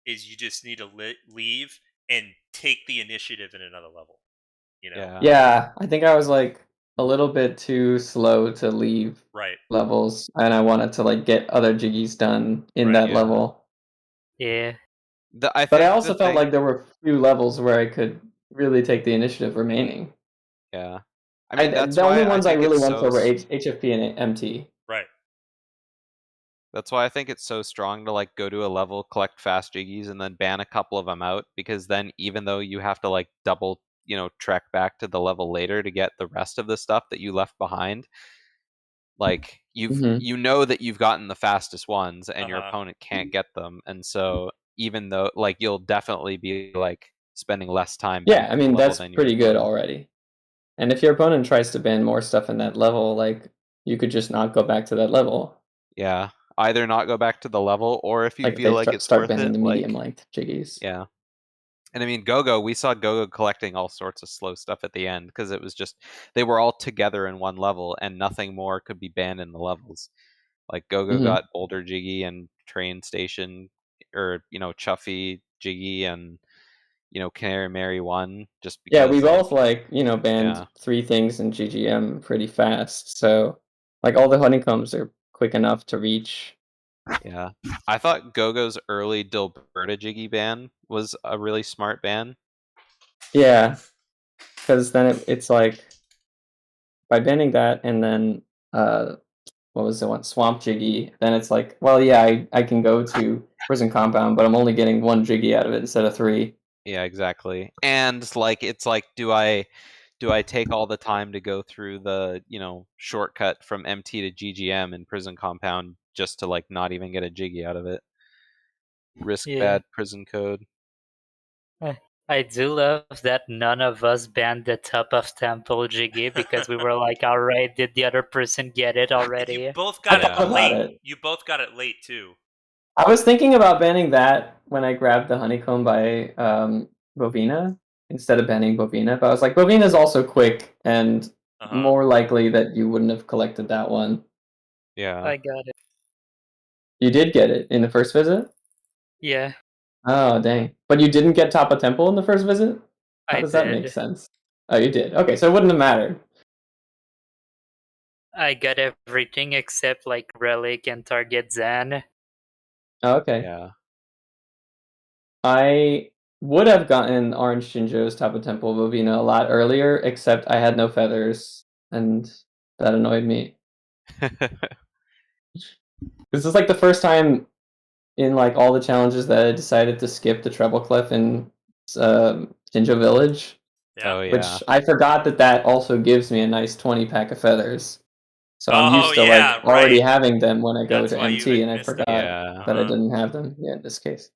is you just need to leave and take the initiative in another level. You know? Yeah. Yeah, I think I was like a little bit too slow to leave Right. levels, and I wanted to like get other jiggies done in Right, that yeah. level. Yeah. But I also felt like there were few levels where I could really take the initiative remaining. Yeah. I mean, that's the why only ones I think really it's went so for were HFP and MT. Right. That's why I think it's so strong to like go to a level, collect fast jiggies, and then ban a couple of them out, because then even though you have to like double, trek back to the level later to get the rest of the stuff that you left behind, like you know that you've gotten the fastest ones and your opponent can't get them, and so even though like you'll definitely be like spending less time. Yeah, I mean that's than pretty good already. And if your opponent tries to ban more stuff in that level, like you could just not go back to that level. Yeah, either not go back to the level, or if you like feel they like it's start worth banning it, the like medium length jiggies. yeah. And I mean, Go-Go, we saw Go-Go collecting all sorts of slow stuff at the end because it was just they were all together in one level and nothing more could be banned in the levels. Like Go-Go got Boulder Jiggy and Train Station, or Chuffy Jiggy and Canary Mary 1 just because. Yeah, we both like banned 3 things in GGM pretty fast. So like all the honeycombs are quick enough to reach. Yeah, I thought Go-Go's early Dilberta Jiggy ban was a really smart ban. Yeah, because then it's like by banning that and then what was the one, Swamp Jiggy, then it's like, well, yeah, I can go to Prison Compound, but I'm only getting 1 Jiggy out of it instead of 3. Yeah, exactly. And like it's like, do I take all the time to go through the shortcut from MT to GGM in Prison Compound just to like not even get a Jiggy out of it? Risk bad prison code. I do love that none of us banned the top of temple jiggy because we were like, all right, did the other person get it already? You both got I thought it late. about it. You both got it late too. I was thinking about banning that when I grabbed the honeycomb by Bovina instead of banning Bovina, but I was like, Bovina's also quick and more likely that you wouldn't have collected that one. Yeah. I got it. You did get it in the first visit? Yeah. Oh, dang. But you didn't get Top of Temple in the first visit? How does that make did. sense? Oh, you did. Okay, so it wouldn't have mattered. I got everything except like Relic and Target Zan. Oh, okay. Yeah. I would have gotten Orange Jinjo's Top of Temple Bovina a lot earlier, except I had no feathers, and that annoyed me. This is like the first time in like all the challenges that I decided to skip the treble clef in Jinjo Village. Yeah. Oh yeah. Which I forgot that also gives me a nice 20 pack of feathers. So I'm used to like already having them when I go That's to why you MT, and I missed it. forgot that I didn't have them in this case.